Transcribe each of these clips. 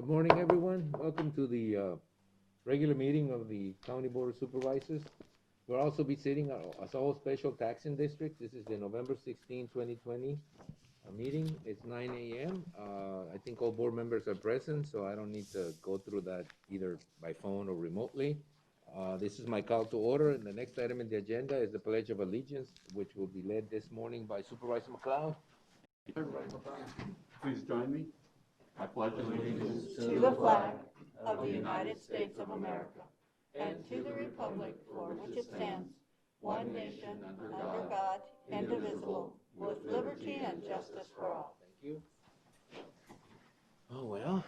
Good morning, everyone. Welcome to the regular meeting of the County Board of Supervisors. We'll also be sitting as all special taxing districts. This is the November 16, 2020 meeting. It's 9 a.m. I think all board members are present, so I don't need to go through that either by phone or remotely. This is my call to order, and the next item in the agenda is the Pledge of Allegiance, which will be led this morning by Supervisor McLeod. Please join me. I pledge allegiance to the flag of the United States of America and to the republic for which it stands, one nation, under God, indivisible, with liberty and justice for all. Thank you. Oh, well.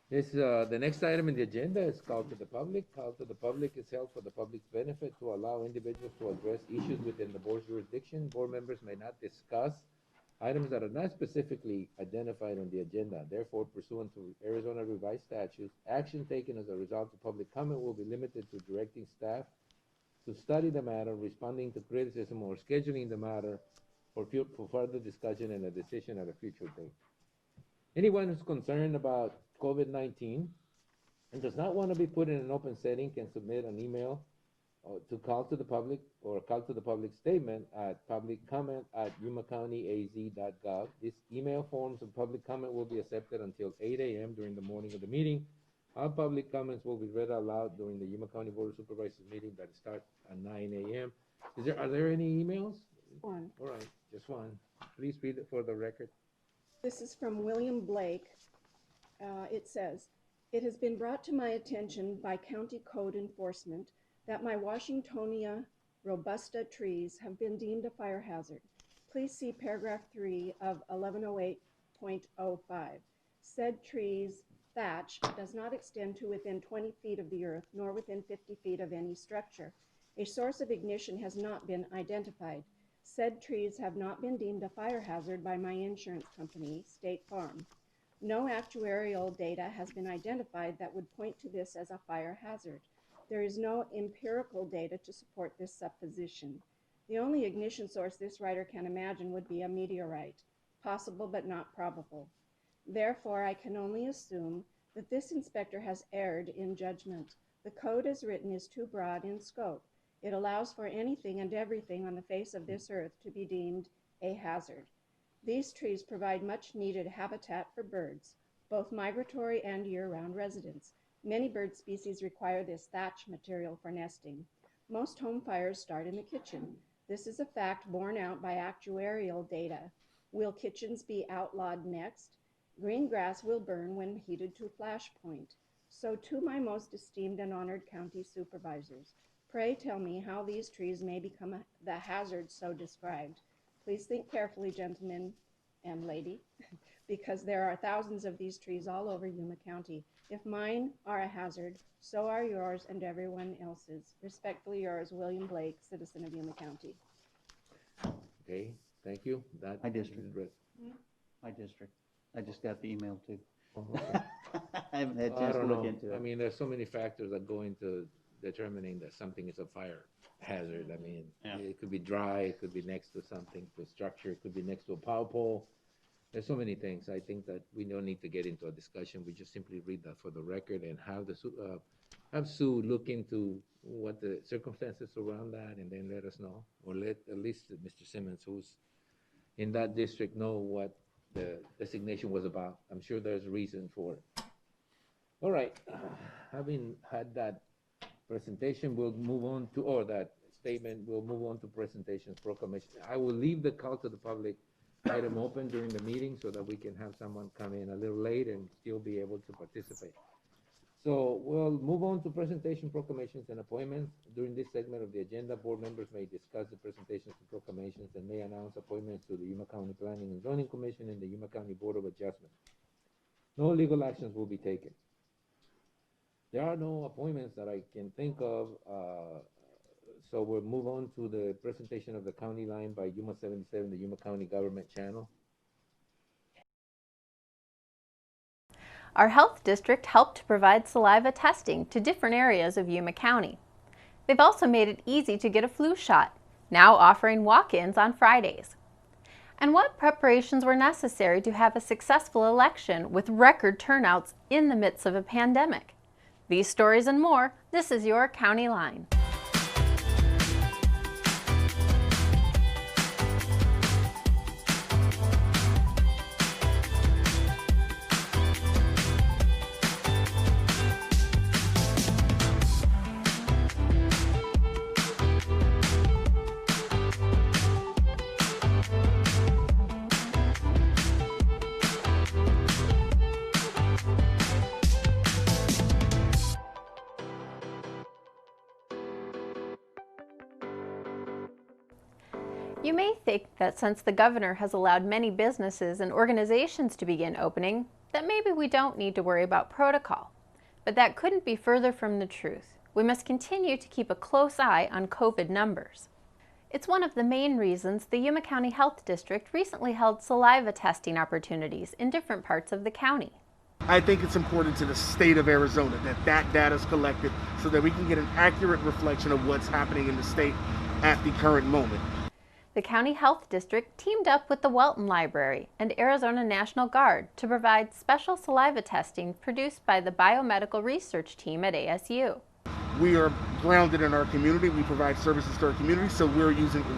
The next item in the agenda is call to the public. Call to the public is held for the public's benefit to allow individuals to address issues within the board's jurisdiction. Board members may not discuss items that are not specifically identified on the agenda. Therefore, pursuant to Arizona revised statutes, action taken as a result of public comment will be limited to directing staff to study the matter, responding to criticism, or scheduling the matter for further discussion and a decision at a future date. Anyone who's concerned about COVID-19 and does not want to be put in an open setting can submit an email to call to the public or call to the public statement at publiccomment@yumacountyaz.gov. These email forms of public comment will be accepted until 8 a.m. during the morning of the meeting. All public comments will be read aloud during the Yuma County Board of Supervisors meeting that starts at 9 a.m. Are there any emails? One. All right, just one. Please read it for the record. This is from William Blake. It says, "It has been brought to my attention by County Code Enforcement that my Washingtonia robusta trees have been deemed a fire hazard. Please see paragraph 3 of 1108.05. Said trees' thatch does not extend to within 20 feet of the earth, nor within 50 feet of any structure. A source of ignition has not been identified. Said trees have not been deemed a fire hazard by my insurance company, State Farm. No actuarial data has been identified that would point to this as a fire hazard. There is no empirical data to support this supposition. The only ignition source this writer can imagine would be a meteorite, possible but not probable. Therefore, I can only assume that this inspector has erred in judgment. The code as written is too broad in scope. It allows for anything and everything on the face of this earth to be deemed a hazard. These trees provide much needed habitat for birds, both migratory and year-round residents. Many bird species require this thatch material for nesting. Most home fires start in the kitchen. This is a fact borne out by actuarial data. Will kitchens be outlawed next? Green grass will burn when heated to flash point. So to my most esteemed and honored county supervisors, pray tell me how these trees may become the hazard so described. Please think carefully, gentlemen and lady, because there are thousands of these trees all over Yuma County. If mine are a hazard, so are yours and everyone else's. Respectfully yours, William Blake, citizen of Yuma County." Okay, thank you. My district. My district. I just got the email too. Okay. I haven't had a I chance to don't look know. into it. I mean, there's so many factors that go into determining that something is a fire hazard. I mean, Yeah. it could be dry, it could be next to something, to a structure, it could be next to a power pole. There's so many things. I think that we don't need to get into a discussion. We just simply read that for the record and have have Sue look into what the circumstances around that, and then let us know, or let at least Mr. Simmons, who's in that district, know what the designation was about. I'm sure there's a reason for it. All right, having had that presentation, we'll move on to, or that statement, we'll move on to presentations, proclamation. I will leave the call to the public item open during the meeting so that we can have someone come in a little late and still be able to participate. So we'll move on to presentation, proclamations, and appointments. During this segment of the agenda, board members may discuss the presentations and proclamations and may announce appointments to the Yuma County Planning and Zoning Commission and the Yuma County Board of Adjustment. No legal actions will be taken. There are no appointments that I can think of, so we'll move on to the presentation of the county line by Yuma 77, the Yuma County Government Channel. Our health district helped to provide saliva testing to different areas of Yuma County. They've also made it easy to get a flu shot, now offering walk-ins on Fridays. and what preparations were necessary to have a successful election with record turnouts in the midst of a pandemic. These stories and more, this is your County Line. You may think that since the governor has allowed many businesses and organizations to begin opening, that maybe we don't need to worry about protocol. But that couldn't be further from the truth. We must continue to keep a close eye on COVID numbers. It's one of the main reasons the Yuma County Health District recently held saliva testing opportunities in different parts of the county. I think it's important to the state of Arizona that data is collected so that we can get an accurate reflection of what's happening in the state at the current moment. The County Health District teamed up with the Welton Library and Arizona National Guard to provide special saliva testing produced by the Biomedical Research Team at ASU. We are grounded in our community. We provide services to our community, so we're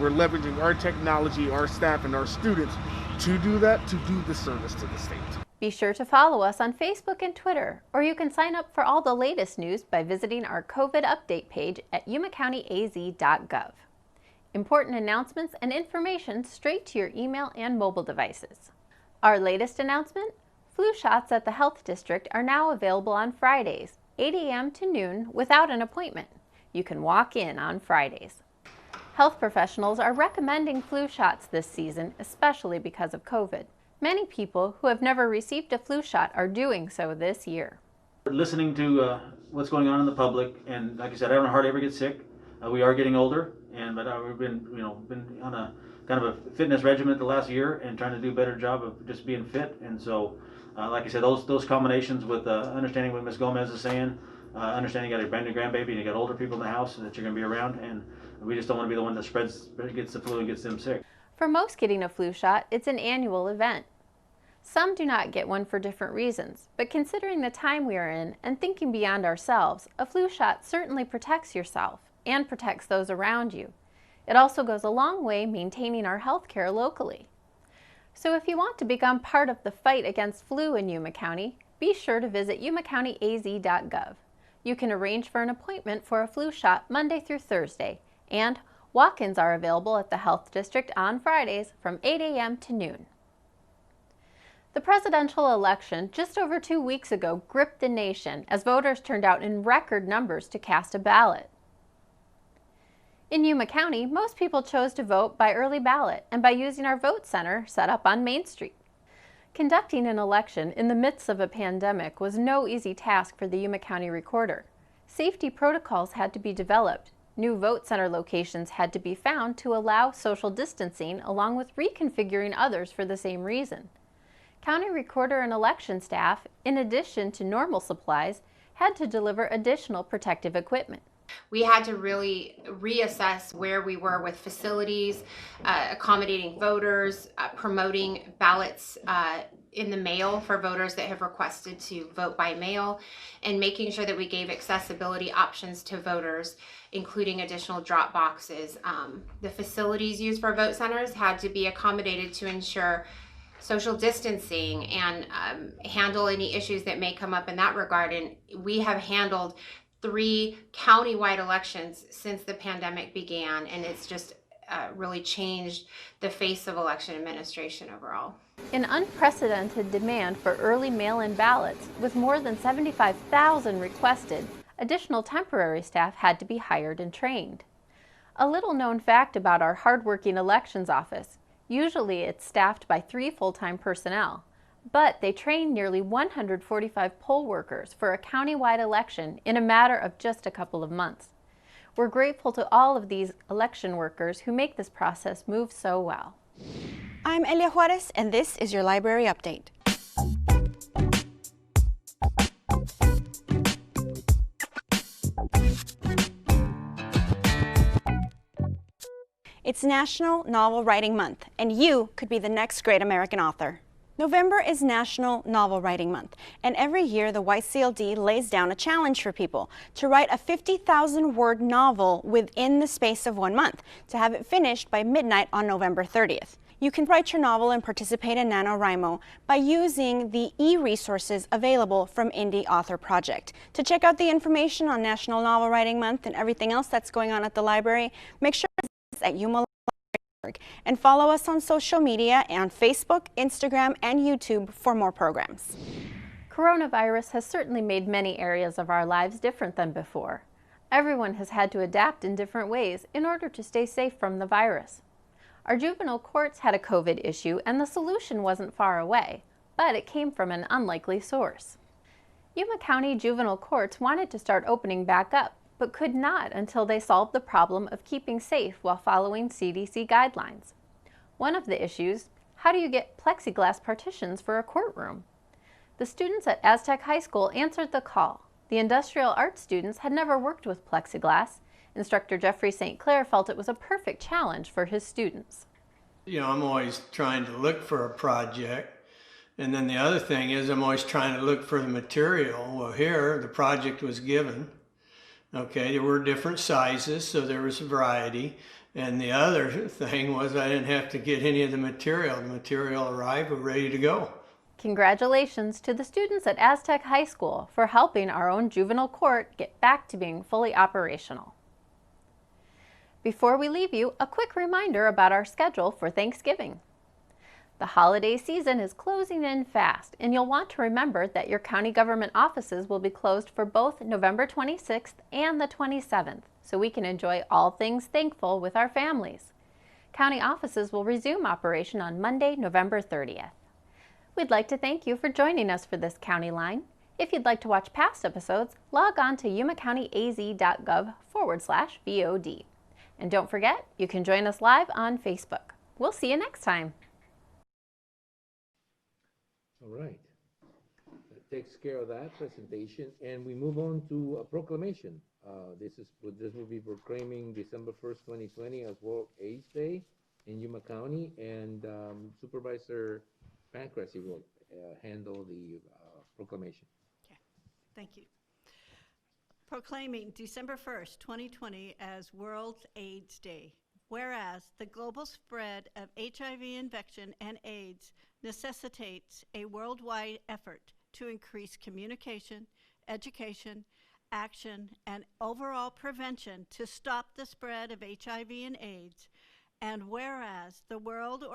leveraging our technology, our staff, and our students to do that, to do the service to the state. Be sure to follow us on Facebook and Twitter, or you can sign up for all the latest news by visiting our COVID update page at yumacountyaz.gov. Important announcements and information straight to your email and mobile devices. Our latest announcement: flu shots at the Health District are now available on Fridays, 8 a.m. to noon without an appointment. You can walk in on Fridays. Health professionals are recommending flu shots this season, especially because of COVID. Many people who have never received a flu shot are doing so this year. Listening to what's going on in the public, and like I said, I don't hardly ever get sick. We are getting older, but we've been on a kind of a fitness regimen the last year and trying to do a better job of just being fit. And so, like I said, those combinations with understanding what Ms. Gomez is saying, understanding you got a brand new grandbaby and you got older people in the house that you're going to be around, and we just don't want to be the one that gets the flu and gets them sick. For most, getting a flu shot, it's an annual event. Some do not get one for different reasons, but considering the time we are in and thinking beyond ourselves, a flu shot certainly protects yourself and protects those around you. It also goes a long way maintaining our health care locally. So if you want to become part of the fight against flu in Yuma County, be sure to visit yumacountyaz.gov. You can arrange for an appointment for a flu shot Monday through Thursday, and walk-ins are available at the Health District on Fridays from 8 a.m. to noon. The presidential election just over 2 weeks ago gripped the nation as voters turned out in record numbers to cast a ballot. In Yuma County, most people chose to vote by early ballot and by using our vote center set up on Main Street. Conducting an election in the midst of a pandemic was no easy task for the Yuma County Recorder. Safety protocols had to be developed. New vote center locations had to be found to allow social distancing, along with reconfiguring others for the same reason. County Recorder and election staff, in addition to normal supplies, had to deliver additional protective equipment. We had to really reassess where we were with facilities, accommodating voters, promoting ballots in the mail for voters that have requested to vote by mail, and making sure that we gave accessibility options to voters, including additional drop boxes. The facilities used for vote centers had to be accommodated to ensure social distancing and handle any issues that may come up in that regard. And we have handled 3 countywide elections since the pandemic began, and it's just really changed the face of election administration overall. An unprecedented demand for early mail-in ballots, with more than 75,000 requested, additional temporary staff had to be hired and trained. A little-known fact about our hardworking elections office: usually it's staffed by 3 full-time personnel, but they trained nearly 145 poll workers for a countywide election in a matter of just a couple of months. We're grateful to all of these election workers who make this process move so well. I'm Elia Juarez, and this is your library update. It's National Novel Writing Month, and you could be the next great American author. November is National Novel Writing Month, and every year the YCLD lays down a challenge for people to write a 50,000-word novel within the space of 1 month, to have it finished by midnight on November 30th. You can write your novel and participate in NaNoWriMo by using the e-resources available from Indie Author Project. To check out the information on National Novel Writing Month and everything else that's going on at the library, make sure to visit us at Yuma and follow us on social media on Facebook, Instagram, and YouTube for more programs. Coronavirus has certainly made many areas of our lives different than before. Everyone has had to adapt in different ways in order to stay safe from the virus. Our juvenile courts had a COVID issue, and the solution wasn't far away, but it came from an unlikely source. Yuma County juvenile courts wanted to start opening back up, but could not until they solved the problem of keeping safe while following CDC guidelines. One of the issues, how do you get plexiglass partitions for a courtroom? The students at Aztec High School answered the call. The industrial arts students had never worked with plexiglass. Instructor Jeffrey St. Clair felt it was a perfect challenge for his students. You know, I'm always trying to look for a project. And then the other thing is I'm always trying to look for the material. Well, here the project was given. Okay, there were different sizes, so there was a variety. And the other thing was I didn't have to get any of the material. The material arrived, we're ready to go. Congratulations to the students at Aztec High School for helping our own juvenile court get back to being fully operational. Before we leave you, a quick reminder about our schedule for Thanksgiving. The holiday season is closing in fast, and you'll want to remember that your county government offices will be closed for both November 26th and the 27th, so we can enjoy all things thankful with our families. County offices will resume operation on Monday, November 30th. We'd like to thank you for joining us for this County Line. If you'd like to watch past episodes, log on to yumacountyaz.gov/VOD. And don't forget, you can join us live on Facebook. We'll see you next time. All right. That takes care of that presentation, and we move on to a proclamation. This will be proclaiming December 1st, 2020 as World AIDS Day in Yuma County, and Supervisor Pancrasy will handle the proclamation. Okay, thank you. Proclaiming December 1st, 2020 as World AIDS Day. Whereas the global spread of HIV infection and AIDS necessitates a worldwide effort to increase communication, education, action, and overall prevention to stop the spread of HIV and AIDS. And whereas the World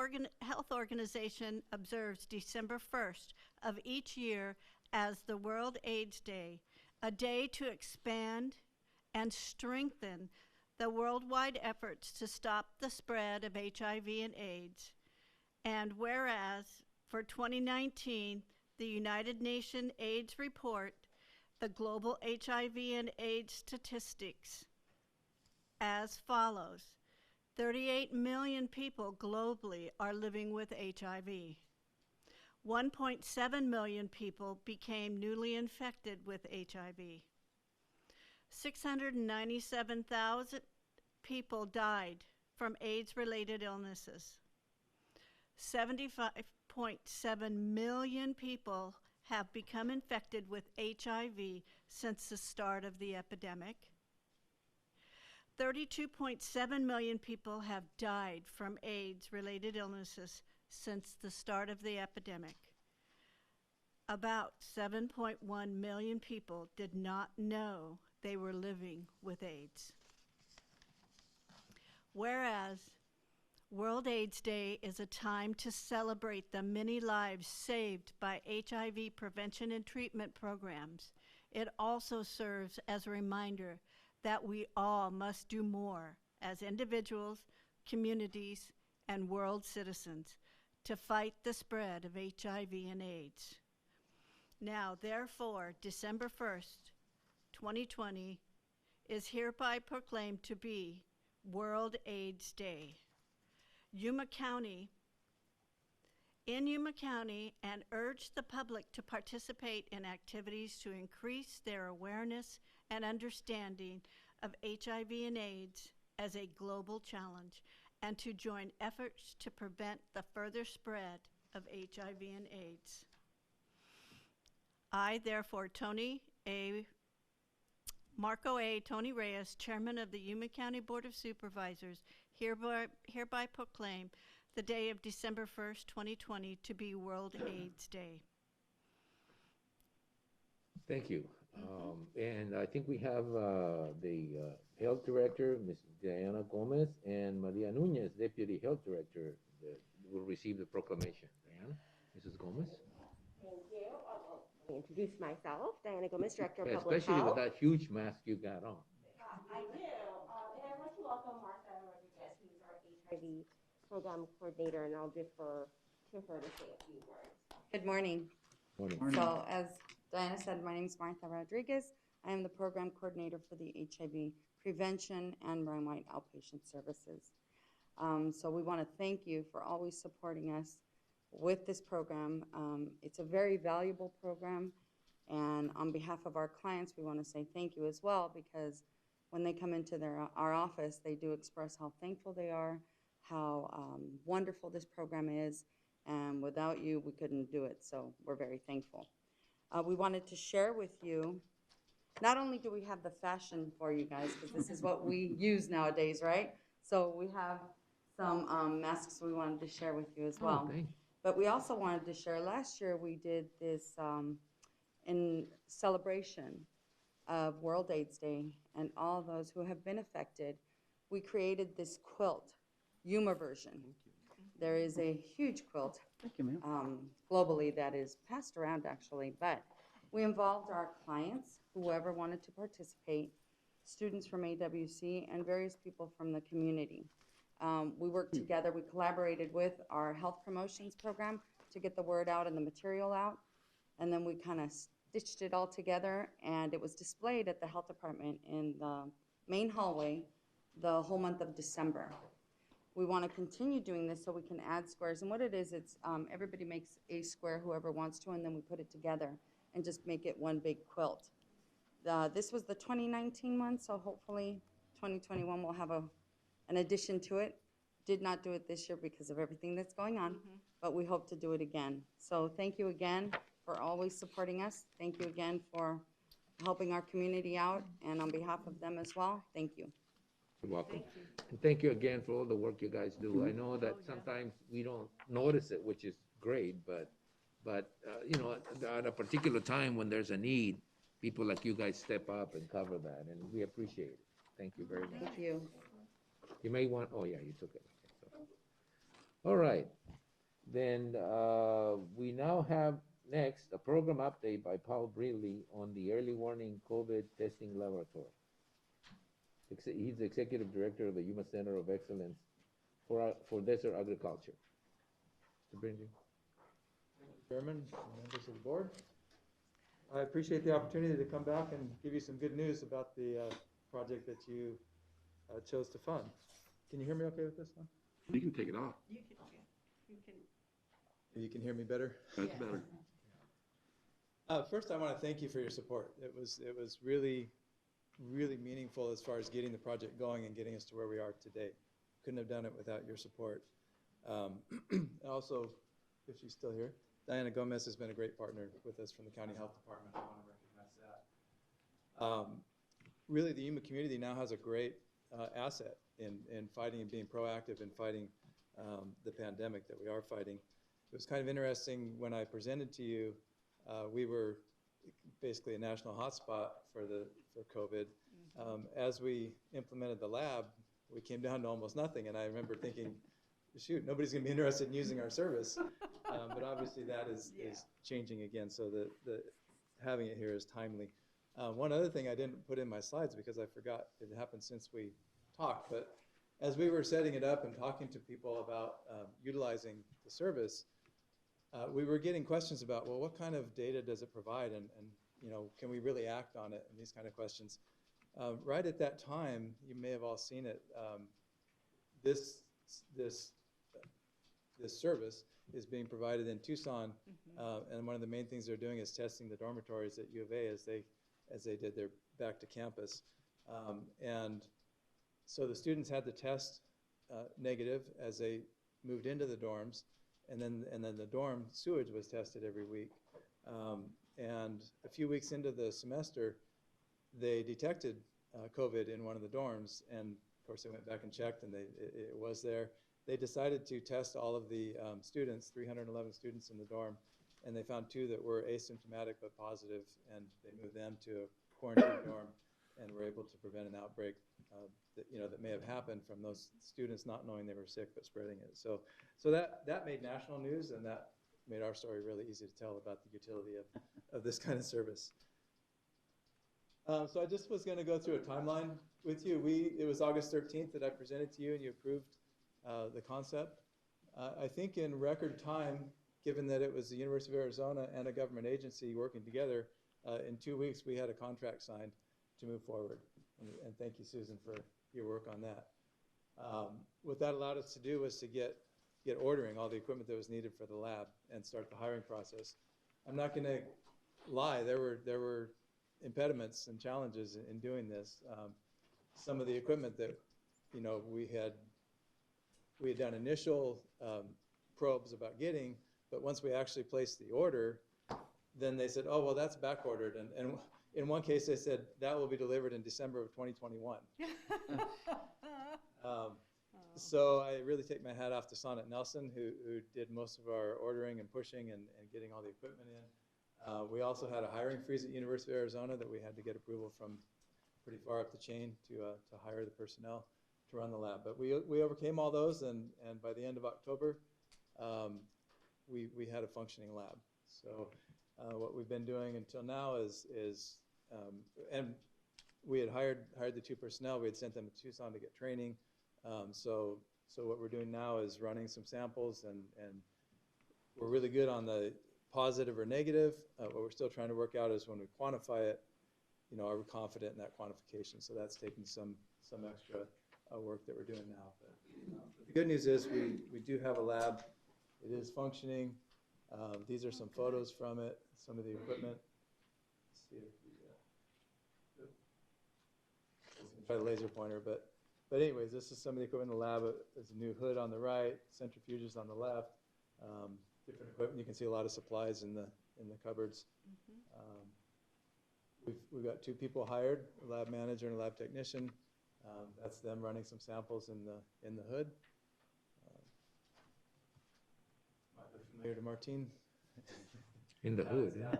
Health Organization observes December 1st of each year as the World AIDS Day, a day to expand and strengthen the worldwide efforts to stop the spread of HIV and AIDS. And whereas for 2019, the United Nations AIDS report, the global HIV and AIDS statistics as follows. 38 million people globally are living with HIV. 1.7 million people became newly infected with HIV. 697,000 people died from AIDS-related illnesses. 75.7 million people have become infected with HIV since the start of the epidemic. 32.7 million people have died from AIDS-related illnesses since the start of the epidemic. About 7.1 million people did not know they were living with AIDS. Whereas World AIDS Day is a time to celebrate the many lives saved by HIV prevention and treatment programs, it also serves as a reminder that we all must do more as individuals, communities, and world citizens to fight the spread of HIV and AIDS. Now, therefore, December 1st, 2020 is hereby proclaimed to be World AIDS Day. Yuma County, and urge the public to participate in activities to increase their awareness and understanding of HIV and AIDS as a global challenge and to join efforts to prevent the further spread of HIV and AIDS. I, therefore, Marco A. Tony Reyes, Chairman of the Yuma County Board of Supervisors, hereby proclaim the day of December 1st, 2020 to be World AIDS Day. Thank you. And I think we have the Health Director, Ms. Diana Gomez, and Maria Nunez, Deputy Health Director, that will receive the proclamation. Diana, Mrs. Gomez? Thank you. Let me introduce myself, Diana Gomez, Director of Public Especially Health. with that huge mask you got on. I do. And I'd like to welcome Martha Rodriguez, who's our HIV Program Coordinator, and I'll defer to her to say a few words. Good morning. Morning. So as Diana said, my name is Martha Rodriguez. I am the Program Coordinator for the HIV Prevention and Brown White Outpatient Services. So we want to thank you for always supporting us with this program. It's a very valuable program, and on behalf of our clients, we want to say thank you as well, because when they come into our office, they do express how thankful they are, how wonderful this program is, and without you, we couldn't do it, so we're very thankful. We wanted to share with you, not only do we have the fashion for you guys, because this is what we use nowadays, right? So we have some masks we wanted to share with you as well. Oh, but we also wanted to share, last year we did this in celebration of World AIDS Day and all those who have been affected. We created this quilt, Yuma version. There is a huge quilt globally that is passed around actually, but we involved our clients, whoever wanted to participate, students from AWC, and various people from the community. We worked together, we collaborated with our health promotions program to get the word out and the material out, and then we kind of stitched it all together, and it was displayed at the health department in the main hallway the whole month of December. We want to continue doing this so we can add squares. And what it is, it's everybody makes a square, whoever wants to, and then we put it together and just make it one big quilt. This was the 2019 one, so hopefully 2021 will have an addition to it. Did not do it this year because of everything that's going on, but we hope to do it again. So thank you again for always supporting us. Thank you again for helping our community out, and on behalf of them as well, thank you. You're welcome. And thank you again for all the work you guys do. I know that sometimes we don't notice it, which is great, but you know, at a particular time when there's a need, people like you guys step up and cover that, and we appreciate it. Thank you very much. Thank you. You may want, oh yeah, you took it. Okay, so. All right. Then we now have next a program update by Paul Breedley on the early warning COVID testing laboratory. He's the Executive Director of the Yuma Center of Excellence for Desert Agriculture. Mr. Breedley. Chairman, members of the board. I appreciate the opportunity to come back and give you some good news about the project that you chose to fund. Can you hear me okay with this one? You can take it off. You can hear me better? That's better. First, I want to thank you for your support. It was really meaningful as far as getting the project going and getting us to where we are today. Couldn't have done it without your support. Also, if she's still here, Diana Gomez has been a great partner with us from the County Health Department. I want to recognize that. Really, the Yuma community now has a great asset in fighting and being proactive in fighting the pandemic that we are fighting. It was kind of interesting when I presented to you, we were basically a national hotspot for COVID. As we implemented the lab, we came down to almost nothing, and I remember thinking, shoot, nobody's going to be interested in using our service. But obviously that is changing again, so the having it here is timely. One other thing I didn't put in my slides because I forgot, it happened since we talked, but as we were setting it up and talking to people about utilizing the service, we were getting questions about, well, what kind of data does it provide, and you know, can we really act on it, and these kind of questions. Right at that time, you may have all seen it, this service is being provided in Tucson, and one of the main things they're doing is testing the dormitories at U of A as they did their back to campus. And so the students had the test negative as they moved into the dorms, and then the dorm sewage was tested every week. And a few weeks into the semester, they detected COVID in one of the dorms, and of course they went back and checked, and it was there. They decided to test all of the students, 311 students in the dorm, and they found 2 that were asymptomatic but positive, and they moved them to a quarantine dorm, and were able to prevent an outbreak that may have happened from those students not knowing they were sick but spreading it. So that made national news, and that made our story really easy to tell about the utility of this kind of service. So I just was going to go through a timeline with you. It was August 13th that I presented to you, and you approved the concept. I think in record time, given that it was the University of Arizona and a government agency working together, in 2 weeks we had a contract signed to move forward. And thank you, Susan, for your work on that. What that allowed us to do was to get ordering all the equipment that was needed for the lab and start the hiring process. I'm not going to lie, there were impediments and challenges in doing this. Some of the equipment that we had done initial probes about getting, but once we actually placed the order, then they said, oh, well, that's back ordered. And in one case, they said that will be delivered in December of 2021. So I really take my hat off to Sonnet Nelson, who did most of our ordering and pushing and getting all the equipment in. We also had a hiring freeze at University of Arizona that we had to get approval from pretty far up the chain to hire the personnel to run the lab. But we overcame all those, and by the end of October, we had a functioning lab. So what we've been doing until now is and we had hired the 2 personnel. We had sent them to Tucson to get training. So what we're doing now is running some samples, and we're really good on the positive or negative. What we're still trying to work out is when we quantify it, are we confident in that quantification? So that's taking some extra work that we're doing now. But the good news is we do have a lab. It is functioning. These are some photos from it, some of the equipment. Let's see if we try the laser pointer, but anyways, this is some of the equipment in the lab. There's a new hood on the right, centrifuges on the left, different equipment. You can see a lot of supplies in the cupboards. We've got 2 people hired, a lab manager and a lab technician. That's them running some samples in the hood. Might look familiar to Martine. In the hood. Yeah.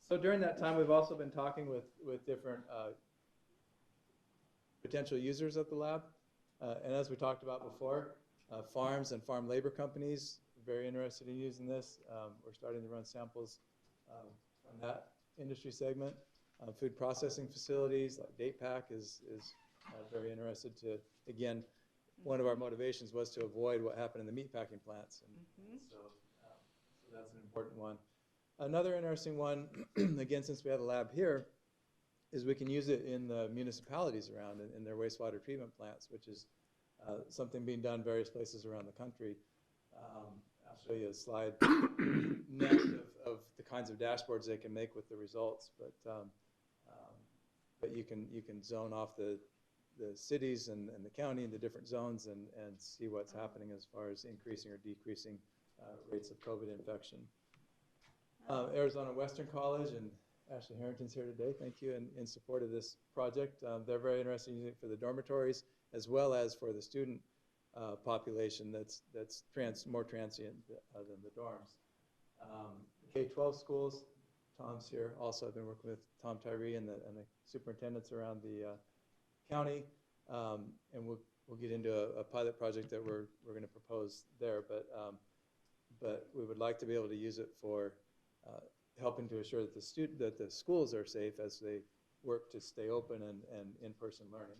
So during that time, we've also been talking with different potential users at the lab. And as we talked about before, farms and farm labor companies are very interested in using this. We're starting to run samples from that industry segment. Food processing facilities like Date Pack is very interested to, again, one of our motivations was to avoid what happened in the meat packing plants. And so that's an important one. Another interesting one, again, since we have a lab here, is we can use it in the municipalities around in their wastewater treatment plants, which is something being done various places around the country. I'll show you a slide next of the kinds of dashboards they can make with the results, but you can zone off the cities and the county into different zones and see what's happening as far as increasing or decreasing rates of COVID infection. Arizona Western College, and Ashley Harrington's here today, thank you, in support of this project. They're very interested in using it for the dormitories as well as for the student population that's more transient than the dorms. K-12 schools, Tom's here. Also, I've been working with Tom Tyree and the superintendents around the county, and we'll get into a pilot project that we're going to propose there. But we would like to be able to use it for helping to assure that the schools are safe as they work to stay open and in-person learning.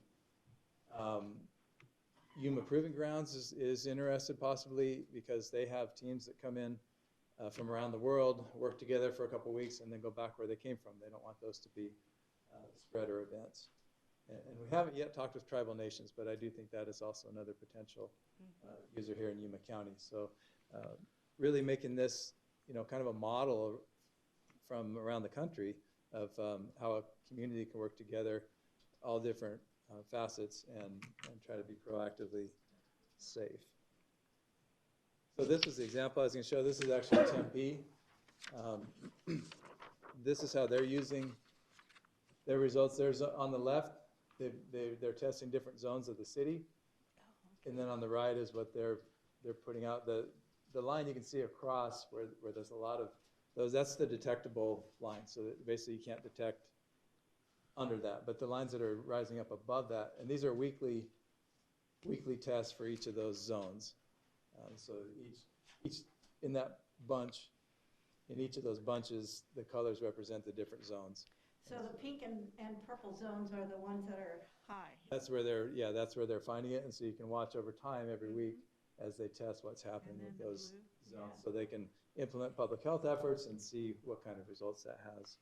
Yuma Proving Grounds is interested possibly because they have teams that come in from around the world, work together for a couple weeks, and then go back where they came from. They don't want those to be spreader events. And we haven't yet talked with tribal nations, but I do think that is also another potential user here in Yuma County. So really making this, kind of a model from around the country of how a community can work together, all different facets and try to be proactively safe. So this is the example I was going to show. This is actually Tempe. This is how they're using their results. There's on the left, they're testing different zones of the city, and then on the right is what they're putting out. The line you can see across where there's a lot of those, that's the detectable line. So that basically you can't detect under that. But the lines that are rising up above that, and these are weekly tests for each of those zones. So each in that bunch, in each of those bunches, the colors represent the different zones. So the pink and purple zones are the ones that are high. That's where they're finding it, and so you can watch over time every week as they test what's happening with those zones, so they can implement public health efforts and see what kind of results that has.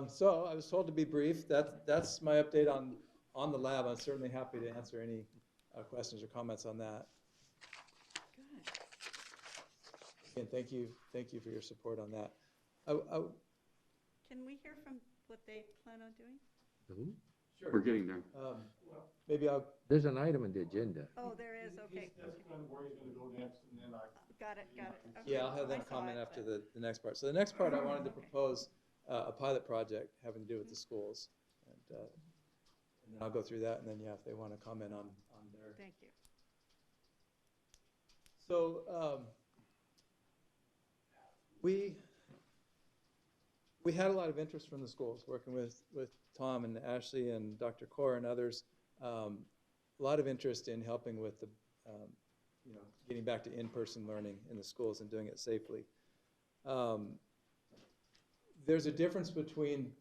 So I was told to be brief. That's my update on the lab. I'm certainly happy to answer any questions or comments on that. Again, thank you for your support on that. Can we hear from what they plan on doing? Who? Sure. We're getting there. Maybe There's an item in the agenda. Oh, there is, okay. That's kind of where he's going to go next, and then Got it. Okay. Yeah, I'll have them comment after the next part. So the next part, I wanted to propose a pilot project having to do with the schools. And then I'll go through that, and then, yeah, if they want to comment on their. Thank you. So we had a lot of interest from the schools, working with Tom and Ashley and Dr. Kaur and others. A lot of interest in helping with the, getting back to in-person learning in the schools and doing it safely. There's a difference between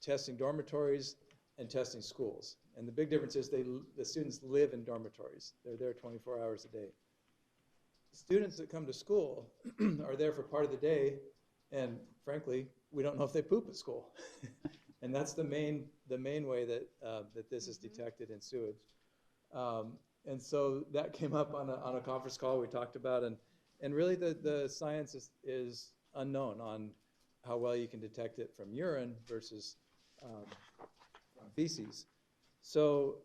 testing dormitories and testing schools. And the big difference is the students live in dormitories. They're there 24 hours a day. Students that come to school are there for part of the day, and frankly, we don't know if they poop at school. And that's the main way that this is detected in sewage. And so that came up on a conference call we talked about, and really the science is unknown on how well you can detect it from urine versus from feces. So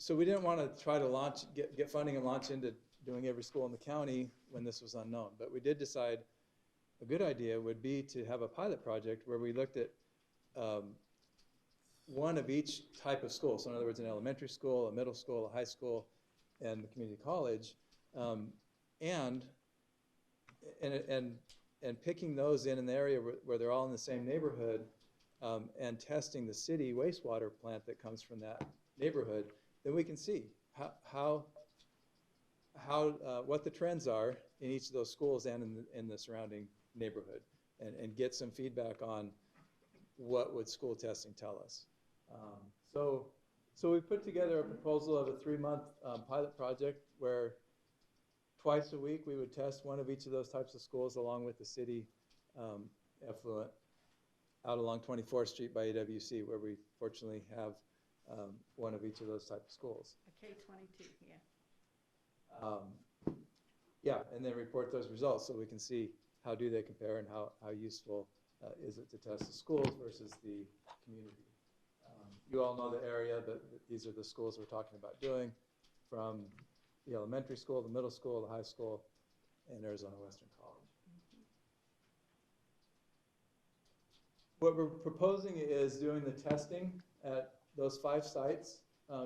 we didn't want to try to get funding and launch into doing every school in the county when this was unknown. But we did decide a good idea would be to have a pilot project where we looked at one of each type of school. So in other words, an elementary school, a middle school, a high school, and the community college, and picking those in an area where they're all in the same neighborhood, and testing the city wastewater plant that comes from that neighborhood, then we can see what the trends are in each of those schools and in the surrounding neighborhood, and get some feedback on what would school testing tell us. So we put together a proposal of a 3-month pilot project where twice a week we would test one of each of those types of schools along with the city effluent out along 24th Street by AWC, where we fortunately have one of each of those types of schools. A K-22, yeah. Yeah, and then report those results so we can see how do they compare and how useful is it to test the schools versus the community. You all know the area, but these are the schools we're talking about doing, from the elementary school, the middle school, the high school, and Arizona Western College. What we're proposing is doing the testing at those 5 sites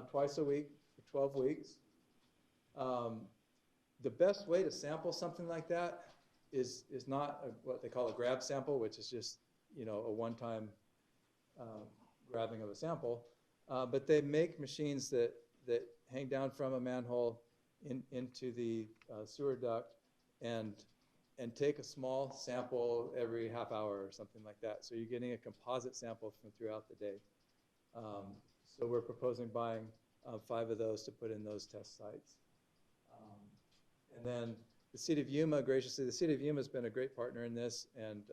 twice a week for 12 weeks. The best way to sample something like that is not what they call a grab sample, which is just a one-time grabbing of a sample, but they make machines that hang down from a manhole into the sewer duct and take a small sample every half hour or something like that. So you're getting a composite sample from throughout the day. So we're proposing buying 5 of those to put in those test sites. And then the City of Yuma, graciously, the City of Yuma has been a great partner in this. And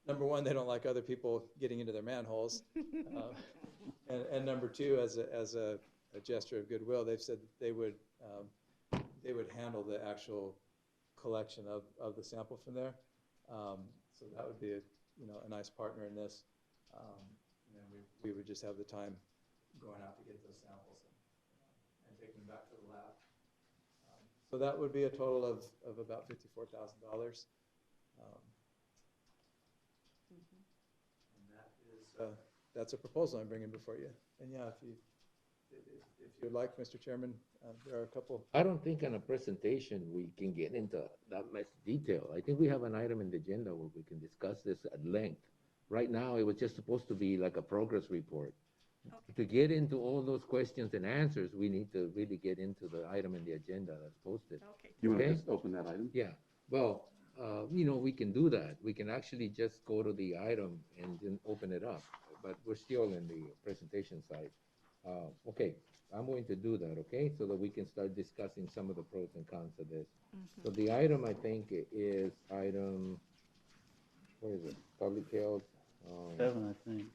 number one, they don't like other people getting into their manholes. And number two, as a gesture of goodwill, they've said that they would handle the actual collection of the sample from there. So that would be a nice partner in this. And then we would just have the time going out to get those samples and taking them back to the lab. So that would be a total of about $54,000. And that's a proposal I'm bringing before you. And yeah, if you'd like, Mr. Chairman, there are a couple. I don't think on a presentation we can get into that much detail. I think we have an item in the agenda where we can discuss this at length. Right now, it was just supposed to be like a progress report. To get into all those questions and answers, we need to really get into the item in the agenda that's posted. You want to just open that item? Yeah, well, we can do that. We can actually just go to the item and then open it up, but we're still in the presentation side. Okay, I'm going to do that, okay? So that we can start discussing some of the pros and cons of this. So the item, I think, is item, where is it? Public health. 7, I think.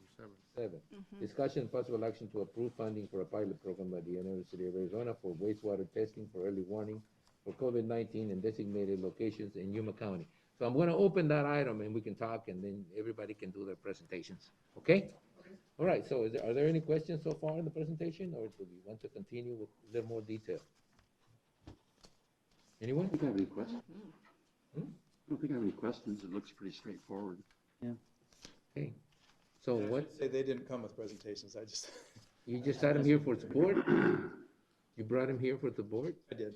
7. Discussion and possible action to approve funding for a pilot program by the University of Arizona for wastewater testing for early warning for COVID-19 in designated locations in Yuma County. So I'm going to open that item and we can talk and then everybody can do their presentations. Okay? All right. So are there any questions so far in the presentation, or do we want to continue with a little more detail? Anyone? I don't think I have any questions. I don't think I have any questions. It looks pretty straightforward. Yeah. Okay. So I what? should say they didn't come with presentations. I just. You just had him here for support? You brought him here for support? I did.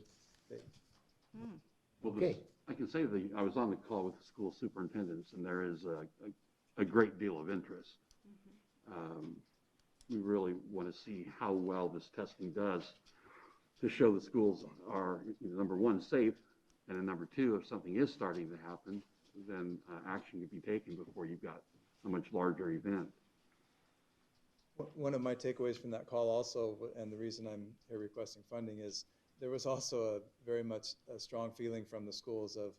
Well, Okay. I can say I was on the call with the school superintendents, and there is a great deal of interest. We really want to see how well this testing does to show the schools are, number one, safe, and then number two, if something is starting to happen, then action can be taken before you've got a much larger event. One of my takeaways from that call also, and the reason I'm here requesting funding, is there was also very much a strong feeling from the schools of,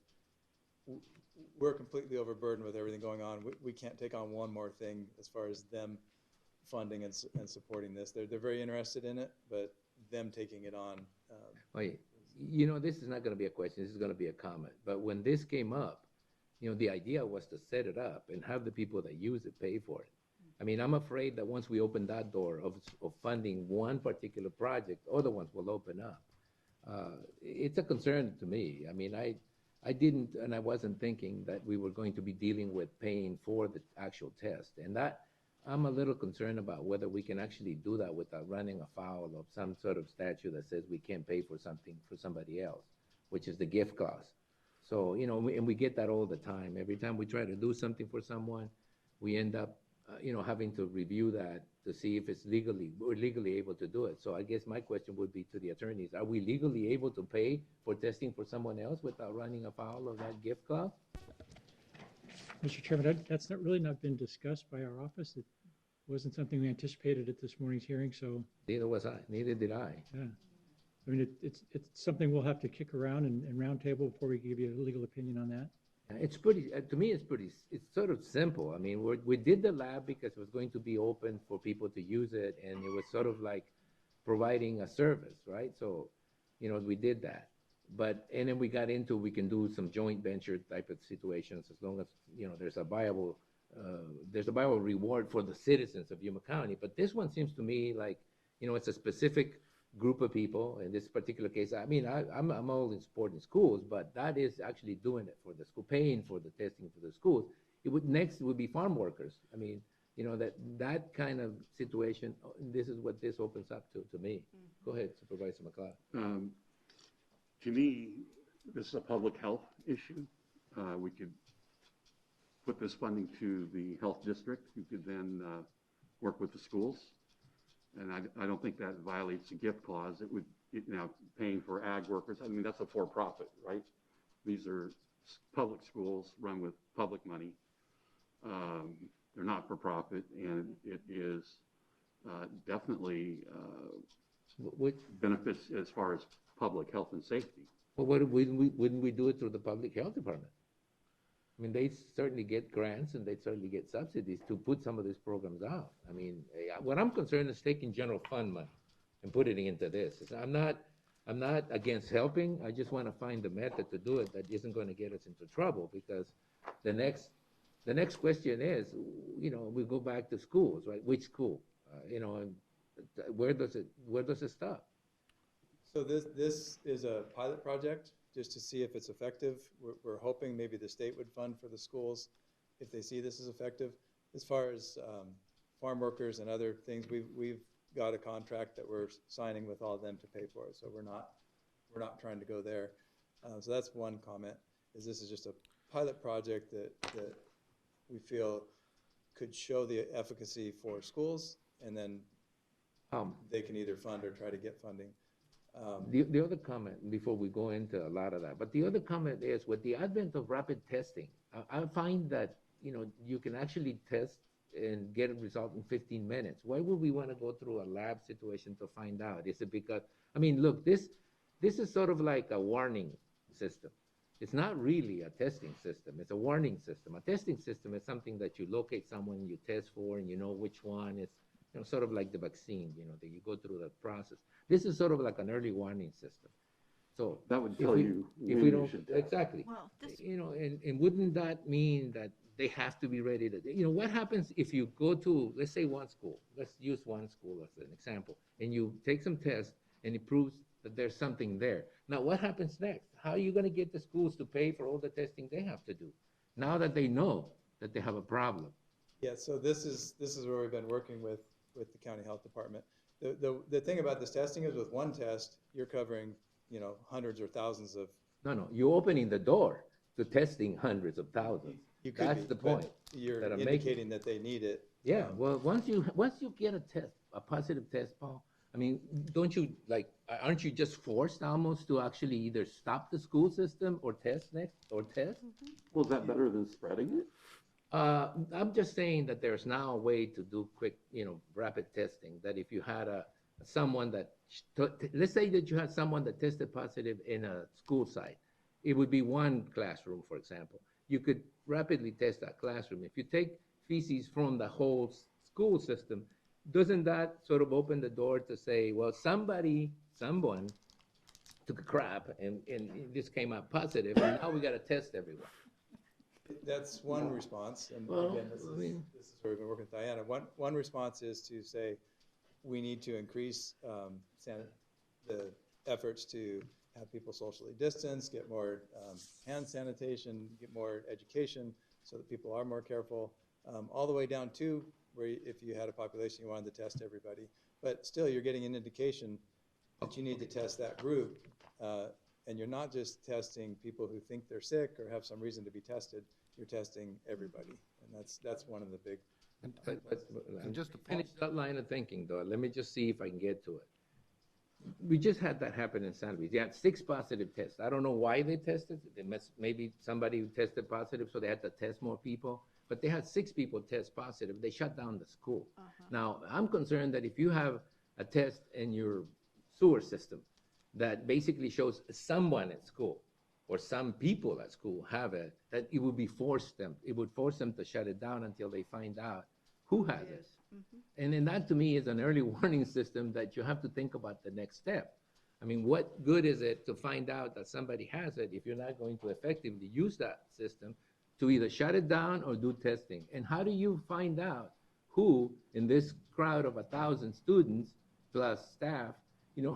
we're completely overburdened with everything going on. We can't take on one more thing as far as them funding and supporting this. They're very interested in it, but them taking it on. This is not going to be a question. This is going to be a comment. But when this came up, the idea was to set it up and have the people that use it pay for it. I mean, I'm afraid that once we open that door of funding one particular project, other ones will open up. It's a concern to me. I mean, I didn't, and I wasn't thinking that we were going to be dealing with paying for the actual test. And that, I'm a little concerned about whether we can actually do that without running afoul of some sort of statute that says we can't pay for something for somebody else, which is the gift clause. So, and we get that all the time. Every time we try to do something for someone, we end up, having to review that to see if we're legally able to do it. So I guess my question would be to the attorneys, are we legally able to pay for testing for someone else without running afoul of that gift clause? Mr. Chairman, that's really not been discussed by our office. It wasn't something we anticipated at this morning's hearing, so. Neither was I, neither did I. Yeah. I mean, it's something we'll have to kick around and round table before we give you a legal opinion on that. It's pretty, to me, it's sort of simple. I mean, we did the lab because it was going to be open for people to use it, and it was sort of like providing a service, right? So, we did that. And then we got into, we can do some joint venture type of situations as long as, there's a viable reward for the citizens of Yuma County. But this one seems to me like, it's a specific group of people. In this particular case, I mean, I'm all in supporting schools, but that is actually doing it for the school, paying for the testing for the schools. Next would be farm workers. I mean, that kind of situation, this is what this opens up to me. Go ahead, Supervisor McLeod. To me, this is a public health issue. We could put this funding to the health district, who could then work with the schools. And I don't think that violates the gift clause. It would, paying for ag workers. I mean, that's a for-profit, right? These are public schools run with public money. They're not for profit, and it is definitely benefits as far as public health and safety. Well, wouldn't we do it through the public health department? I mean, they certainly get grants and they certainly get subsidies to put some of these programs out. I mean, what I'm concerned is taking general fund money and putting it into this. I'm not against helping. I just want to find a method to do it that isn't going to get us into trouble, because the next The next question is, we go back to schools, right? Which school? And where does it stop? So this is a pilot project just to see if it's effective. We're hoping maybe the state would fund for the schools if they see this is effective. As far as farm workers and other things, we've got a contract that we're signing with all of them to pay for it. So we're not trying to go there. So that's one comment. This is just a pilot project that we feel could show the efficacy for schools, and then they can either fund or try to get funding. The other comment, before we go into a lot of that, but the other comment is, with the advent of rapid testing, I find that you can actually test and get a result in 15 minutes. Why would we want to go through a lab situation to find out? Is it because, look, this is sort of like a warning system. It's not really a testing system. It's a warning system. A testing system is something that you locate someone you test for, and you know which one. It's sort of like the vaccine, that you go through the process. This is sort of like an early warning system. So that would tell you if when we you don't, should test. exactly. Well, And wouldn't that mean that they have to be ready to, what happens if you go to, let's say, one school, let's use one school as an example, and you take some tests and it proves that there's something there. Now, what happens next? How are you going to get the schools to pay for all the testing they have to do now that they know that they have a problem? Yeah, so this is where we've been working with the county health department. The thing about this testing is, with one test, you're covering, hundreds or thousands of. No, you're opening the door to testing hundreds of thousands. You could That's be, the point. You're that I'm indicating that they need it. Yeah, well, once you get a positive test, Paul, aren't you just forced almost to actually either stop the school system or test next or test? Well, is that better than spreading it? I'm just saying that there's now a way to do quick, rapid testing, that if you had someone that, let's say that you had someone that tested positive in a school site, it would be one classroom, for example. You could rapidly test that classroom. If you take feces from the whole school system, doesn't that sort of open the door to say, well, someone took a crap and this came out positive, and now we got to test everyone? That's one response, and Well, again, this is where we've been working with Diana. One response is to say we need to increase the efforts to have people socially distance, get more hand sanitation, get more education so that people are more careful, all the way down to where if you had a population you wanted to test everybody. But still, you're getting an indication that you need to test that group, and you're not just testing people who think they're sick or have some reason to be tested. You're testing everybody, and that's one of the big. And just to finish that line of thinking, though, let me just see if I can get to it. We just had that happen in San Luis. They had 6 positive tests. I don't know why they tested. Maybe somebody who tested positive, so they had to test more people. But they had 6 people test positive. They shut down the school. Now, I'm concerned that if you have a test in your sewer system that basically shows someone at school or some people at school have it, that it would force them to shut it down until they find out who has it. And then that, to me, is an early warning system that you have to think about the next step. What good is it to find out that somebody has it if you're not going to effectively use that system to either shut it down or do testing? And how do you find out who in this crowd of 1,000 students plus staff,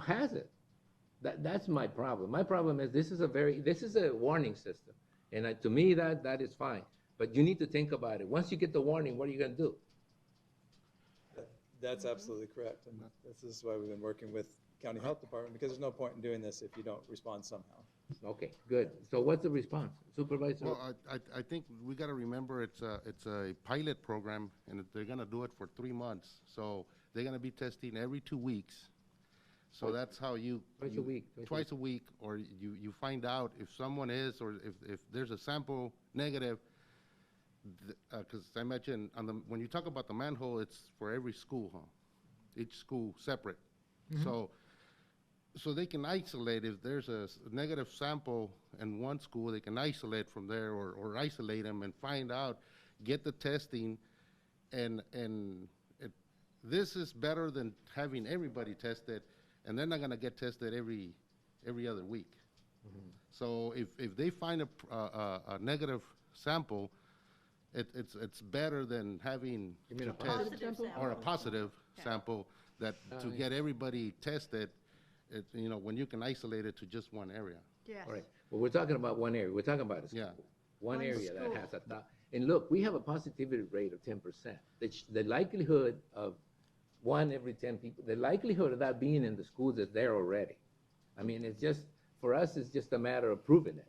has it? That's my problem. My problem is this is a warning system. And to me, that is fine. But you need to think about it. Once you get the warning, what are you going to do? That's absolutely correct, and this is why we've been working with county health department, because there's no point in doing this if you don't respond somehow. Okay, good. So what's the response, Supervisor? Well, I think we got to remember it's a pilot program, and they're going to do it for 3 months. So they're going to be testing every 2 weeks. So that's how Twice a week. Twice a week, or you find out if someone is, or if there's a sample negative. Because I imagine when you talk about the manhole, it's for every school, each school separate. So they can isolate if there's a negative sample in one school. They can isolate from there, or isolate them and find out, get the testing, and this is better than having everybody tested, and they're not going to get tested every other week. So if they find a negative sample, it's better than having You mean to a positive test sample? or a positive sample that to yeah. get everybody tested. When you can isolate it to just one area. Yes. All right, well, we're talking about one area, we're talking about a school. Yeah. One One area that school. has and look, we have a positivity rate of 10%. The likelihood of 1 every 10 people, the likelihood of that being in the schools is there already. I mean, it's just, for us, it's just a matter of proving it.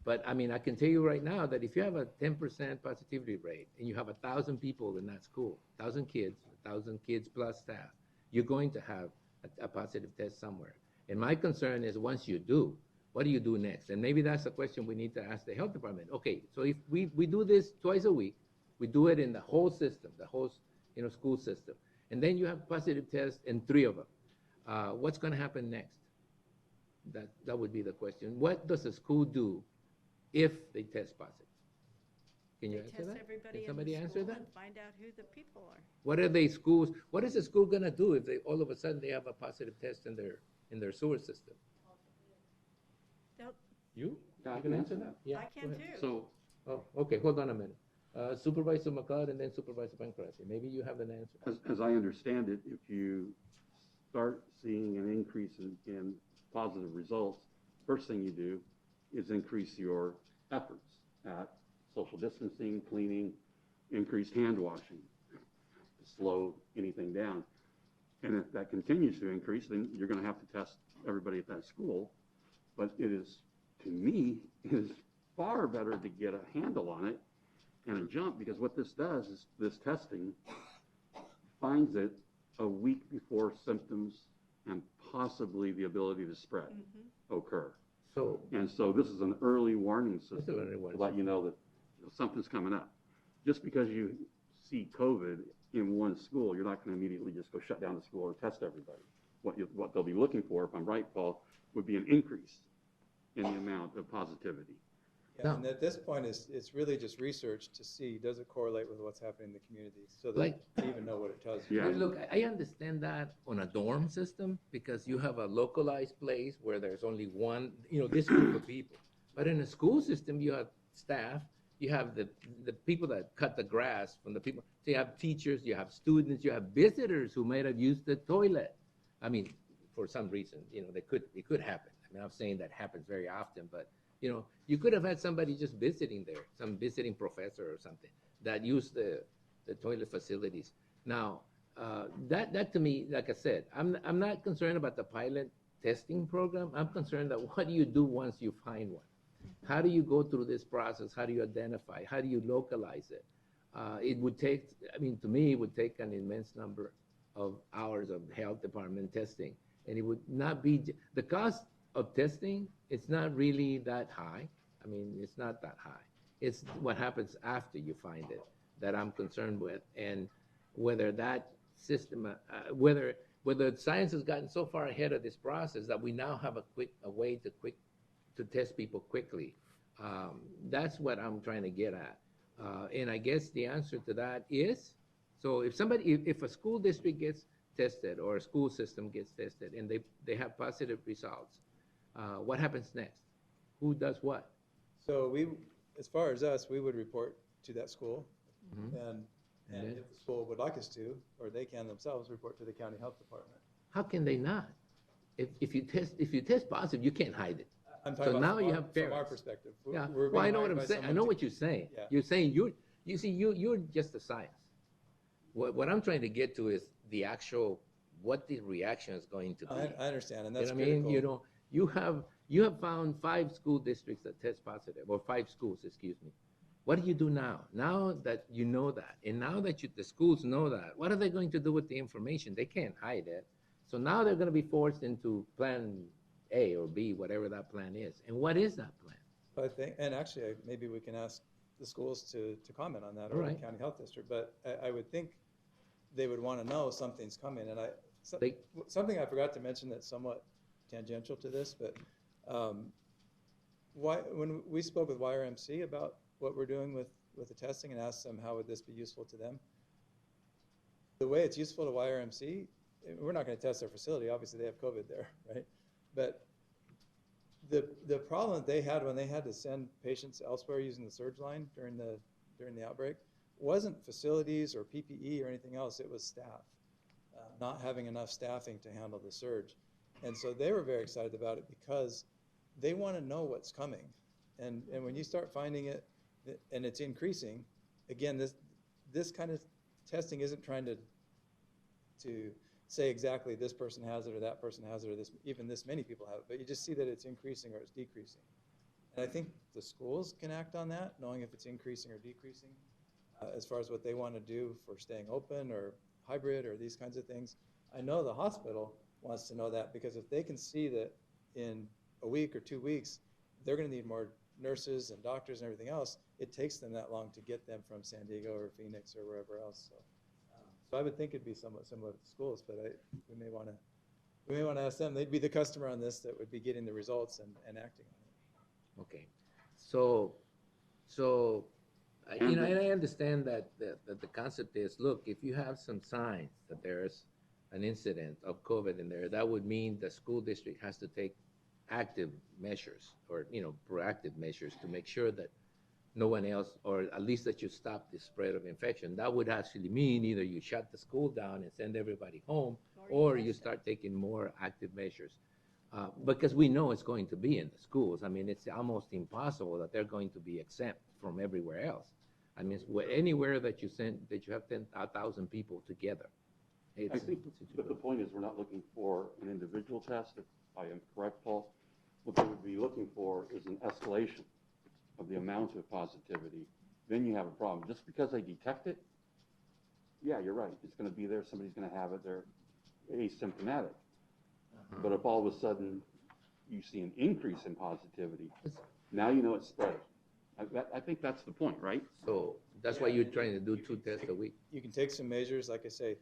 But I mean, I can tell you right now that if you have a 10% positivity rate and you have 1,000 people in that school, 1,000 kids plus staff, you're going to have a positive test somewhere. And my concern is once you do, what do you do next? And maybe that's a question we need to ask the health department. Okay, so if we do this twice a week, we do it in the whole system, the whole school system, and then you have positive tests in 3 of them. What's going to happen next? That would be the question. What does a school do if they test positive? Can you answer that? Can somebody answer that? And find out who the people are. What is the school gonna do if they all of a sudden they have a positive test in their sewer system? They'll- You can answer that? Yeah. I can go ahead. too. Oh, okay, hold on a minute. Supervisor McLeod and then Supervisor Pancrase. Maybe you have an answer. As I understand it, if you start seeing an increase in positive results, first thing you do is increase your efforts at social distancing, cleaning, increased hand washing to slow anything down. And if that continues to increase, then you're going to have to test everybody at that school. But it is, to me, it is far better to get a handle on it and a jump, because what this does is this testing finds it a week before symptoms and possibly the ability to spread occur. So this is an early warning system It's an early warning to let you know that something's coming up. Just because you see COVID in one school, you're not going to immediately just go shut down the school or test everybody. What they'll be looking for, if I'm right, Paul, would be an increase in the amount of positivity. Yeah, and at this point, it's really just research to see, does it correlate with what's happening in the community, so that they even know what it tells you. Well, look, I understand that on a dorm system because you have a localized place where there's only one, this group of people. But in a school system, you have staff, you have the people that cut the grass from the people. So you have teachers, you have students, you have visitors who might have used the toilet. I mean, for some reason, it could happen. I mean, I'm saying that happens very often, but you could have had somebody just visiting there, some visiting professor or something that used the toilet facilities. Now, that to me, like I said, I'm not concerned about the pilot testing program. I'm concerned that what do you do once you find one? How do you go through this process? How do you identify? How do you localize it? It would take, to me, it would take an immense number of hours of health department testing. And it would not be, the cost of testing, it's not really that high. I mean, it's not that high. It's what happens after you find it that I'm concerned with. And whether that system, whether science has gotten so far ahead of this process that we now have a way to test people quickly. That's what I'm trying to get at. And I guess the answer to that is, so if a school district gets tested or a school system gets tested and they have positive results, what happens next? Who does what? So as far as us, we would report to that school, and if the school would like us to, or they can themselves, report to the county health department. How can they not? If you test positive, you can't hide it. I'm talking So about now you have from our parents. perspective. Yeah. We're Well, I being know what hired I'm by saying. I someone know to- what you're saying. Yeah. You're saying you're just a science. What I'm trying to get to is the actual what the reaction is going to be. I understand, and that's You know what I critical. mean? You have found 5 school districts that test positive, or 5 schools, excuse me. What do you do now? Now that you know that, and now that the schools know that, what are they going to do with the information? They can't hide it. So now they're going to be forced into plan A or B, whatever that plan is. And what is that plan? I think, and actually, maybe we can ask the schools to comment on that, or Right. the county health district, but I would think they would want to know something's coming, and something I forgot to mention that's somewhat tangential to this, but when we spoke with YRMC about what we're doing with the testing and asked them how would this be useful to them, the way it's useful to YRMC, we're not going to test their facility, obviously they have COVID there, right? But the problem that they had when they had to send patients elsewhere using the surge line during the during the outbreak wasn't facilities or PPE or anything else, it was staff. Not having enough staffing to handle the surge. And so they were very excited about it because they want to know what's coming. And when you start finding it, and it's increasing, again, this kind of testing isn't trying to say exactly this person has it or that person has it or even this many people have it, but you just see that it's increasing or it's decreasing. And I think the schools can act on that, knowing if it's increasing or decreasing, as far as what they want to do for staying open or hybrid or these kinds of things. I know the hospital wants to know that, because if they can see that in a week or 2 weeks, they're going to need more nurses and doctors and everything else, it takes them that long to get them from San Diego or Phoenix or wherever else. So I would think it'd be somewhat similar to schools, but we may want to ask them. They'd be the customer on this that would be getting the results and acting on it. Okay, so and I understand that the concept is, look, if you have some signs that there's an incident of COVID in there, that would mean the school district has to take active measures or proactive measures to make sure that no one else, or at least that you stop the spread of infection. That would actually mean either you shut the school down and send everybody home, or you start taking more active measures. Because we know it's going to be in the schools. I mean, it's almost impossible that they're going to be exempt from everywhere else. I mean, anywhere that you have 10,000 people together. I think that the point is we're not looking for an individual test, if I am correct, Paul. What they would be looking for is an escalation of the amount of positivity. Then you have a problem. Just because they detect it, yeah, you're right. It's going to be there. Somebody's going to have it. They're asymptomatic. But if all of a sudden you see an increase in positivity, now you know it's spread. I think that's the point, right? So that's why you're trying to do 2 tests a week. You can take some measures, like I say,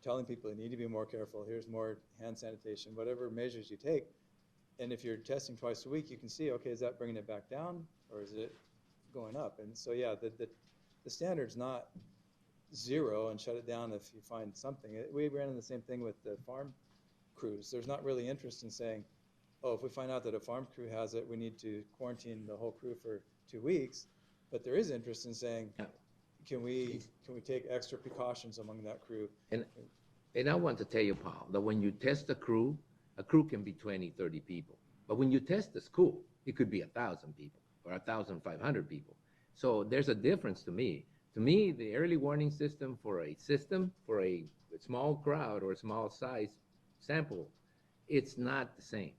telling people you need to be more careful. Here's more hand sanitation, whatever measures you take. And if you're testing twice a week, you can see, okay, is that bringing it back down or is it going up? And so, yeah, the standard's not 0 and shut it down if you find something. We ran into the same thing with the farm crews. There's not really interest in saying, oh, if we find out that a farm crew has it, we need to quarantine the whole crew for 2 weeks. But there is interest in saying, can we take extra precautions among that crew? And I want to tell you, Paul, that when you test a crew can be 20, 30 people. But when you test the school, it could be 1,000 people or 1,500 people. So there's a difference to me. To me, the early warning system for a small crowd or a small size sample, it's not the same.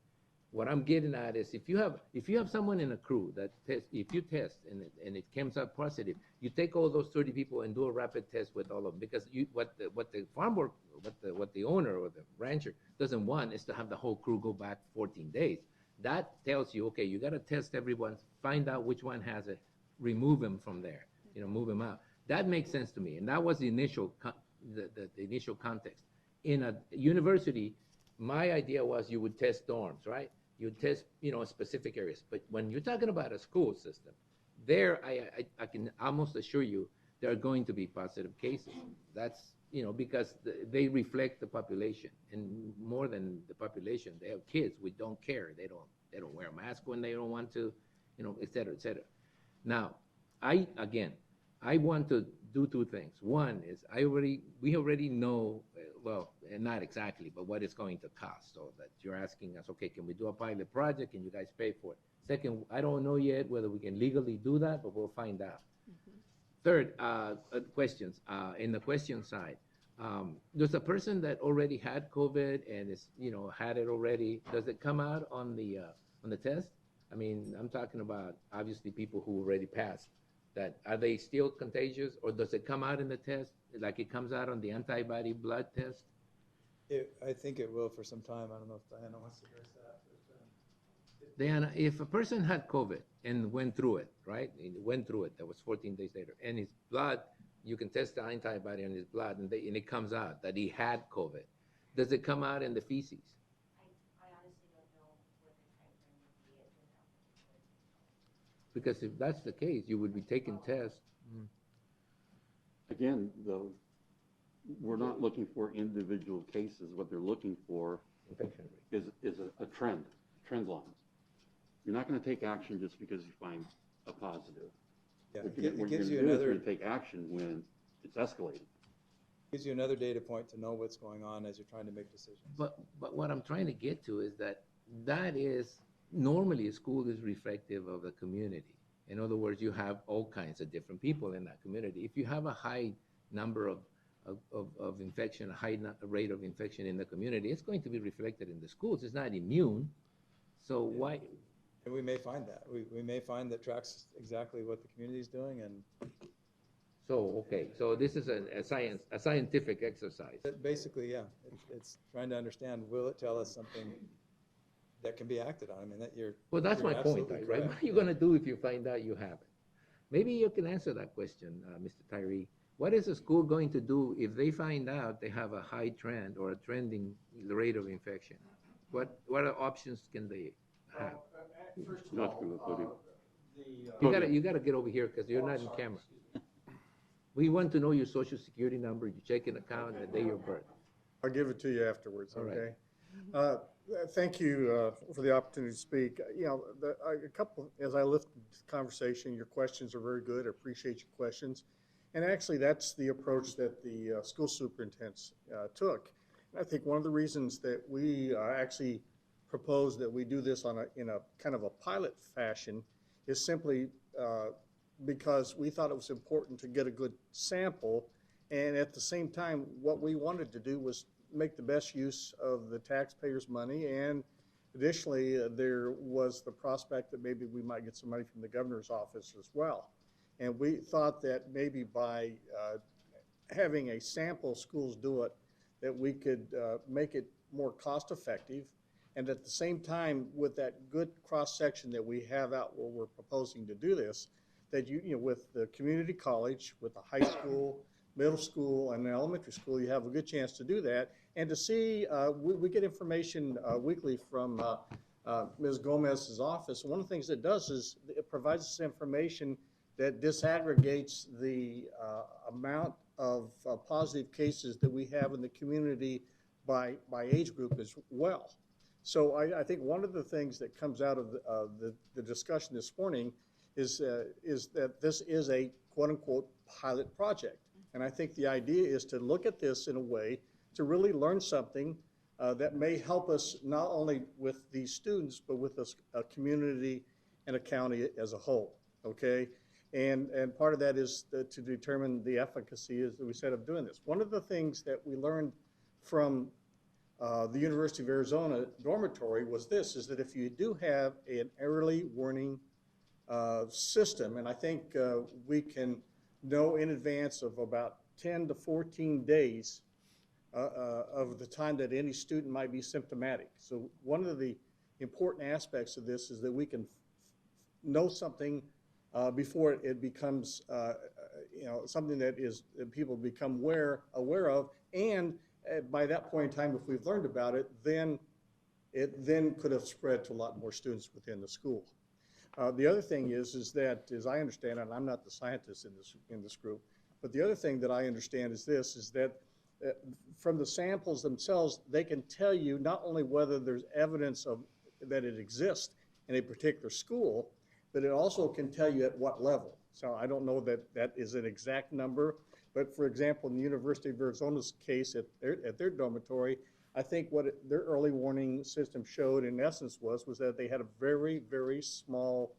What I'm getting at is if you have someone in a crew that if you test and it comes out positive, you take all those 30 people and do a rapid test with all of them, because what the farm work, what the owner or the rancher doesn't want is to have the whole crew go back 14 days. That tells you, okay, you got to test everyone, find out which one has it, remove them from there, move them out. That makes sense to me, and that was the initial the initial context. In a university, my idea was you would test dorms, right? You would test, specific areas. But when you're talking about a school system, there I can almost assure you there are going to be positive cases. That's, because they reflect the population, and more than the population, they have kids. We don't care. They don't wear a mask when they don't want to, et cetera, et cetera. Now, I want to do 2 things. One is we already know, well, not exactly, but what it's going to cost. So that you're asking us, okay, can we do a pilot project? Can you guys pay for it? Second, I don't know yet whether we can legally do that, but we'll find out. Third, questions. In the question side, there's a person that already had COVID and is, had it already. Does it come out on the test? I mean, I'm talking about obviously people who already passed. That are they still contagious, or does it come out in the test like it comes out on the antibody blood test? I think it will for some time. I don't know if Diana wants to address that. Diana, if a person had COVID and went through it, right? That was 14 days later, and his blood, you can test the antibody on his blood, and it comes out that he had COVID. Does it come out in the feces? I honestly don't know what the timeframe would be at this. Because if that's the case, you would be taking tests. Again, though, we're not looking for individual cases. What they're looking for is a trend line. You're not going to take action just because you find a positive. Yeah, What it you're gives gonna you do is another, you're gonna take action when it's escalated. gives you another data point to know what's going on as you're trying to make decisions. But what I'm trying to get to is that is, normally a school is reflective of the community. In other words, you have all kinds of different people in that community. If you have a high number of infection, a high rate of infection in the community, it's going to be reflected in the schools. It's not immune. So why? And we may find that. We may find that tracks exactly what the community is doing, and So, okay, so this is a scientific exercise. but basically, yeah, it's trying to understand, will it tell us something that can be acted on? I mean, that you're. Well, that's you're my point, absolutely right? correct. What are you gonna do if you find out you have it? Maybe you can answer that question, Mr. Tyree. What is the school going to do if they find out they have a high trend or a trending rate of infection? What options can they have? First of Not all, through the podium. You gotta get over here because you're not in camera. We want to know your social security number, your checking account, and the day of birth. I'll give it to you afterwards, All right. okay? Thank you for the opportunity to speak. You know, a couple, as I listened to the conversation, your questions are very good. I appreciate your questions. And actually, that's the approach that the school superintendents took. And I think one of the reasons that we actually proposed that we do this in a kind of a pilot fashion is simply because we thought it was important to get a good sample. And at the same time, what we wanted to do was make the best use of the taxpayers' money. And additionally, there was the prospect that maybe we might get some money from the governor's office as well. And we thought that maybe by having a sample schools do it, that we could make it more cost effective. And at the same time, with that good cross-section that we have out where we're proposing to do this, that you know, with the community college, with the high school, middle school, and the elementary school, you have a good chance to do that. And to see, we get information weekly from Ms. Gomez's office. One of the things it does is it provides us information that disaggregates the amount of positive cases that we have in the community by age group as well. So I think one of the things that comes out of the discussion this morning is that this is a quote-unquote pilot project. And I think the idea is to look at this in a way to really learn something that may help us not only with these students, but with a community and a county as a whole, okay? And part of that is to determine the efficacy, as we said, of doing this. One of the things that we learned from the University of Arizona dormitory was this, is that if you do have an early warning system, and I think we can know in advance of about 10 to 14 days of the time that any student might be symptomatic. So one of the important aspects of this is that we can know something before it becomes you know, something that people become aware of, and by that point in time, if we've learned about it, then it could have spread to a lot more students within the school. The other thing is that, as I understand it, and I'm not the scientist in this group, but the other thing that I understand is this, is that from the samples themselves, they can tell you not only whether there's evidence of that it exists in a particular school, but it also can tell you at what level. So I don't know that that is an exact number, but for example, in the University of Arizona's case at their dormitory, I think what their early warning system showed in essence was that they had a very, very small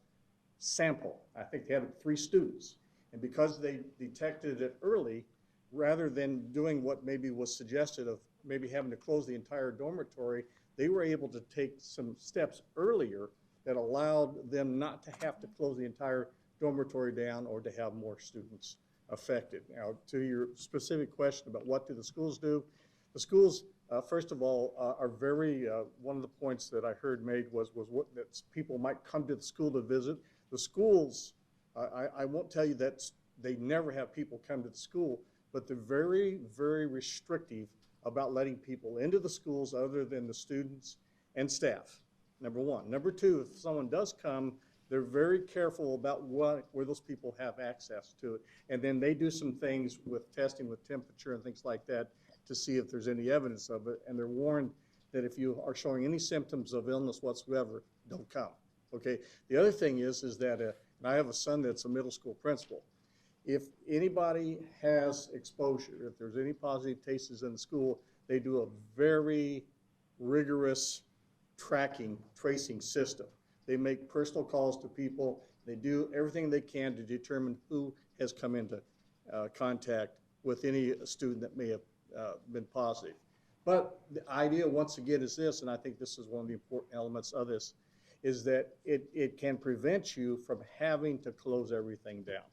sample. I think they had 3 students. And because they detected it early, rather than doing what maybe was suggested of maybe having to close the entire dormitory, they were able to take some steps earlier that allowed them not to have to close the entire dormitory down or to have more students affected. Now, to your specific question about what do the schools do, the schools, first of all, are very, one of the points that I heard made was that people might come to the school to visit. The schools, I won't tell you that they never have people come to the school, but they're very, very restrictive about letting people into the schools other than the students and staff, number one. Number two, if someone does come, they're very careful about where those people have access to it. And then they do some things with testing with temperature and things like that to see if there's any evidence of it. And they're warned that if you are showing any symptoms of illness whatsoever, don't come. Okay. The other thing is that And I have a son that's a middle school principal. If anybody has exposure, if there's any positive cases in the school, they do a very rigorous tracing system. They make personal calls to people. They do everything they can to determine who has come into contact with any student that may have been positive. But the idea, once again, is this, and I think this is one of the important elements of this, is that it can prevent you from having to close everything down.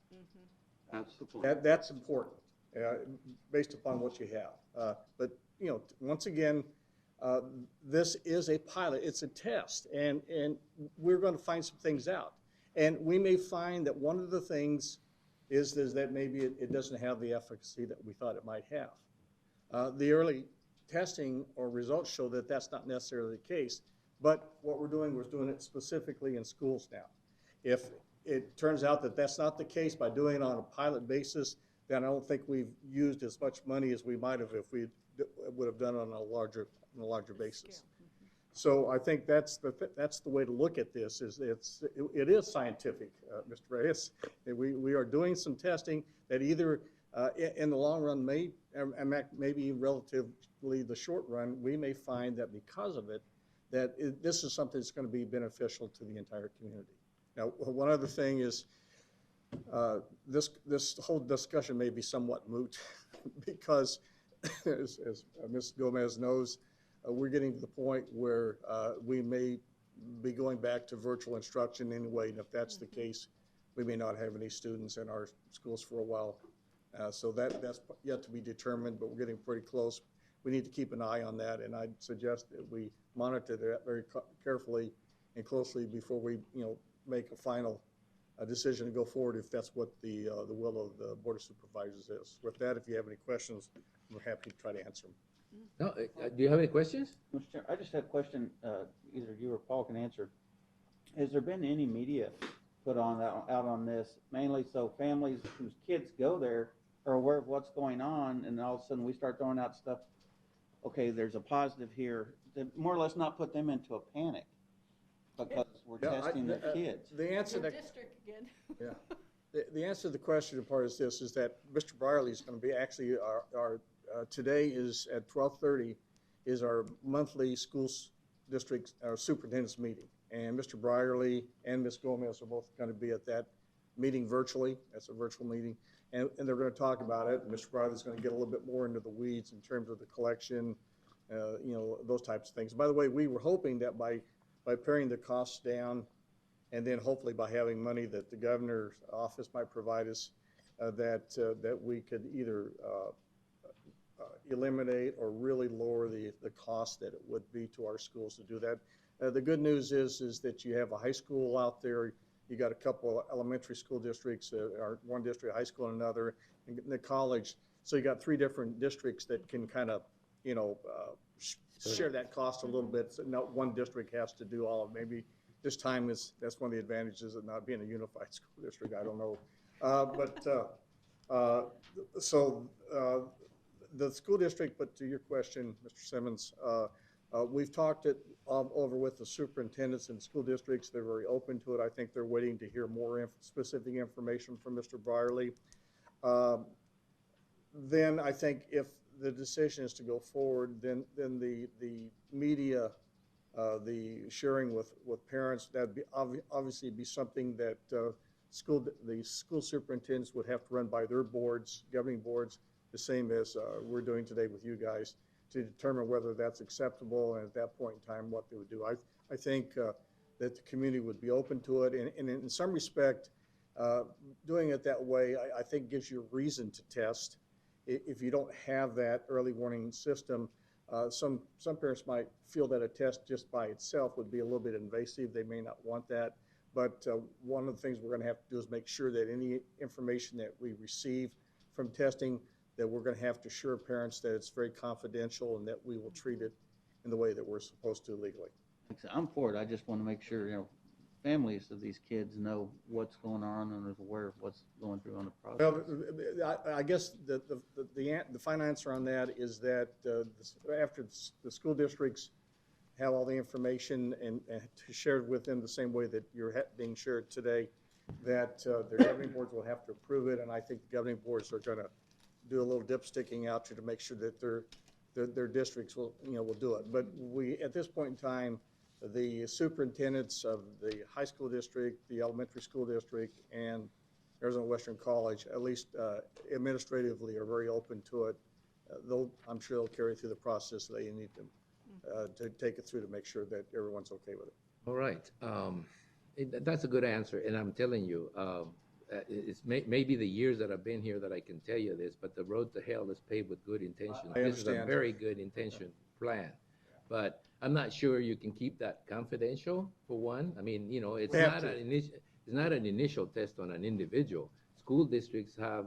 That's the point. That's important, based upon what you have. But, you know, once again, this is a pilot. It's a test, and we're going to find some things out. And we may find that one of the things is that maybe it doesn't have the efficacy that we thought it might have. The early testing or results show that that's not necessarily the case, but what we're doing it specifically in schools now. If it turns out that that's not the case by doing it on a pilot basis, then I don't think we've used as much money as we might have if we would have done it on a larger basis. So I think that's the way to look at this. It is scientific, Mr. Reyes. We are doing some testing that either in the long run maybe relatively the short run, we may find that because of it, this is something that's going to be beneficial to the entire community. Now, one other thing is this whole discussion may be somewhat moot because, as Ms. Gomez knows, we're getting to the point where we may be going back to virtual instruction anyway, and if that's the case, we may not have any students in our schools for a while. So that's yet to be determined, but we're getting pretty close. We need to keep an eye on that, and I'd suggest that we monitor that very carefully and closely before we, make a final decision to go forward if that's what the will of the Board of Supervisors is. With that, if you have any questions, we're happy to try to answer them. No, do you have any questions? Mr. Chair, I just have a question, either you or Paul can answer. Has there been any media put out on this, mainly so families whose kids go there are aware of what's going on, and all of a sudden we start throwing out stuff, okay, there's a positive here, to more or less not put them into a panic because we're testing their kids. The answer to District again. Yeah. The answer to the question part is this, is that Mr. Brierly is going to be actually our today is at 12:30 is our monthly schools district superintendent's meeting. And Mr. Brierly and Ms. Gomez are both going to be at that meeting virtually. That's a virtual meeting. And they're going to talk about it. And Mr. Brierly is going to get a little bit more into the weeds in terms of the collection, those types of things. By the way, we were hoping that by paring the costs down and then hopefully by having money that the governor's office might provide us, that we could either eliminate or really lower the cost that it would be to our schools to do that. The good news is that you have a high school out there, you got a couple of elementary school districts, or one district, high school, and another, and the college. So you got 3 different districts that can kind of, share that cost a little bit. So not one district has to do all of it. Maybe this time that's one of the advantages of not being a unified school district. I don't know. The school district, but to your question, Mr. Simmons, we've talked it over with the superintendents and school districts. They're very open to it. I think they're waiting to hear more specific information from Mr. Brierly. Then I think if the decision is to go forward, then the media, the sharing with parents, that'd be obviously be something that the school superintendents would have to run by their boards, governing boards, the same as we're doing today with you guys, to determine whether that's acceptable, and at that point in time, what they would do. I think that the community would be open to it, and in some respect, doing it that way, I think gives you a reason to test. If you don't have that early warning system, some parents might feel that a test just by itself would be a little bit invasive. They may not want that, but one of the things we're going to have to do is make sure that any information that we receive from testing, that we're going to have to assure parents that it's very confidential and that we will treat it in the way that we're supposed to legally. I'm for it. I just want to make sure, families of these kids know what's going on and is aware of what's going through on the process. Well, I guess the final answer on that is that after the school districts have all the information and shared with them the same way that you're being shared today, that the governing boards will have to approve it, and I think the governing boards are gonna do a little dipsticking out to make sure that their districts will, will do it. But we, at this point in time, the superintendents of the high school district, the elementary school district, and Arizona Western College, at least administratively, are very open to it. I'm sure they'll carry through the process they need to take it through to make sure that everyone's okay with it. All right. That's a good answer, and I'm telling you, it's maybe the years that I've been here that I can tell you this, but the road to hell is paved with good intentions. I This is a understand. very good intention plan, but I'm not sure you can keep that confidential, for one. I mean, it's We have not to. it's not an initial test on an individual. School districts have,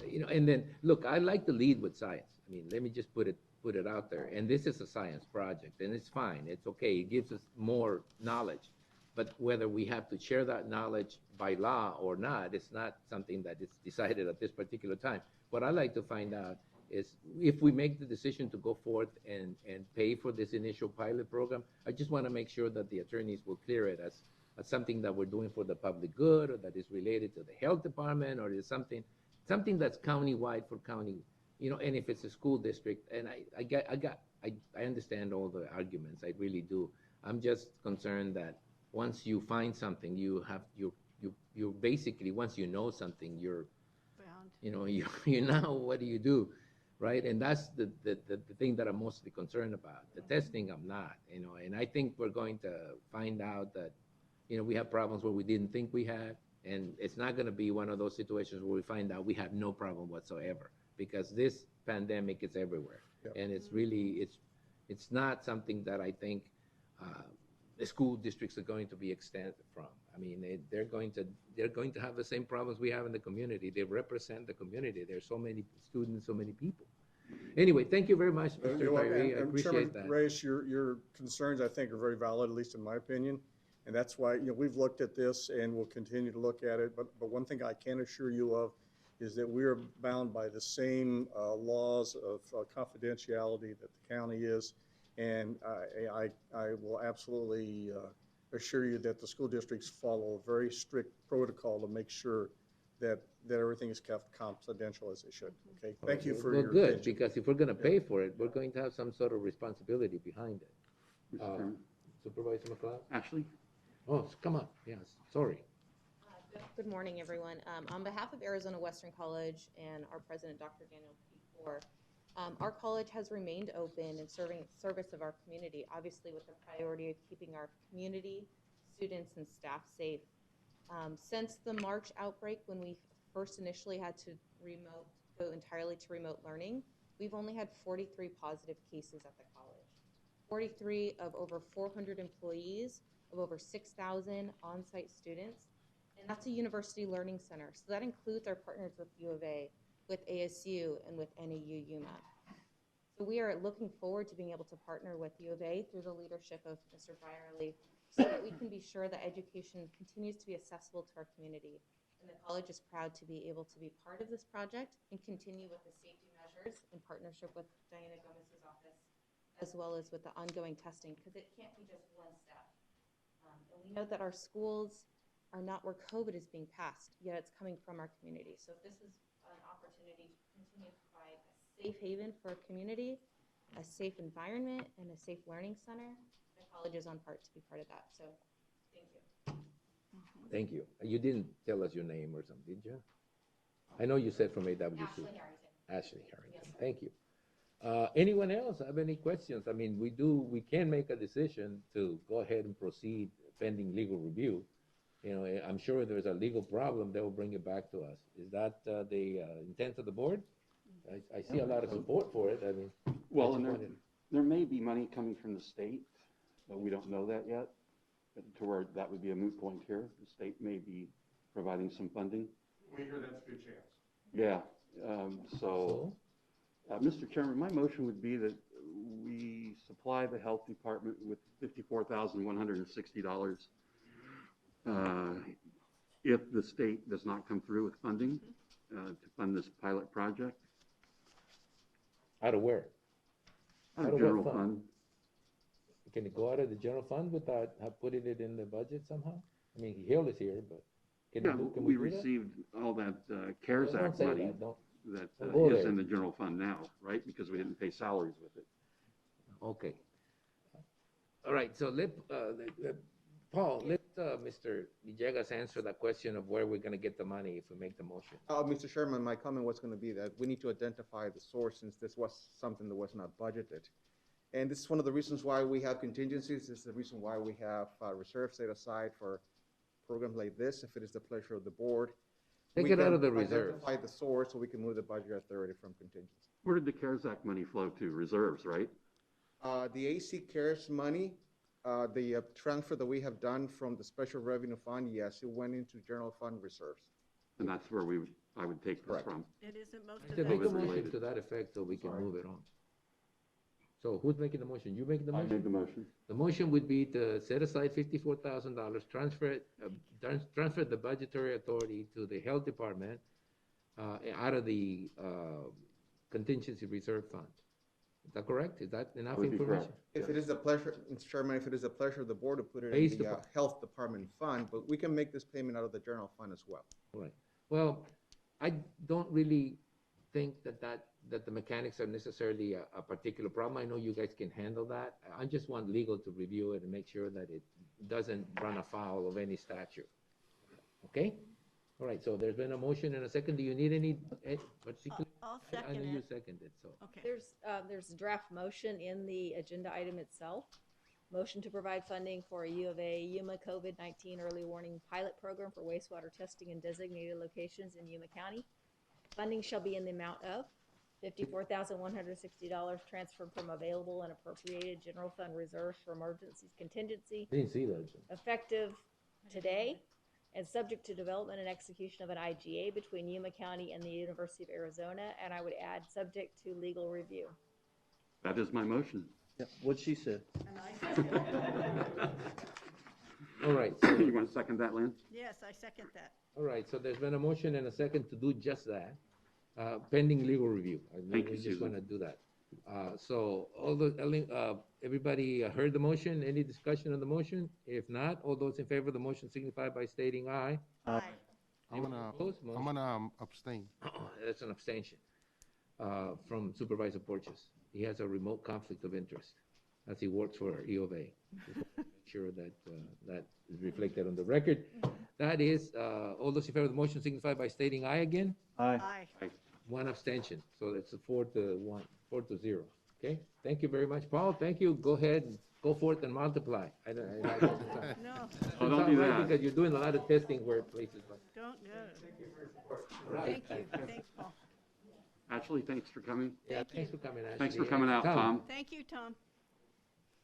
and then, look, I like to lead with science. I mean, let me just put it out there. And this is a science project, and it's fine. It's okay. It gives us more knowledge. But whether we have to share that knowledge by law or not, it's not something that is decided at this particular time. What I like to find out is if we make the decision to go forth and pay for this initial pilot program, I just want to make sure that the attorneys will clear it as something that we're doing for the public good, or that is related to the health department, or is something that's countywide for county, and if it's a school district. And I understand all the arguments, I really do. I'm just concerned that once you find something, you basically, once you know something, you're bound. You now, what do you do, right? And that's the thing that I'm mostly concerned about. The testing, I'm not, and I think we're going to find out that, we have problems where we didn't think we had, and it's not going to be one of those situations where we find out we have no problem whatsoever, because this pandemic is everywhere. Yep. And it's really, it's not something that I think the school districts are going to be extended from. I mean, they're going to have the same problems we have in the community. They represent the community. There's so many students, so many people. Anyway, thank you very much, Mr. Tyree. I appreciate Chairman that. Reyes, your concerns, I think, are very valid, at least in my opinion. And that's why, we've looked at this and we'll continue to look at it. But one thing I can assure you of is that we are bound by the same laws of confidentiality that the county is. And I will absolutely assure you that the school districts follow a very strict protocol to make sure that everything is kept confidential as it should. Okay, thank you for your good, attention. because if we're going to pay for it, we're going to have some sort of responsibility behind it. Mr. Chairman. Supervisor McLeod? Ashley? Oh, come on. Yes, sorry. Good morning, everyone. On behalf of Arizona Western College and our president, Dr. Daniel P. our college has remained open and service of our community, obviously with the priority of keeping our community, students, and staff safe. Since the March outbreak, when we first initially had to go entirely to remote learning, we've only had 43 positive cases at the college. 43 of over 400 employees, of over 6,000 on-site students, and that's a university learning center. So that includes our partners with U of A, with ASU, and with NAU Yuma. So we are looking forward to being able to partner with U of A through the leadership of Mr. Byerly, so that we can be sure that education continues to be accessible to our community. And the college is proud to be able to be part of this project and continue with the safety measures in partnership with Diana Gomez's office, as well as with the ongoing testing, because it can't be just one step. And we know that our schools are not where COVID is being passed, yet it's coming from our community. So if this is an opportunity to continue to provide a safe haven for our community, a safe environment, and a safe learning center, the college is on part to be part of that. So thank you. Thank you. You didn't tell us your name or something, did you? I know you said from AWC. Ashley Harrington. Ashley Harrington. Yes, sir. Thank you. Anyone else have any questions? I mean, we can make a decision to go ahead and proceed pending legal review. I'm sure if there's a legal problem, they will bring it back to us. Is that the intent of the board? I see a lot of support for it. I mean, Well, and there may be money coming from the state, but we don't know that yet, to where that would be a moot point here. The state may be providing some funding. We hear that's a good chance. Yeah, Mr. Chairman, my motion would be that we supply the health department with $54,160 if the state does not come through with funding to fund this pilot project. Out of where? Out Out of of what general fund? fund. Can it go out of the general fund without putting it in the budget somehow? I mean, Hill is here, but Yeah, Can we do that? received all that CARES Don't Act say money that, don't that go is there. in the general fund now, right? Because we didn't pay salaries with it. Okay. All right, so Paul, let Mr. Villegas answer that question of where we're gonna get the money if we make the motion. Mr. Chairman, my comment was going to be that we need to identify the source since this was something that was not budgeted. And this is one of the reasons why we have contingencies. This is the reason why we have reserves set aside for programs like this, if it is the pleasure of the board. Take We it out can of the reserves. Identify the source so we can move the budget authority from contingency. Where did the CARES Act money flow to? Reserves, right? The AC CARES money, the transfer that we have done from the special revenue fund, yes, it went into general fund reserves. And that's where I would take this from. It isn't most To of make a that. motion to that effect so we can move it on. So who's making the motion? You making the I motion? made the motion. The motion would be to set aside $54,000, transfer the budgetary authority to the health department out of the contingency reserve fund. Is that correct? Is that enough would be information? correct. If it is the pleasure, Mr. Chairman, if it is the pleasure of the board to put it Based in the upon- health department fund, but we can make this payment out of the general fund as well. Right. Well, I don't really think that the mechanics are necessarily a particular problem. I know you guys can handle that. I just want legal to review it and make sure that it doesn't run afoul of any statute. Okay? All right, so there's been a motion and a second. Do you need any particular? I'll I know second you it. seconded, so. Okay. There's a draft motion in the agenda item itself. Motion to provide funding for a U of A Yuma COVID-19 early warning pilot program for wastewater testing in designated locations in Yuma County. Funding shall be in the amount of $54,160 transferred from available and appropriated general fund reserves for emergencies contingency, Didn't see that. effective today, and subject to development and execution of an IGA between Yuma County and the University of Arizona, and I would add, subject to legal review. That is my motion. Yeah, what she said. All right, so, You want to second that, Lynn? Yes, I second that. all right, so there's been a motion and a second to do just that, pending legal review. Thank you, We just Susan. want to do that. So everybody heard the motion? Any discussion on the motion? If not, all those in favor of the motion signify by stating aye. Aye. I'm gonna Opposed? Motion- abstain. That's an abstention from Supervisor Porches. He has a remote conflict of interest as he works for E of A. Just want to make sure that that is reflected on the record. That is, all those in favor of the motion signify by stating aye again. Aye. Aye. One abstention, so it's a 4-1, 4-0. Okay, thank you very much, Paul. Thank you. Go ahead and go forth and multiply. I don't No, Oh, don't do that. Because you're doing a lot of testing where places like. don't, no. Right. Thank you. Thanks, Paul. Ashley, thanks for coming. Yeah, thanks for coming, Ashley. Thanks for coming out, Tom. Thank you, Tom.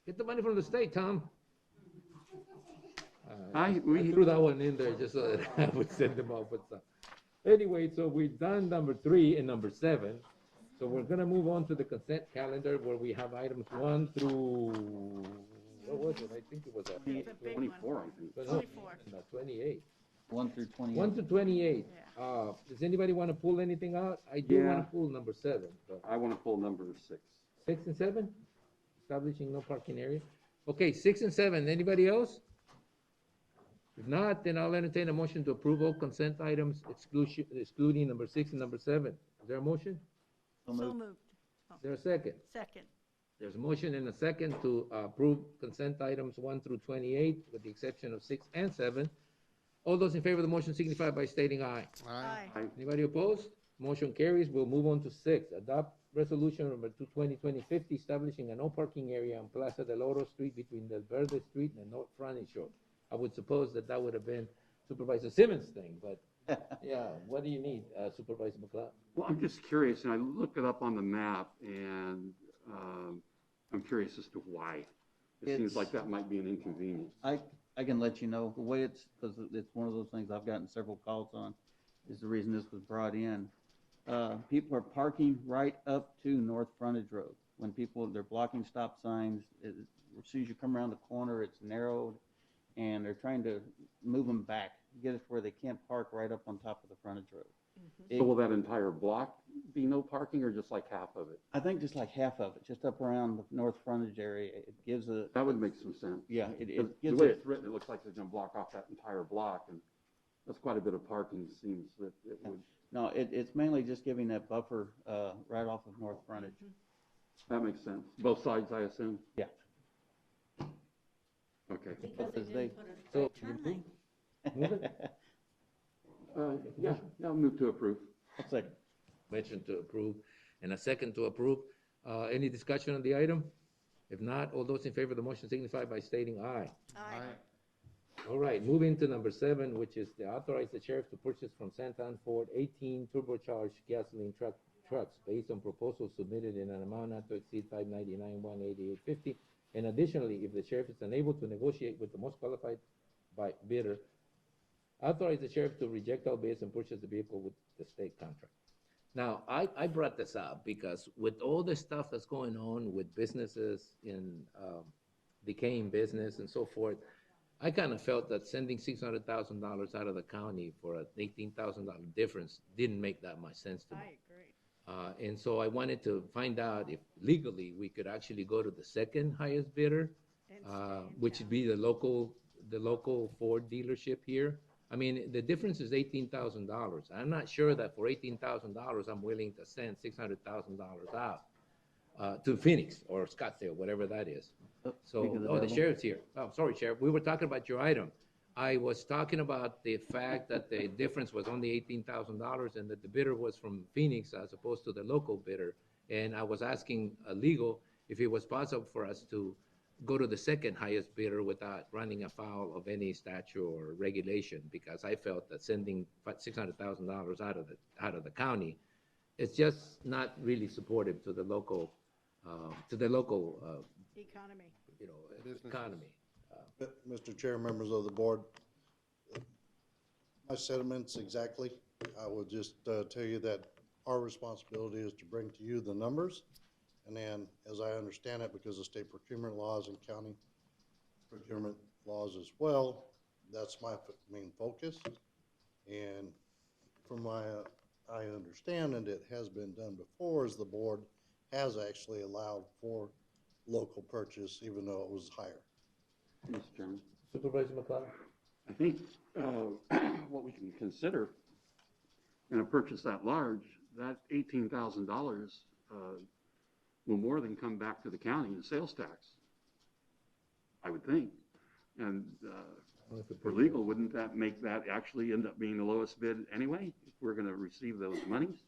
Get the money from the state, Tom. I I threw that one in there just so that I would send them off with some. Anyway, so we've done number 3 and number 7. So we're gonna move on to the consent calendar where we have items 1 through, what was it? I think it was It's a big one. 24, I think. 24. No, 28. 1 through 28. 1 to 28. Does anybody want to pull anything out? I do Yeah. want to pull number 7, but I want to pull number 6. 6 and 7? Establishing no parking area. Okay, 6 and 7. Anybody else? If not, then I'll entertain a motion to approve all consent items excluding number 6 and number 7. Is there a motion? So moved. Is there a second? Second. There's a motion and a second to approve consent items 1 through 28 with the exception of 6 and 7. All those in favor of the motion signify by stating aye. Aye. Anybody opposed? Motion carries. We'll move on to 6. Adopt resolution number 2020-50 establishing a no parking area on Plaza del Oro Street between Del Verde Street and North Frontage Road. I would suppose that would have been Supervisor Simmons' thing, but yeah, what do you need, Supervisor McLeod? Well, I'm just curious, and I looked it up on the map, and I'm curious as to why. It seems like that might be an inconvenience. I can let you know, the way it's, because it's one of those things I've gotten several calls on, is the reason this was brought in. People are parking right up to North Frontage Road. When they're blocking stop signs, as soon as you come around the corner, it's narrowed, and they're trying to move them back, get it where they can't park right up on top of the frontage road. So will that entire block be no parking, or just like half of it? I think just like half of it, just up around the north frontage area, it gives That would make some sense. Yeah, it The gives way it, it's written, it looks like they're gonna block off that entire block, and That's quite a bit of parking, seems that it would. No, it's mainly just giving that buffer, right off of north frontage. That makes sense. Both sides, I assume? Yeah. Okay. Because they, So, move it? Yeah, I'll move to approve. I'll second. Motion to approve and a second to approve. Any discussion on the item? If not, all those in favor of the motion signify by stating aye. Aye. All right, moving to number 7, which is to authorize the sheriff to purchase from Santan Ford 18 turbocharged gasoline trucks based on proposals submitted in an amount not to exceed $599,188.50. And additionally, if the sheriff is unable to negotiate with the most qualified bidder, authorize the sheriff to reject all bids and purchase the vehicle with the state contract. Now, I brought this up because with all the stuff that's going on with businesses in decaying business and so forth, I kind of felt that sending $600,000 out of the county for an $18,000 difference didn't make that much sense to me. I agree. And so I wanted to find out if legally we could actually go to the second highest bidder, which would be the local Ford dealership here. I mean, the difference is $18,000. I'm not sure that for $18,000 I'm willing to send $600,000 out to Phoenix or Scottsdale, whatever that is. So, the sheriff's here. Oh, sorry, Sheriff. We were talking about your item. I was talking about the fact that the difference was only $18,000 and that the bidder was from Phoenix as opposed to the local bidder. And I was asking legal if it was possible for us to go to the second highest bidder without running afoul of any statute or regulation, because I felt that sending $600,000 out of the county is just not really supportive to the local Economy. economy. Mr. Chair, members of the board, my sentiments exactly. I will just tell you that our responsibility is to bring to you the numbers. And then, as I understand it, because of state procurement laws and county procurement laws as well, that's my main focus. And from my, I understand, and it has been done before, is the board has actually allowed for local purchase, even though it was higher. Mr. Chairman. Supervisor McLeod? I think what we can consider in a purchase that large, that $18,000 will more than come back to the county in sales tax, I would think. And for legal, wouldn't that make that actually end up being the lowest bid anyway, if we're going to receive those monies?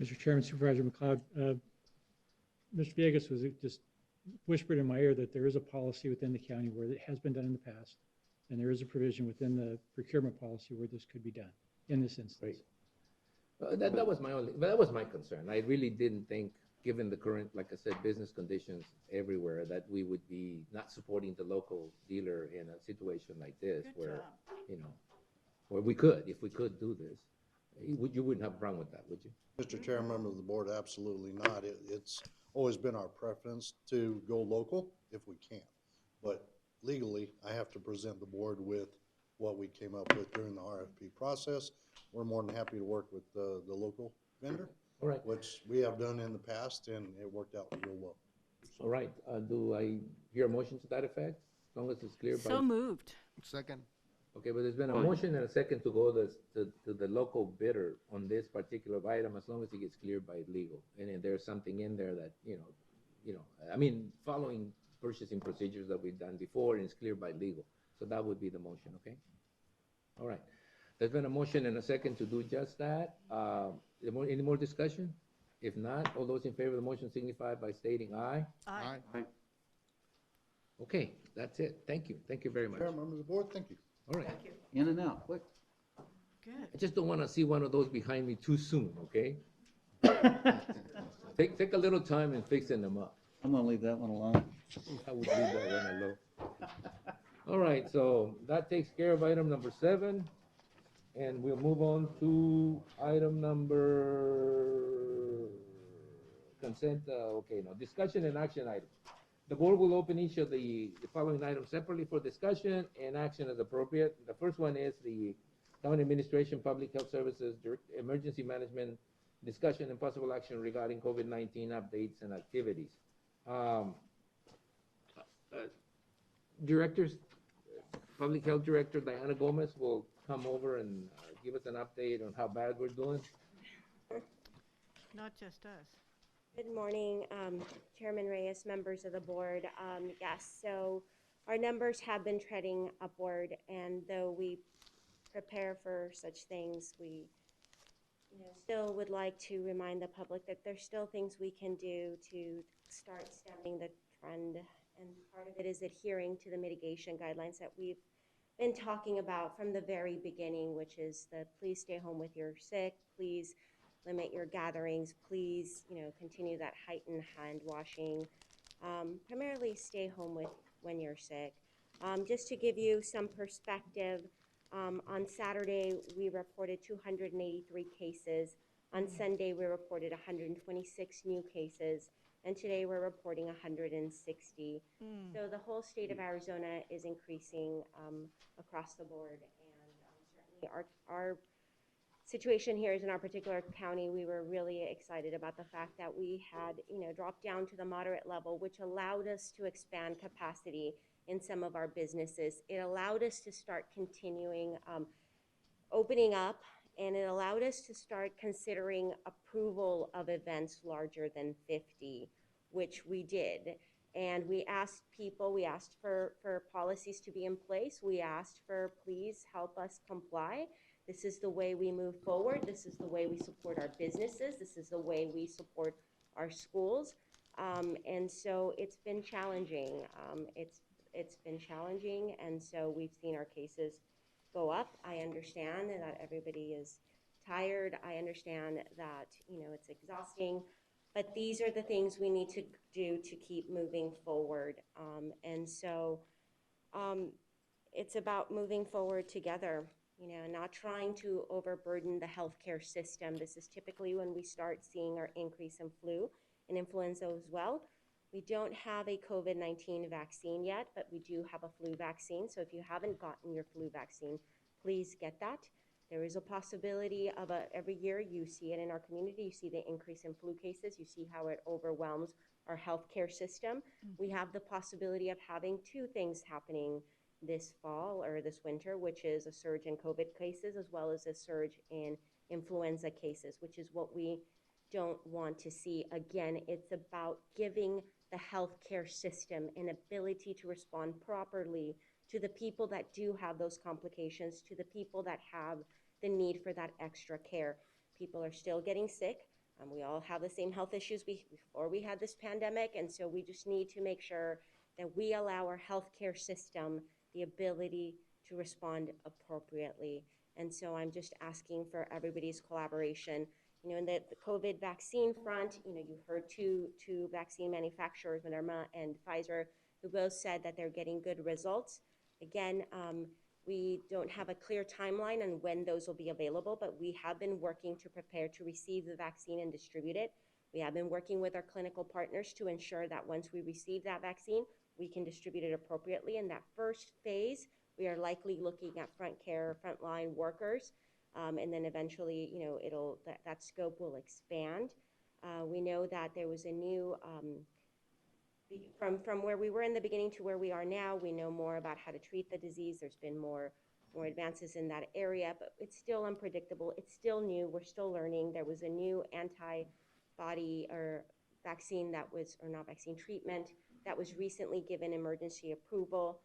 Mr. Chairman, Supervisor McLeod, Mr. Villegas was just whispered in my ear that there is a policy within the county where it has been done in the past, and there is a provision within the procurement policy where this could be done in this instance. That was that was my concern. I really didn't think, given the current, like I said, business conditions everywhere, that we would be not supporting the local dealer in a situation like this, where where if we could do this. You wouldn't have a problem with that, would you? Mr. Chair, member of the board, absolutely not. It's always been our preference to go local if we can. But legally, I have to present the board with what we came up with during the RFP process. We're more than happy to work with the local vendor, which we have done in the past, and it worked out real well. All right. Do I hear a motion to that effect? As long as it's clear. So moved. Second. Okay, but there's been a motion and a second to go to the local bidder on this particular item, as long as it gets cleared by legal. And if there's something in there that, I mean, following purchasing procedures that we've done before, and it's cleared by legal. So that would be the motion, okay? All right. There's been a motion and a second to do just that. Any more discussion? If not, all those in favor of the motion signify by stating aye. Aye. Aye. Okay, that's it. Thank you. Thank you very much. Chair, members of the board, thank you. All right. Thank you. In and out, quick. Good. I just don't want to see one of those behind me too soon, okay? Take a little time in fixing them up. I'm gonna leave that one alone. I would leave that one alone. All right, so that takes care of item number 7. And we'll move on to item number consent, discussion and action items. The board will open each of the following items separately for discussion and action as appropriate. The first one is the County Administration Public Health Services Emergency Management discussion and possible action regarding COVID-19 updates and activities. Directors, Public Health Director Diana Gomez will come over and give us an update on how bad we're doing. Not just us. Good morning, Chairman Reyes, members of the board. Yes, so our numbers have been trending upward, and though we prepare for such things, we still would like to remind the public that there's still things we can do to start stemming the trend. And part of it is adhering to the mitigation guidelines that we've been talking about from the very beginning, which is the please stay home with your sick, please limit your gatherings, please, continue that heightened hand washing. Primarily stay home when you're sick. Just to give you some perspective, on Saturday, we reported 283 cases. On Sunday, we reported 126 new cases. And today, we're reporting 160. So the whole state of Arizona is increasing across the board. And certainly our situation here is in our particular county, we were really excited about the fact that we had, dropped down to the moderate level, which allowed us to expand capacity in some of our businesses. It allowed us to start continuing opening up, and it allowed us to start considering approval of events larger than 50, which we did. And we asked people, we asked for policies to be in place. We asked for, please help us comply. This is the way we move forward. This is the way we support our businesses. This is the way we support our schools. And so it's been challenging. It's been challenging, and so we've seen our cases go up. I understand that everybody is tired. I understand that, it's exhausting, but these are the things we need to do to keep moving forward. And so it's about moving forward together, not trying to overburden the healthcare system. This is typically when we start seeing our increase in flu and influenza as well. We don't have a COVID-19 vaccine yet, but we do have a flu vaccine. So if you haven't gotten your flu vaccine, please get that. There is a possibility of every year you see it in our community, you see the increase in flu cases, you see how it overwhelms our healthcare system. We have the possibility of having two things happening this fall or this winter, which is a surge in COVID cases as well as a surge in influenza cases, which is what we don't want to see. Again, it's about giving the healthcare system an ability to respond properly to the people that do have those complications, to the people that have the need for that extra care. People are still getting sick. We all have the same health issues before we had this pandemic, and so we just need to make sure that we allow our healthcare system the ability to respond appropriately. And so I'm just asking for everybody's collaboration. In the COVID vaccine front, you heard two vaccine manufacturers, Moderna and Pfizer, who both said that they're getting good results. Again, we don't have a clear timeline on when those will be available, but we have been working to prepare to receive the vaccine and distribute it. We have been working with our clinical partners to ensure that once we receive that vaccine, we can distribute it appropriately. In that first phase, we are likely looking at frontline workers. And then eventually, that scope will expand. We know that there was a new, from where we were in the beginning to where we are now, we know more about how to treat the disease. There's been more advances in that area, but it's still unpredictable. It's still new. We're still learning. There was a new antibody or vaccine treatment that was recently given emergency approval.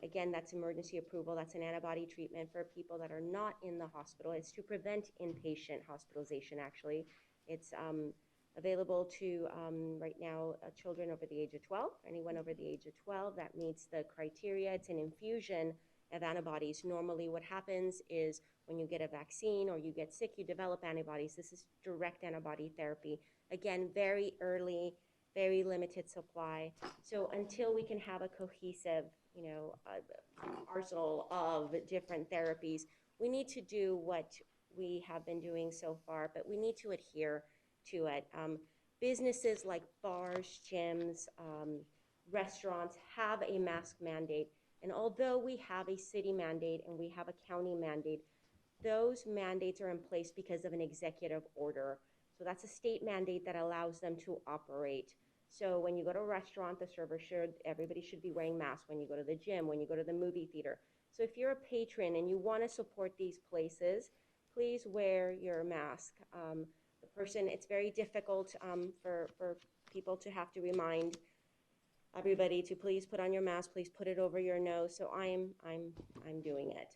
Again, that's emergency approval. That's an antibody treatment for people that are not in the hospital. It's to prevent inpatient hospitalization, actually. It's available to, right now, children over the age of 12, anyone over the age of 12 that meets the criteria. It's an infusion of antibodies. Normally what happens is when you get a vaccine or you get sick, you develop antibodies. This is direct antibody therapy. Again, very early, very limited supply. So until we can have a cohesive arsenal of different therapies, we need to do what we have been doing so far, but we need to adhere to it. Businesses like bars, gyms, restaurants have a mask mandate. And although we have a city mandate and we have a county mandate, those mandates are in place because of an executive order. So that's a state mandate that allows them to operate. So when you go to a restaurant, the server everybody should be wearing masks. When you go to the gym, when you go to the movie theater. So if you're a patron and you want to support these places, please wear your mask. It's very difficult for people to have to remind everybody to please put on your mask, please put it over your nose. So I'm doing it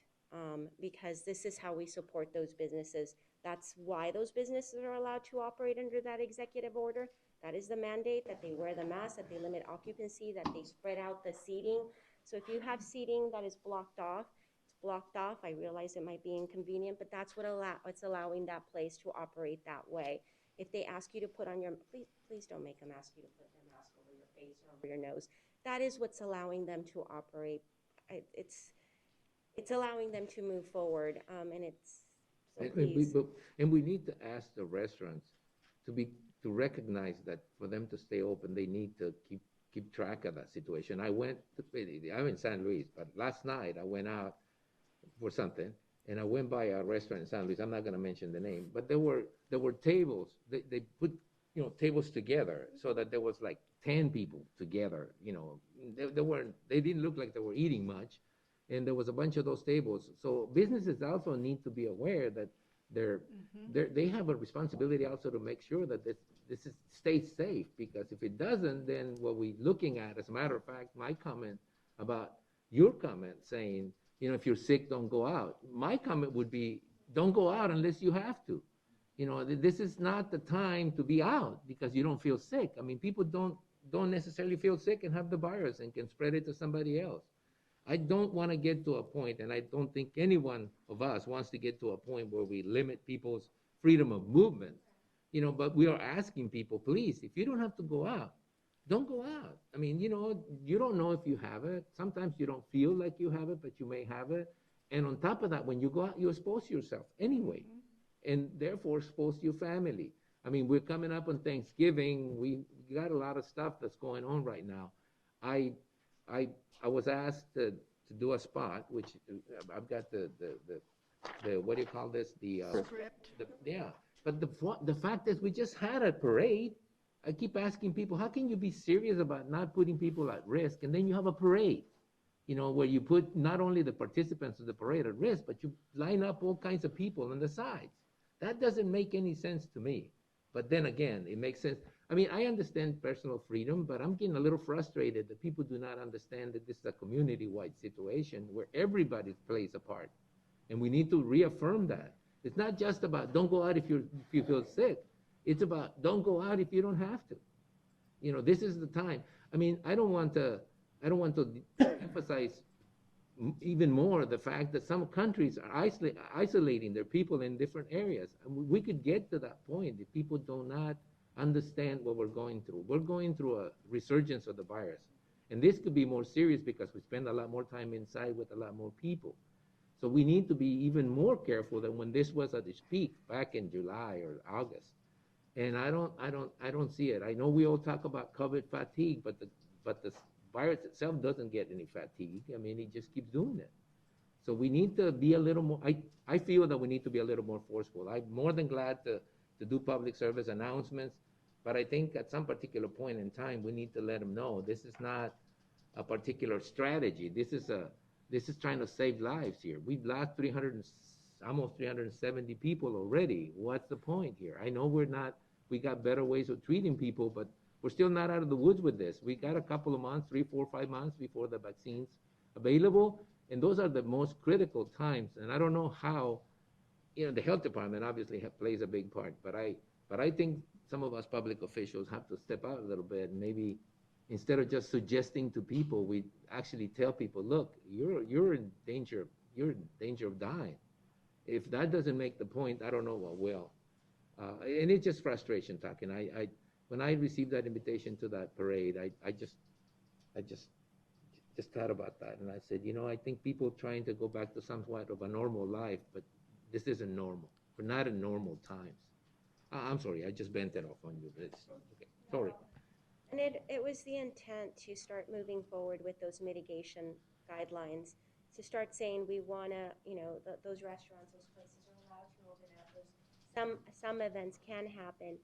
because this is how we support those businesses. That's why those businesses are allowed to operate under that executive order. That is the mandate, that they wear the mask, that they limit occupancy, that they spread out the seating. So if you have seating that is blocked off, it's blocked off. I realize it might be inconvenient, but that's what's allowing that place to operate that way. If they ask you to put on your, please don't make them ask you to put their mask over your face or over your nose. That is what's allowing them to operate. It's allowing them to move forward, and it's, so please. And we need to ask the restaurants to recognize that for them to stay open, they need to keep track of that situation. I'm in San Luis, but last night I went out for something, and I went by a restaurant in San Luis. I'm not going to mention the name, but there were tables. They put tables together so that there was like 10 people together. They didn't look like they were eating much, and there was a bunch of those tables. So businesses also need to be aware that they have a responsibility also to make sure that this stays safe, because if it doesn't, then what we're looking at, as a matter of fact, my comment about your comment saying, if you're sick, don't go out. My comment would be, don't go out unless you have to. This is not the time to be out because you don't feel sick. I mean, people don't necessarily feel sick and have the virus and can spread it to somebody else. I don't want to get to a point, and I don't think any one of us wants to get to a point where we limit people's freedom of movement, but we are asking people, please, if you don't have to go out, don't go out. I mean, you don't know if you have it. Sometimes you don't feel like you have it, but you may have it. And on top of that, when you go out, you expose yourself anyway, and therefore expose your family. I mean, we're coming up on Thanksgiving. We got a lot of stuff that's going on right now. I was asked to do a spot, which I've got the what do you call this? The Script. Yeah. But the fact is, we just had a parade. I keep asking people, how can you be serious about not putting people at risk, and then you have a parade, where you put not only the participants of the parade at risk, but you line up all kinds of people on the sides. That doesn't make any sense to me. But then again, it makes sense. I mean, I understand personal freedom, but I'm getting a little frustrated that people do not understand that this is a community-wide situation where everybody plays a part. And we need to reaffirm that. It's not just about don't go out if you feel sick. It's about don't go out if you don't have to. This is the time. I mean, I don't want to emphasize even more the fact that some countries are isolating their people in different areas. And we could get to that point if people do not understand what we're going through. We're going through a resurgence of the virus. And this could be more serious because we spend a lot more time inside with a lot more people. So we need to be even more careful than when this was at its peak back in July or August. And I don't see it. I know we all talk about COVID fatigue, but the virus itself doesn't get any fatigue. I mean, it just keeps doing it. So we need to be a little more, I feel that we need to be a little more forceful. I'm more than glad to do public service announcements, but I think at some particular point in time, we need to let them know this is not a particular strategy. This is trying to save lives here. We've lost almost 370 people already. What's the point here? I know we got better ways of treating people, but we're still not out of the woods with this. We got a couple of months, 3, 4, 5 months before the vaccine's available, and those are the most critical times. And I don't know how, the health department obviously plays a big part, but I think some of us public officials have to step out a little bit and maybe instead of just suggesting to people, we actually tell people, look, you're in danger of dying. If that doesn't make the point, I don't know what will. And it's just frustration talking. When I received that invitation to that parade, I just thought about that, and I said, I think people trying to go back to somewhat of a normal life, but this isn't normal. We're not in normal times. I'm sorry, I just bent it off on you. But okay. Sorry. And it was the intent to start moving forward with those mitigation guidelines, to start saying we want to, those restaurants, those places are allowed to open up. Some events can happen,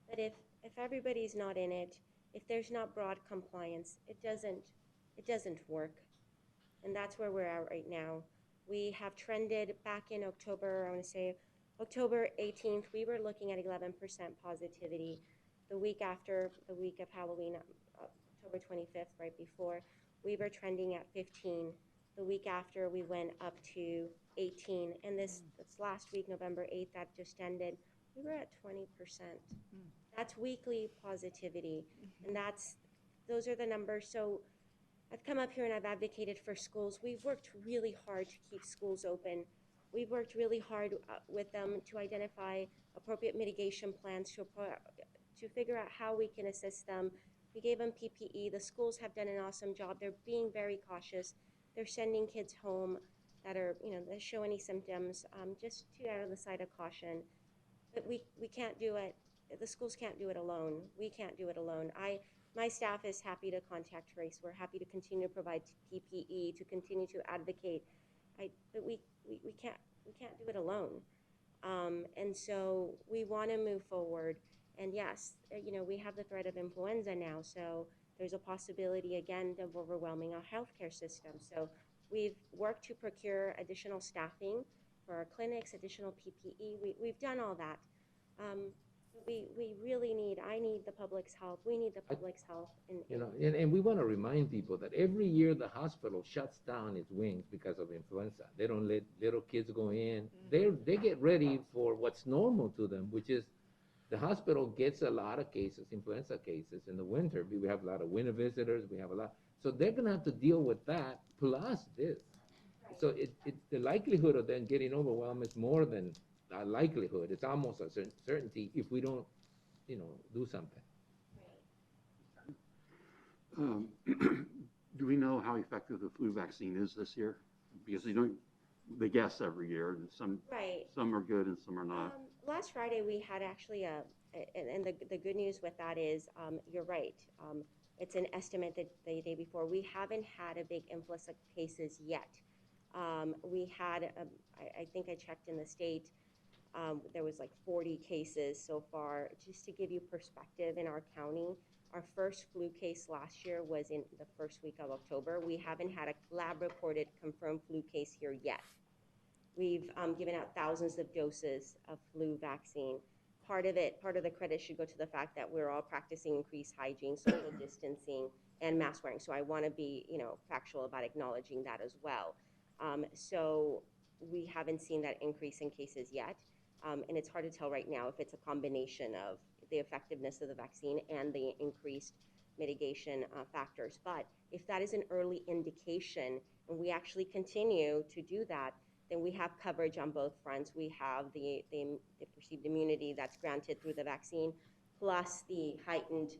but if everybody's not in it, if there's not broad compliance, it doesn't work. And that's where we're at right now. We have trended back in October, I want to say October 18th, we were looking at 11% positivity. The week after, the week of Halloween, October 25th, right before, we were trending at 15. The week after, we went up to 18. And this last week, November 8th, that just ended, we were at 20%. That's weekly positivity. And those are the numbers. So I've come up here and I've advocated for schools. We've worked really hard to keep schools open. We've worked really hard with them to identify appropriate mitigation plans to figure out how we can assist them. We gave them PPE. The schools have done an awesome job. They're being very cautious. They're sending kids home that are, that show any symptoms, just to err on the side of caution. But we can't do it. The schools can't do it alone. We can't do it alone. My staff is happy to contact trace. We're happy to continue to provide PPE, to continue to advocate. But we can't do it alone. And so we want to move forward. And yes, we have the threat of influenza now, so there's a possibility again of overwhelming our healthcare system. So we've worked to procure additional staffing for our clinics, additional PPE. We've done all that. We really I need the public's help. We need the public's help. And we want to remind people that every year the hospital shuts down its wings because of influenza. They don't let little kids go in. They get ready for what's normal to them, which is the hospital gets a lot of cases, influenza cases in the winter. We have a lot of winter visitors. We have a lot. So they're going to have to deal with that plus this. So the likelihood of them getting overwhelmed is more than a likelihood. It's almost a certainty if we don't, do something. Do we know how effective the flu vaccine is this year? Because they guess every year, and some are good and some are not. Last Friday we had actually and the good news with that is, you're right. It's an estimate that the day before. We haven't had a big influx of cases yet. We had, I think I checked in the state, there was like 40 cases so far. Just to give you perspective, in our county, our first flu case last year was in the first week of October. We haven't had a lab-reported confirmed flu case here yet. We've given out thousands of doses of flu vaccine. Part of the credit should go to the fact that we're all practicing increased hygiene, social distancing, and mask wearing. So I want to be, factual about acknowledging that as well. So we haven't seen that increase in cases yet. And it's hard to tell right now if it's a combination of the effectiveness of the vaccine and the increased mitigation factors. But if that is an early indication and we actually continue to do that, then we have coverage on both fronts. We have the perceived immunity that's granted through the vaccine, plus the heightened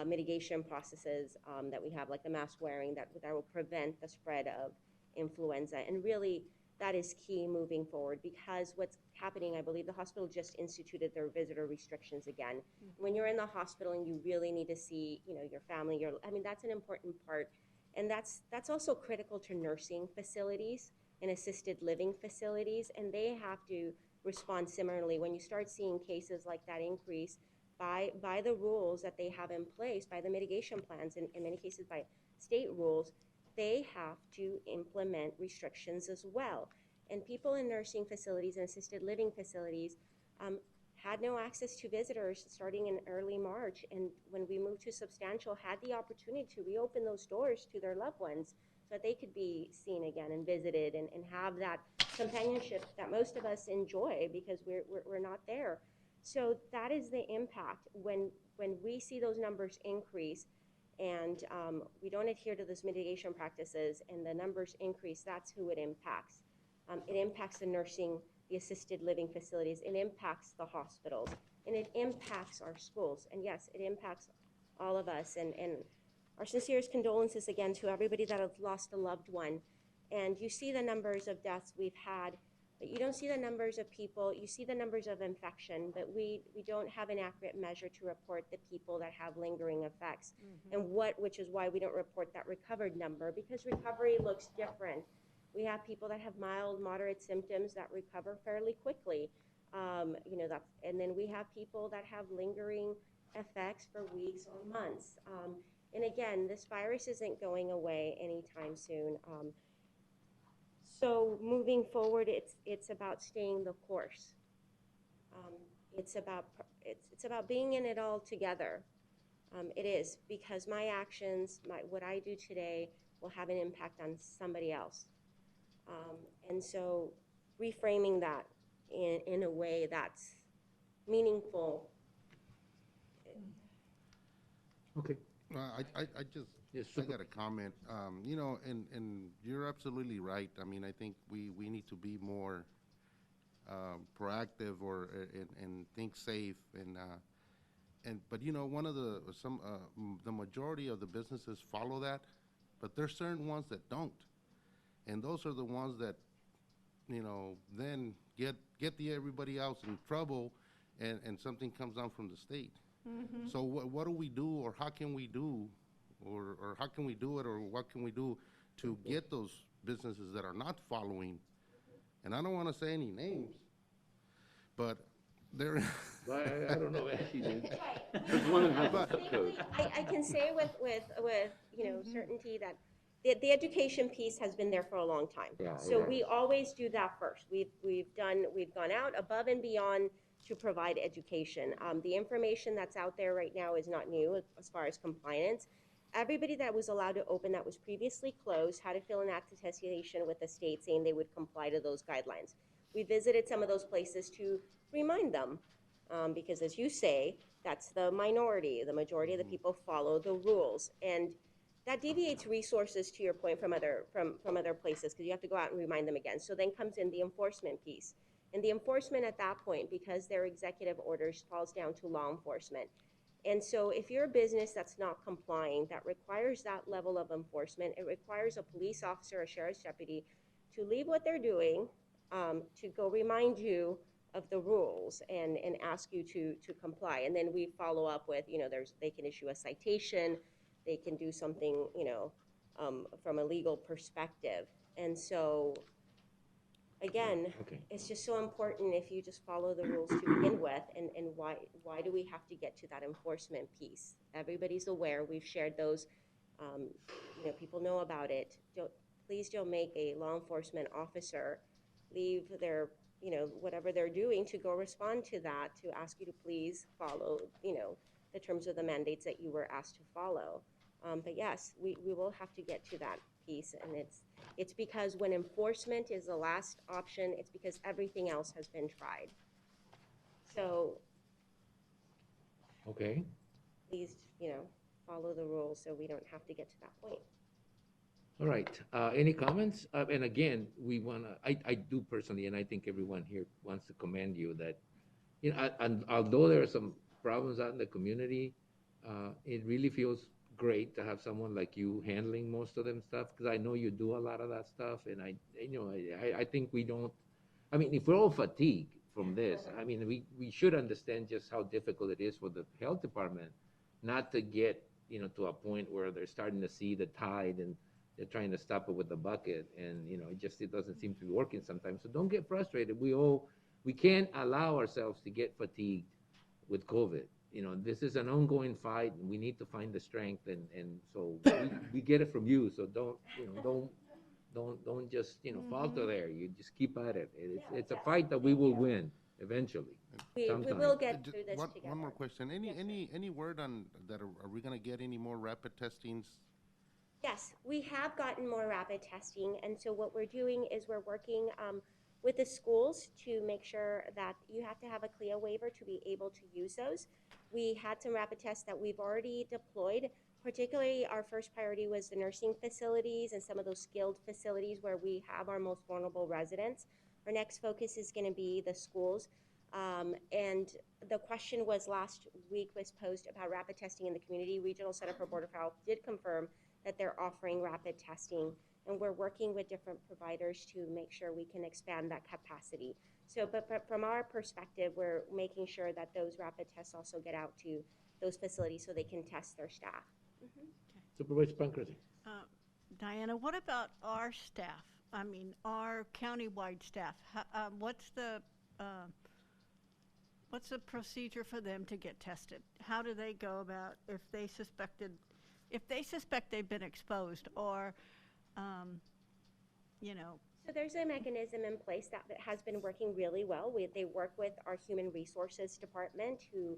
mitigation processes that we have, like the mask wearing, that will prevent the spread of influenza. And really, that is key moving forward, because what's happening, I believe the hospital just instituted their visitor restrictions again. Mm-hmm. When you're in the hospital and you really need to see, your family, that's an important part. And that's also critical to nursing facilities and assisted living facilities, and they have to respond similarly. When you start seeing cases like that increase by the rules that they have in place, by the mitigation plans, and in many cases by state rules, they have to implement restrictions as well. And people in nursing facilities and assisted living facilities had no access to visitors starting in early March. And when we moved to substantial, had the opportunity to reopen those doors to their loved ones so that they could be seen again and visited and have that companionship that most of us enjoy because we're not there. So that is the impact. When we see those numbers increase, and we don't adhere to those mitigation practices and the numbers increase, that's who it impacts. It impacts the nursing, the assisted living facilities, it impacts the hospitals, and it impacts our schools. And yes, it impacts all of us. And our sincerest condolences again to everybody that has lost a loved one. And you see the numbers of deaths we've had, but you don't see the numbers of people. You see the numbers of infection, but we don't have an accurate measure to report the people that have lingering effects. Mm-hmm. And which is why we don't report that recovered number, because recovery looks different. We have people that have mild, moderate symptoms that recover fairly quickly. And then we have people that have lingering effects for weeks or months. And again, this virus isn't going away anytime soon. So moving forward, it's about staying the course. Um, it's about being in it all together. It is, because my actions, what I do today will have an impact on somebody else. And so reframing that in a way that's meaningful. Okay. I just, I got a comment. You know, and you're absolutely right. I mean, I think we need to be more proactive and think safe but you know, one of the the majority of the businesses follow that, but there's certain ones that don't, and those are the ones that, you know, then get everybody else in trouble, and something comes down from the state. Mhm. So what do we do, or how can we do, or how can we do it, or what can we do to get those businesses that are not following? And I don't want to say any names, but there. I don't know if she did. Right. There's one that has But- a code. I can say with you know, certainty that the education piece has been there for a long time. Yeah, So it we has. always do that first. We've gone out above and beyond to provide education. The information that's out there right now is not new as far as compliance. Everybody that was allowed to open that was previously closed had to fill an attestation with the state saying they would comply to those guidelines. We visited some of those places to remind them, because as you say, that's the minority. The majority of the people follow the rules, and that deviates resources, to your point, from other places, because you have to go out and remind them again. So then comes in the enforcement piece, and the enforcement at that point, because their executive orders, falls down to law enforcement. And so if you're a business that's not complying, that requires that level of enforcement, it requires a police officer, a sheriff's deputy, to leave what they're doing, to go remind you of the rules and ask you to comply. And then we follow up with, you know, they can issue a citation, they can do something, you know, from a legal perspective. And so, again, Okay. it's just so important if you just follow the rules to begin with, and why do we have to get to that enforcement piece? Everybody's aware, we've shared those, you know, people know about it. Please don't make a law enforcement officer leave their, you know, whatever they're doing to go respond to that, to ask you to please follow, you know, the terms of the mandates that you were asked to follow. But yes, we will have to get to that piece, and it's because when enforcement is the last option, it's because everything else has been tried. So Okay. please, you know, follow the rules so we don't have to get to that point. All right. Any comments? And again, we wanna. I do personally, and I think everyone here wants to commend you that, you know, and although there are some problems out in the community, it really feels great to have someone like you handling most of them stuff, because I know you do a lot of that stuff, and I think we don't. I mean, if we're all fatigued from this, I mean, we should understand just how difficult it is for the health department not to get, you know, to a point where they're starting to see the tide and they're trying to stop it with the bucket, and you know, it doesn't seem to be working sometimes. So don't get frustrated. We can't allow ourselves to get fatigued with COVID. You know, this is an ongoing fight, and we need to find the strength, and so we get it from you. So don't just, you know, falter there. You just keep at it. It's a fight that we will win eventually. We will get through this together. One more question. Any word on that? Are we going to get any more rapid testings? Yes, we have gotten more rapid testing, and so what we're doing is we're working with the schools to make sure that you have to have a CLIA waiver to be able to use those. We had some rapid tests that we've already deployed. Particularly, our first priority was the nursing facilities and some of those skilled facilities where we have our most vulnerable residents. Our next focus is going to be the schools. And the question was last week was posed about rapid testing in the community. Regional Center for Border Health did confirm that they're offering rapid testing, and we're working with different providers to make sure we can expand that capacity. So, but from our perspective, we're making sure that those rapid tests also get out to those facilities so they can test their staff. Supervisor Pancrase. Diana, what about our staff? I mean, our countywide staff. What's the what's the procedure for them to get tested? How do they go about if they suspect they've been exposed or, you know? So there's a mechanism in place that has been working really well. They work with our human resources department who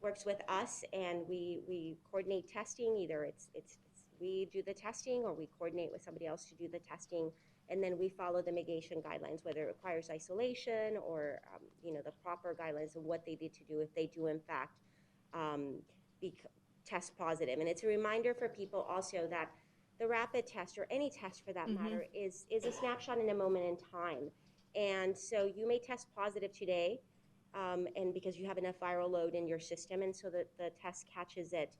works with us, and we coordinate testing. Either it's we do the testing or we coordinate with somebody else to do the testing, and then we follow the mitigation guidelines, whether it requires isolation or you know, the proper guidelines of what they need to do if they do in fact test positive. And it's a reminder for people also that the rapid test, or any test for that matter, is a snapshot in a moment in time. And so you may test positive today, and because you have enough viral load in your system, and so that the test catches it.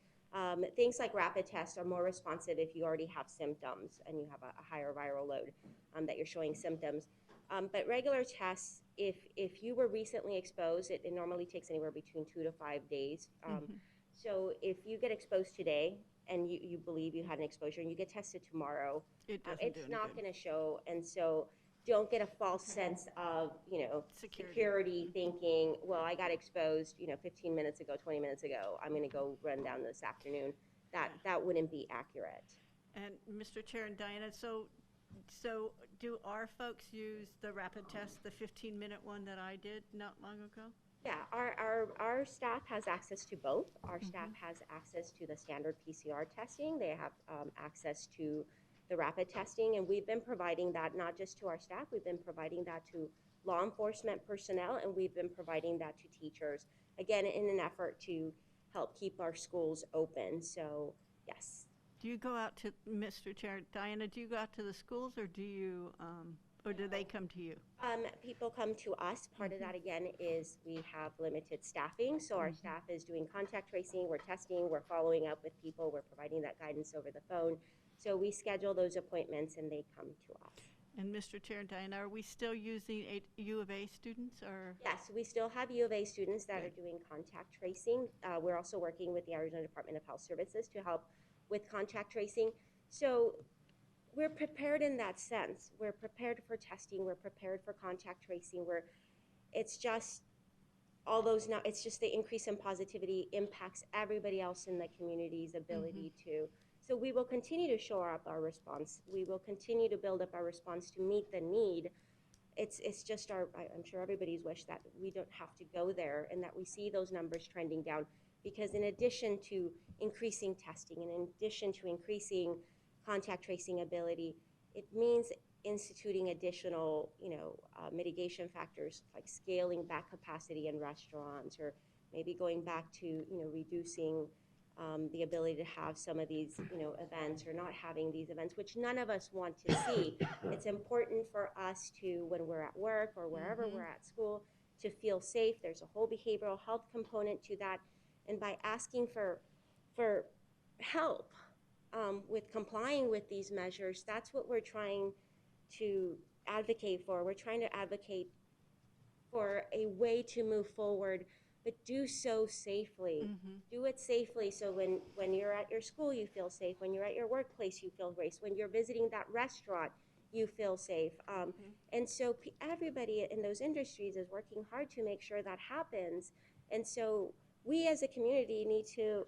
Things like rapid tests are more responsive if you already have symptoms and you have a higher viral load that you're showing symptoms. But regular tests, if you were recently exposed, it normally takes anywhere between 2 to 5 days. So if you get exposed today and you believe you had an exposure and you get tested tomorrow, it's not going to show. And so don't get a false sense of, you know, security thinking, well, I got exposed, you know, 15 minutes ago, 20 minutes ago, I'm going to go run down this afternoon. That wouldn't be accurate. And Mr. Chair and Diana, so do our folks use the rapid test, the 15-minute one that I did not long ago? Yeah, our staff has access to both. Our staff has access to the standard PCR testing. They have access to the rapid testing, and we've been providing that not just to our staff, we've been providing that to law enforcement personnel, and we've been providing that to teachers, again, in an effort to help keep our schools open. So, yes. Do you go out to, Mr. Chair, Diana, do you go out to the schools, or do you, or do they come to you? People come to us. Part of that, again, is we have limited staffing. So our staff is doing contact tracing, we're testing, we're following up with people, we're providing that guidance over the phone. So we schedule those appointments and they come to us. And Mr. Chair and Diana, are we still using U of A students, or? Yes, we still have U of A students that are doing contact tracing. We're also working with the Arizona Department of Health Services to help with contact tracing. So we're prepared in that sense. We're prepared for testing. We're prepared for contact tracing. It's just all those now. It's just the increase in positivity impacts everybody else in the community's ability to. So we will continue to shore up our response. We will continue to build up our response to meet the need. It's just I'm sure everybody's wish that we don't have to go there and that we see those numbers trending down. Because in addition to increasing testing and in addition to increasing contact tracing ability, it means instituting additional, mitigation factors like scaling back capacity in restaurants, or maybe going back to, reducing the ability to have some of these, events, or not having these events, which none of us want to see. It's important for us to, when we're at work or wherever we're at school, to feel safe. There's a whole behavioral health component to that. And by asking for help with complying with these measures, that's what we're trying to advocate for. We're trying to advocate for a way to move forward, but do so safely. Do it safely, so when you're at your school, you feel safe. When you're at your workplace, you feel safe. When you're visiting that restaurant, you feel safe. And so everybody in those industries is working hard to make sure that happens. And so we as a community need to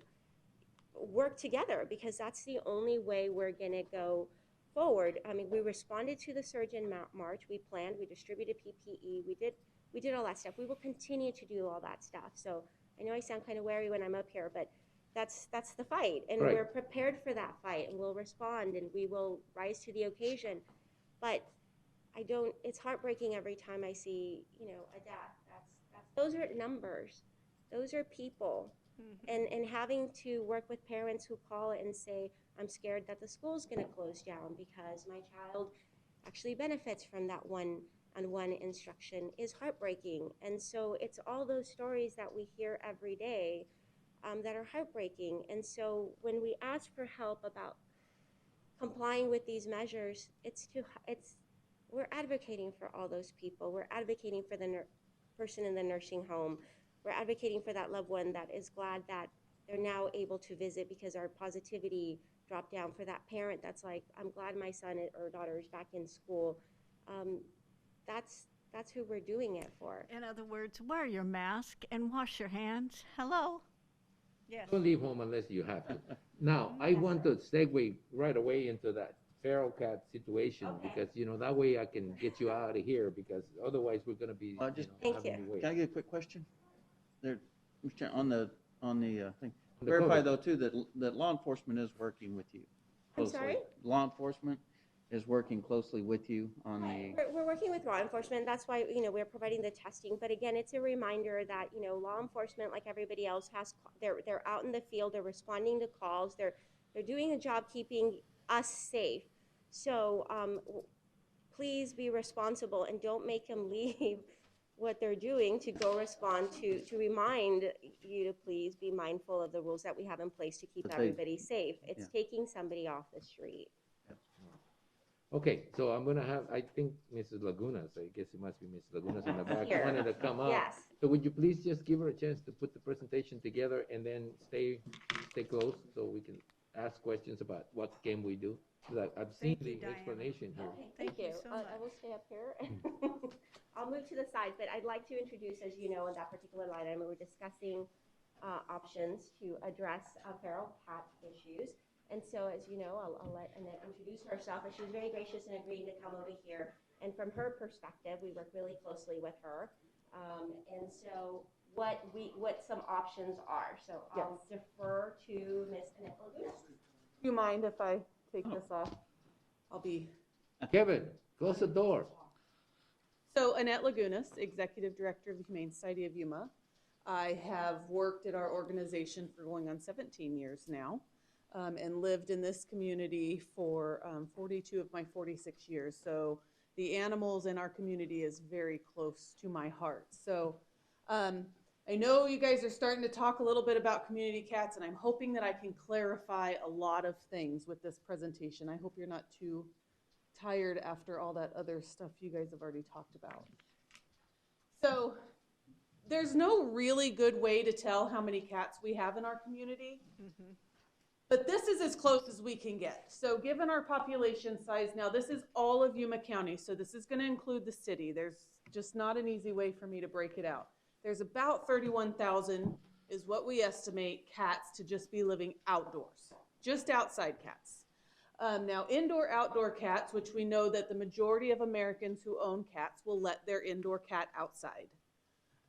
work together, because that's the only way we're going to go forward. I mean, we responded to the surge in March. We planned, we distributed PPE, we did all that stuff. We will continue to do all that stuff. So I know I sound kind of wary when I'm up here, but that's the fight, and we're prepared for that fight, and we'll respond, and we will rise to the occasion. But it's heartbreaking every time I see, a death. Those are numbers. Those are people. And having to work with parents who call and say, I'm scared that the school's going to close down because my child actually benefits from that one-on-one instruction, is heartbreaking. And so it's all those stories that we hear every day that are heartbreaking. And so when we ask for help about complying with these measures, we're advocating for all those people. We're advocating for the person in the nursing home. We're advocating for that loved one that is glad that they're now able to visit because our positivity dropped down. For that parent that's like, I'm glad my son or daughter is back in school. That's who we're doing it for. In other words, wear your mask and wash your hands. Hello? Yes. Don't leave home unless you have to. Now, I want to segue right away into that feral cat situation because, that way I can get you out of here because otherwise we're going to be, having you wait. Can I get a quick question? There, on the thing. The Verify COVID. though too that law enforcement is working with you I'm closely. sorry? Law enforcement is working closely with you on the. We're working with law enforcement. That's why, we're providing the testing. But again, it's a reminder that, law enforcement, like everybody else, they're out in the field, they're responding to calls, they're doing a job keeping us safe. So please be responsible and don't make them leave what they're doing to go respond to remind you to please be mindful of the rules that we have in place to keep everybody safe. It's taking somebody off the street. Okay, so I'm gonna have, I think Mrs. Lagunas, I guess it must be Mrs. Lagunas in the back, Here. wanted to come up. Yes. So would you please just give her a chance to put the presentation together and then stay close so we can ask questions about what can we do? Because I've seen the explanation here. Okay, thank you. so I will stay up here. I'll move to the side, but I'd like to introduce, as you know, in that particular line item, we were discussing options to address feral cat issues. And so, as you know, I'll let Annette introduce herself, and she was very gracious in agreeing to come over here. And from her perspective, we work really closely with her. And so, what some options are. So I'll defer to Ms. Annette Lagunas. Do you mind if I take this off? I'll be. Kevin, close the door. So Annette Lagunas, Executive Director of the Humane Society of Yuma. I have worked at our organization for going on 17 years now. And lived in this community for 42 of my 46 years. So the animals in our community is very close to my heart. So I know you guys are starting to talk a little bit about community cats, and I'm hoping that I can clarify a lot of things with this presentation. I hope you're not too tired after all that other stuff you guys have already talked about. So there's no really good way to tell how many cats we have in our community. Mm-hmm. But this is as close as we can get. So given our population size, now this is all of Yuma County, so this is going to include the city. There's just not an easy way for me to break it out. There's about 31,000 is what we estimate cats to just be living outdoors, just outside cats. Now indoor-outdoor cats, which we know that the majority of Americans who own cats will let their indoor cat outside.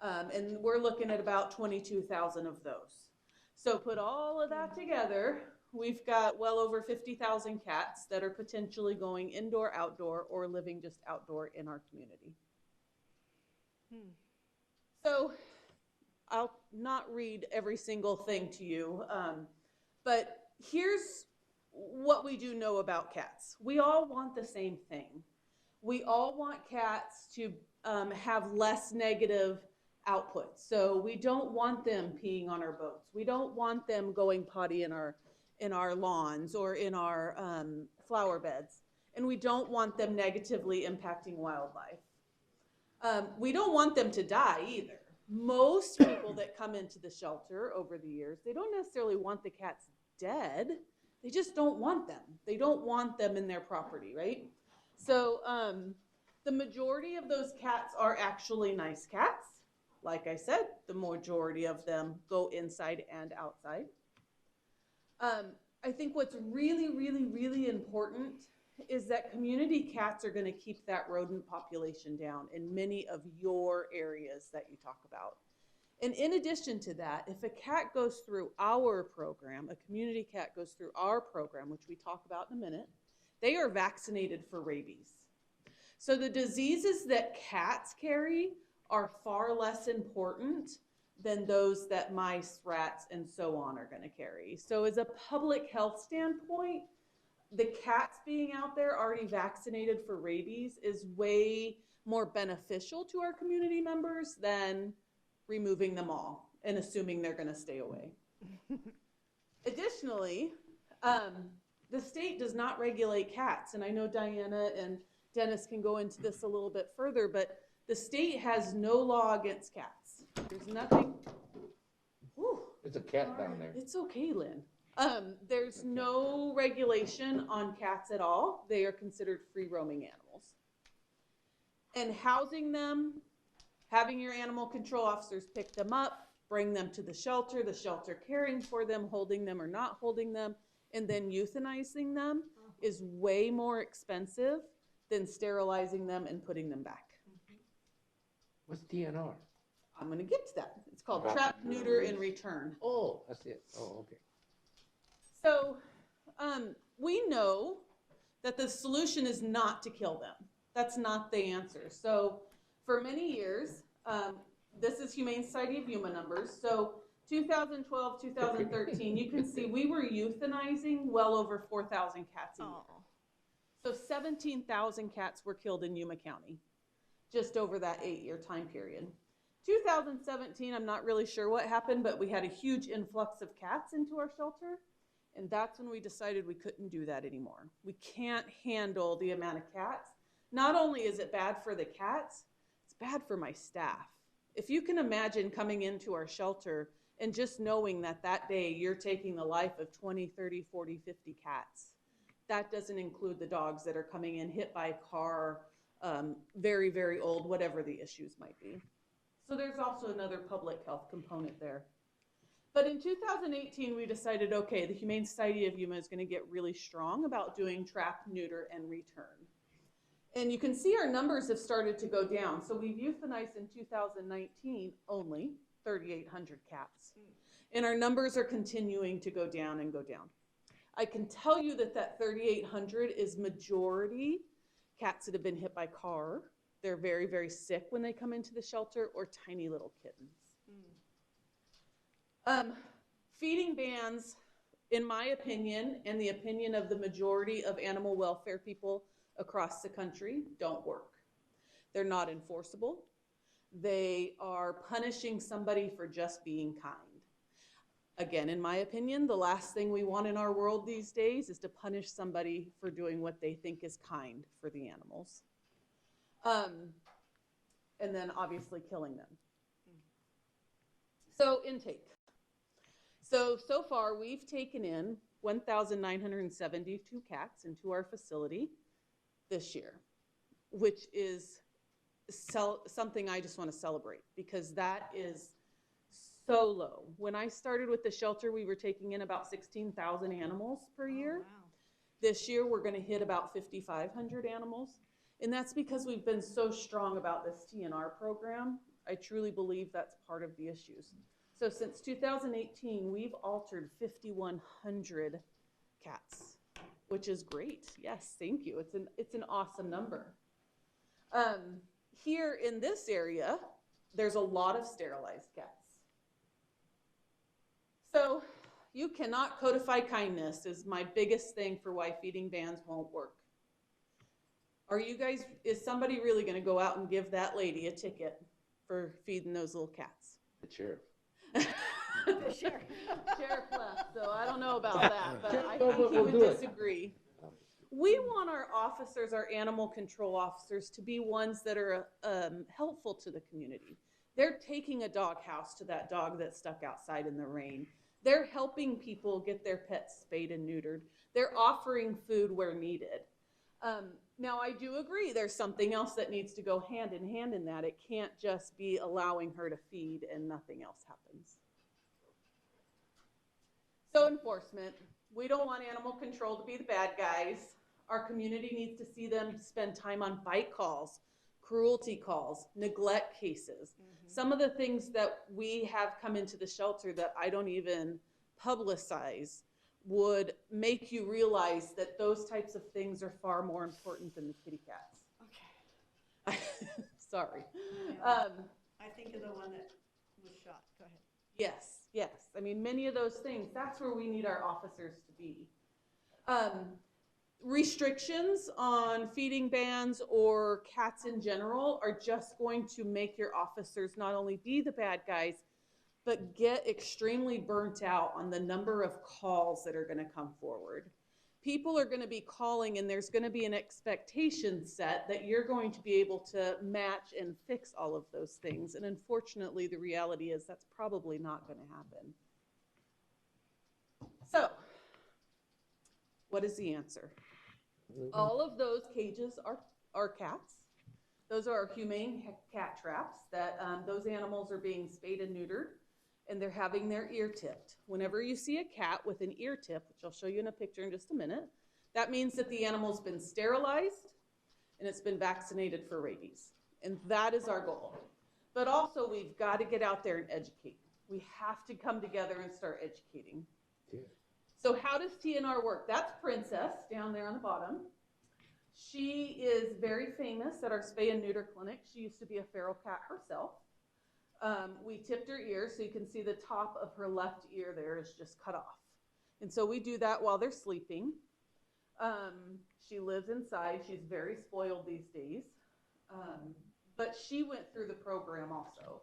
And we're looking at about 22,000 of those. So put all of that together, we've got well over 50,000 cats that are potentially going indoor, outdoor, or living just outdoor in our community. So I'll not read every single thing to you, but here's what we do know about cats. We all want the same thing. We all want cats to have less negative output. So we don't want them peeing on our boats. We don't want them going potty in our lawns or in our flower beds. And we don't want them negatively impacting wildlife. We don't want them to die either. Most people that come into the shelter over the years, they don't necessarily want the cats dead. They just don't want them. They don't want them in their property, right? So the majority of those cats are actually nice cats. Like I said, the majority of them go inside and outside. I think what's really, really, really important is that community cats are going to keep that rodent population down in many of your areas that you talk about. And in addition to that, if a cat goes through our program, a community cat goes through our program, which we talk about in a minute, they are vaccinated for rabies. So the diseases that cats carry are far less important than those that mice, rats, and so on are going to carry. So as a public health standpoint, the cats being out there already vaccinated for rabies is way more beneficial to our community members than removing them all and assuming they're going to stay away. Additionally, the state does not regulate cats, and I know Diana and Dennis can go into this a little bit further, but the state has no law against cats. There's nothing. Whew. There's a cat down there. It's okay, Lynn. There's no regulation on cats at all. They are considered free-roaming animals. And housing them, having your animal control officers pick them up, bring them to the shelter caring for them, holding them or not holding them, and then euthanizing them is way more expensive than sterilizing them and putting them back. What's TNR? I'm going to get to that. It's called trap, neuter, and return. Oh, that's it. Oh, okay. So we know that the solution is not to kill them. That's not the answer. So for many years, this is Humane Society of Yuma numbers. So 2012, 2013, you can see we were euthanizing well over 4,000 cats a year. So 17,000 cats were killed in Yuma County just over that 8-year time period. 2017, I'm not really sure what happened, but we had a huge influx of cats into our shelter. And that's when we decided we couldn't do that anymore. We can't handle the amount of cats. Not only is it bad for the cats, it's bad for my staff. If you can imagine coming into our shelter and just knowing that that day you're taking the life of 20, 30, 40, 50 cats. That doesn't include the dogs that are coming in hit by a car, very, very old, whatever the issues might be. So there's also another public health component there. But in 2018, we decided, okay, the Humane Society of Yuma is going to get really strong about doing trap, neuter, and return. And you can see our numbers have started to go down. So we've euthanized in 2019 only 3,800 cats. And our numbers are continuing to go down and go down. I can tell you that that 3,800 is majority cats that have been hit by car. They're very, very sick when they come into the shelter, or tiny little kittens. Feeding bans, in my opinion, and the opinion of the majority of animal welfare people across the country, don't work. They're not enforceable. They are punishing somebody for just being kind. Again, in my opinion, the last thing we want in our world these days is to punish somebody for doing what they think is kind for the animals. And then obviously killing them. So intake. So far we've taken in 1,972 cats into our facility this year, which is something I just want to celebrate, because that is so low. When I started with the shelter, we were taking in about 16,000 animals per year. Wow. This year, we're going to hit about 5,500 animals. And that's because we've been so strong about this TNR program. I truly believe that's part of the issues. So since 2018, we've altered 5,100 cats, which is great. Yes, thank you. It's an awesome number. Here in this area, there's a lot of sterilized cats. So you cannot codify kindness is my biggest thing for why feeding bans won't work. Is somebody really going to go out and give that lady a ticket for feeding those little cats? The sheriff. The sheriff. Sheriff left, so I don't know about that, but I think he would disagree. We want our officers, our animal control officers, to be ones that are helpful to the community. They're taking a dog house to that dog that's stuck outside in the rain. They're helping people get their pets spayed and neutered. They're offering food where needed. Now, I do agree there's something else that needs to go hand in hand in that. It can't just be allowing her to feed and nothing else happens. So enforcement. We don't want animal control to be the bad guys. Our community needs to see them spend time on bite calls, cruelty calls, neglect cases. Some of the things that we have come into the shelter that I don't even publicize would make you realize that those types of things are far more important than the kitty cats. Okay. Sorry. I think of the one that was shot. Go ahead. Yes, yes. I mean, many of those things, that's where we need our officers to be. Restrictions on feeding bans or cats in general are just going to make your officers not only be the bad guys, but get extremely burnt out on the number of calls that are going to come forward. People are going to be calling, and there's going to be an expectation set that you're going to be able to match and fix all of those things. And unfortunately, the reality is that's probably not going to happen. So, what is the answer? All of those cages are cats. Those are our humane cat traps that those animals are being spayed and neutered, and they're having their ear tipped. Whenever you see a cat with an ear tip, which I'll show you in a picture in just a minute, that means that the animal's been sterilized and it's been vaccinated for rabies. And that is our goal. But also, we've got to get out there and educate. We have to come together and start educating. Yeah. So how does TNR work? That's Princess down there on the bottom. She is very famous at our spay and neuter clinic. She used to be a feral cat herself. We tipped her ear, so you can see the top of her left ear there is just cut off. And so we do that while they're sleeping. She lives inside. She's very spoiled these days. But she went through the program also.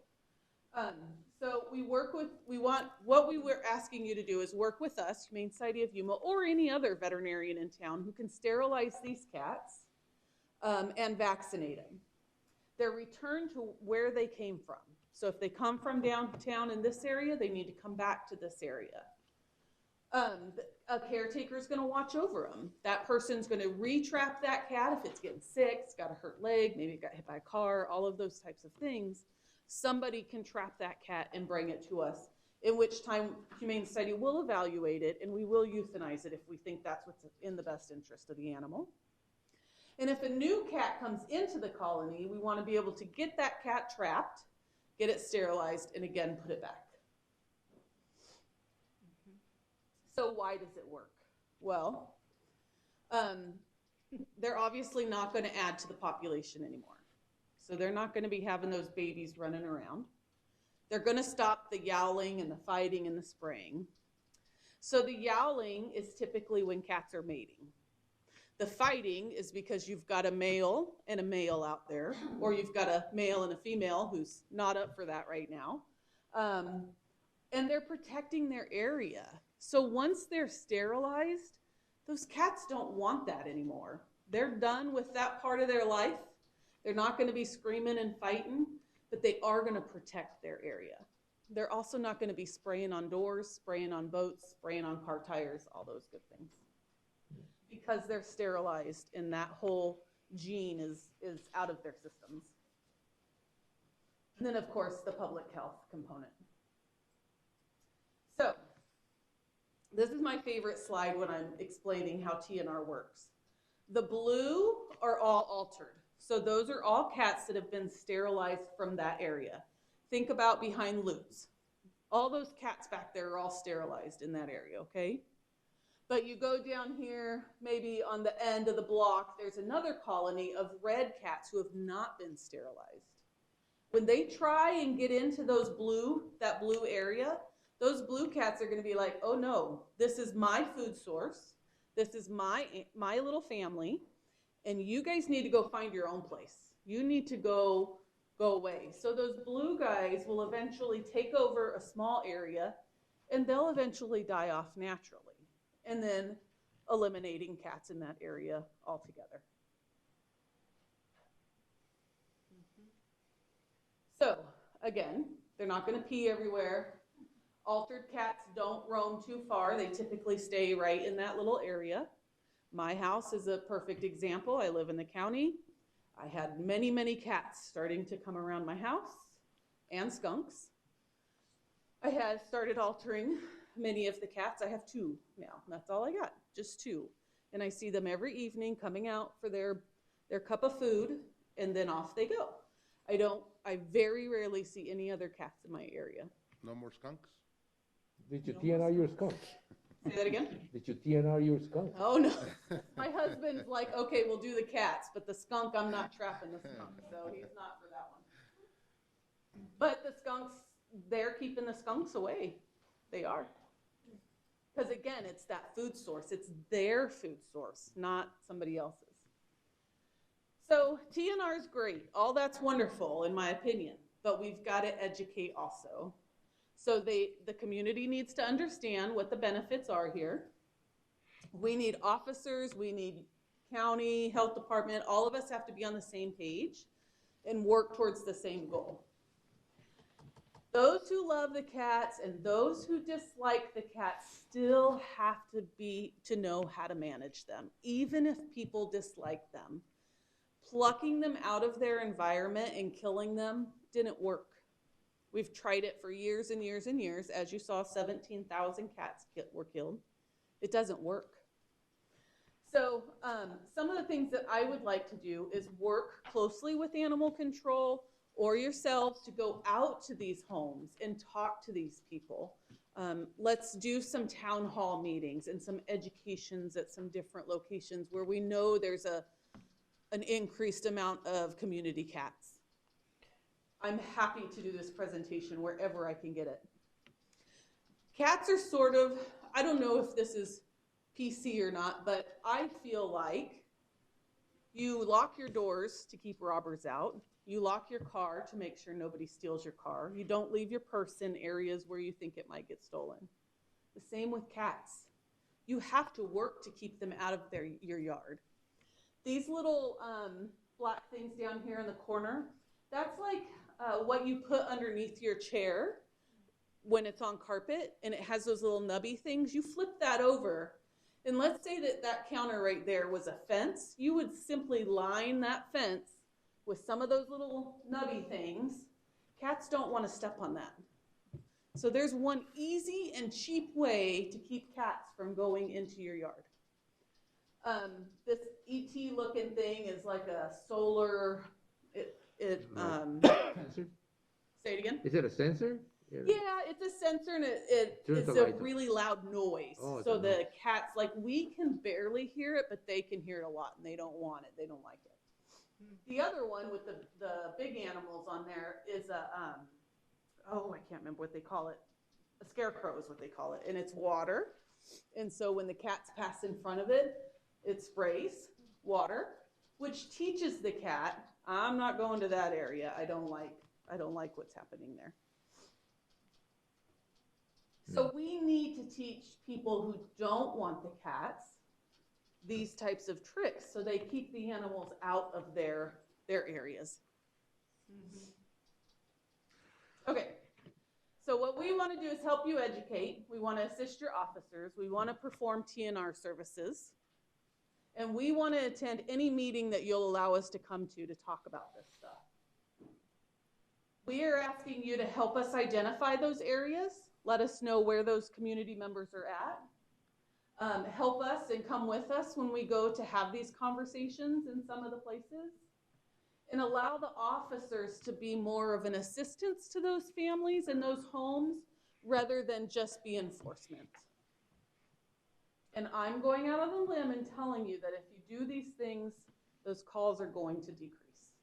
So what we were asking you to do is work with us, Humane Society of Yuma, or any other veterinarian in town who can sterilize these cats and vaccinate them. They're returned to where they came from. So if they come from downtown in this area, they need to come back to this area. A caretaker is going to watch over them. That person's going to re-trap that cat if it's getting sick, it's got a hurt leg, maybe it got hit by a car, all of those types of things. Somebody can trap that cat and bring it to us, in which time Humane Society will evaluate it and we will euthanize it if we think that's what's in the best interest of the animal. And if a new cat comes into the colony, we want to be able to get that cat trapped, get it sterilized, and again, put it back. So why does it work? Well, they're obviously not going to add to the population anymore. So they're not going to be having those babies running around. They're going to stop the yowling and the fighting and the spraying. So the yowling is typically when cats are mating. The fighting is because you've got a male and a male out there, or you've got a male and a female who's not up for that right now. And they're protecting their area. So once they're sterilized, those cats don't want that anymore. They're done with that part of their life. They're not going to be screaming and fighting, but they are going to protect their area. They're also not going to be spraying on doors, spraying on boats, spraying on car tires, all those good things. Because they're sterilized and that whole gene is out of their systems. And then, of course, the public health component. So, this is my favorite slide when I'm explaining how TNR works. The blue are all altered. So those are all cats that have been sterilized from that area. Think about behind loops. All those cats back there are all sterilized in that area, okay? But you go down here, maybe on the end of the block, there's another colony of red cats who have not been sterilized. When they try and get into that blue area, those blue cats are going to be like, oh no, this is my food source. This is my little family. And you guys need to go find your own place. You need to go away. So those blue guys will eventually take over a small area and they'll eventually die off naturally. And then eliminating cats in that area altogether. So again, they're not going to pee everywhere. Altered cats don't roam too far. They typically stay right in that little area. My house is a perfect example. I live in the county. I had many, many cats starting to come around my house and skunks. I had started altering many of the cats. I have 2 now. That's all I got, just 2. And I see them every evening coming out for their cup of food and then off they go. I very rarely see any other cats in my area. No more skunks? Did you TNR your skunk? Say that again? Did you TNR your skunk? Oh, no. My husband's like, okay, we'll do the cats, but the skunk, I'm not trapping the skunk, so he's not for that one. But the skunks, they're keeping the skunks away. They are. Because again, it's that food source. It's their food source, not somebody else's. So TNR is great. All that's wonderful, in my opinion, but we've got to educate also. So the community needs to understand what the benefits are here. We need officers, we need county, health department, all of us have to be on the same page and work towards the same goal. Those who love the cats and those who dislike the cats still have to know how to manage them, even if people dislike them. plucking them out of their environment and killing them didn't work. We've tried it for years and years and years. As you saw, 17,000 cats were killed. It doesn't work. So some of the things that I would like to do is work closely with animal control or yourselves to go out to these homes and talk to these people. Let's do some town hall meetings and some educations at some different locations where we know there's an increased amount of community cats. I'm happy to do this presentation wherever I can get it. Cats are sort of, I don't know if this is PC or not, but I feel like you lock your doors to keep robbers out. You lock your car to make sure nobody steals your car. You don't leave your purse in areas where you think it might get stolen. The same with cats. You have to work to keep them out of your yard. These little black things down here in the corner, that's like what you put underneath your chair when it's on carpet, and it has those little nubby things. You flip that over, and let's say that counter right there was a fence. You would simply line that fence with some of those little nubby things. Cats don't want to step on that. So there's one easy and cheap way to keep cats from going into your yard. This ET looking thing is like a solar, Sensor? Say it again? Is it a sensor? Yeah, it's a sensor, and it's a really loud noise. Oh, so the cats, like, we can barely hear it, but they can hear it a lot, and they don't want it. They don't like it. The other one with the big animals on there is I can't remember what they call it. A scarecrow is what they call it, and it's water. And so when the cats pass in front of it, it sprays water, which teaches the cat, I'm not going to that area. I don't like what's happening there. So we need to teach people who don't want the cats these types of tricks so they keep the animals out of their areas. Okay, so what we want to do is help you educate. We want to assist your officers. We want to perform TNR services. And we want to attend any meeting that you'll allow us to come to talk about this stuff. We are asking you to help us identify those areas. Let us know where those community members are at. Help us and come with us when we go to have these conversations in some of the places. And allow the officers to be more of an assistance to those families and those homes rather than just be enforcement. And I'm going out on a limb and telling you that if you do these things, those calls are going to decrease.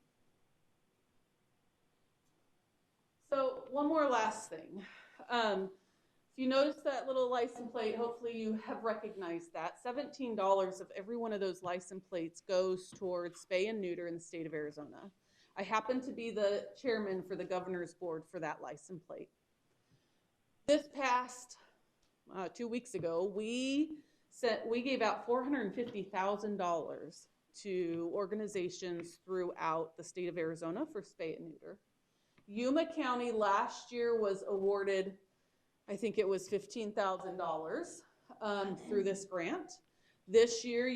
So one more last thing. If you notice that little license plate, hopefully you have recognized that. $17 of every one of those license plates goes towards spay and neuter in the state of Arizona. I happen to be the chairman for the governor's board for that license plate. This past 2 weeks ago, we gave out $450,000 to organizations throughout the state of Arizona for spay and neuter. Yuma County last year was awarded, I think it was $15,000 through this grant. This year,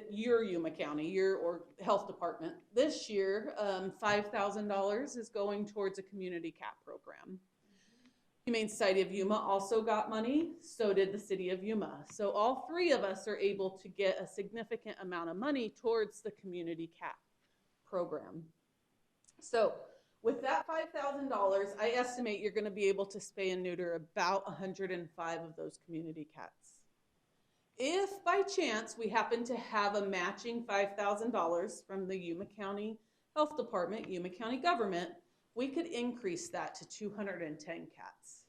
your Yuma County, your health department, this year, $5,000 is going towards a community cat program. Humane Society of Yuma also got money, so did the city of Yuma. So all three of us are able to get a significant amount of money towards the community cat program. So with that $5,000, I estimate you're going to be able to spay and neuter about 105 of those community cats. If by chance we happen to have a matching $5,000 from the Yuma County Health Department, Yuma County government, we could increase that to 210 cats.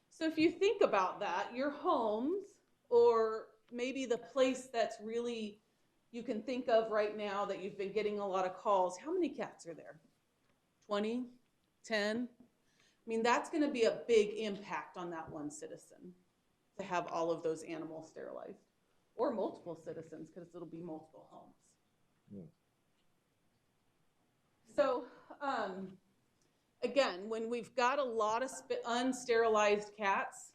So if you think about that, your homes, or maybe the place that's really, you can think of right now that you've been getting a lot of calls, how many cats are there? 20, 10? I mean, that's going to be a big impact on that one citizen to have all of those animals sterilized, or multiple citizens, because it'll be multiple homes. Yeah. So, again, when we've got a lot of unsterilized cats,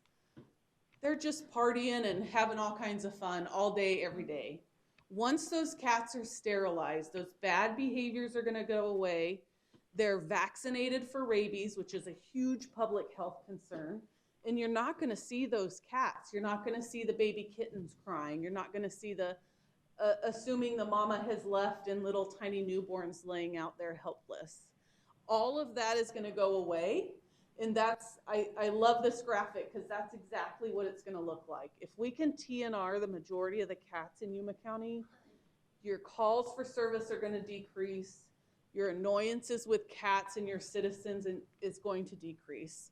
they're just partying and having all kinds of fun all day, every day. Once those cats are sterilized, those bad behaviors are going to go away. They're vaccinated for rabies, which is a huge public health concern. And you're not going to see those cats. You're not going to see the baby kittens crying. You're not going to see the, assuming the mama has left and little tiny newborns laying out there helpless. All of that is going to go away. And that's, I love this graphic because that's exactly what it's going to look like. If we can TNR the majority of the cats in Yuma County, your calls for service are going to decrease. Your annoyances with cats and your citizens is going to decrease.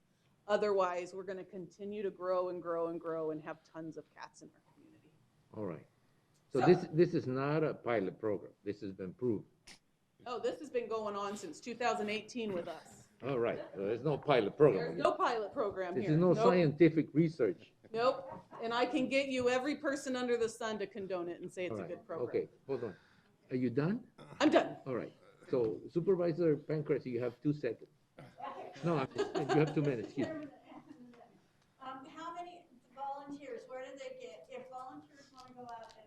Otherwise, we're going to continue to grow and grow and grow and have tons of cats in our community. All right. So this is not a pilot program. This has been proved. Oh, this has been going on since 2018 with us. All right. So there's no pilot program. There's no pilot program This here. is no scientific research. Nope. And I can get you every person under the sun to condone it and say it's All a right. good program. Okay, hold on. Are you done? I'm done. All right. So Supervisor Pancras, you have 2 seconds. No, you have 2 minutes. Excuse me. How many volunteers, where do they get, if volunteers want to go out and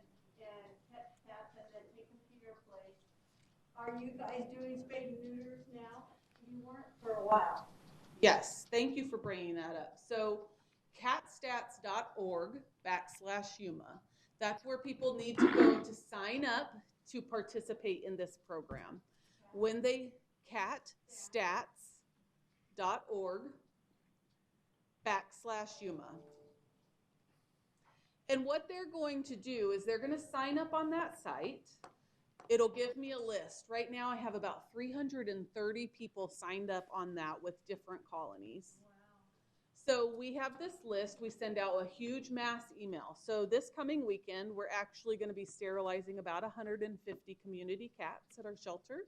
catch cats and then take them to your place, are you guys doing spay and neuters now? You weren't for a while. Yes, thank you for bringing that up. So catstats.org/Yuma, that's where people need to go to sign up to participate in this program. When they catstats.org/Yuma. And what they're going to do is they're going to sign up on that site. It'll give me a list. Right now I have about 330 people signed up on that with different colonies. Wow. So we have this list. We send out a huge mass email. So this coming weekend, we're actually going to be sterilizing about 150 community cats at our shelter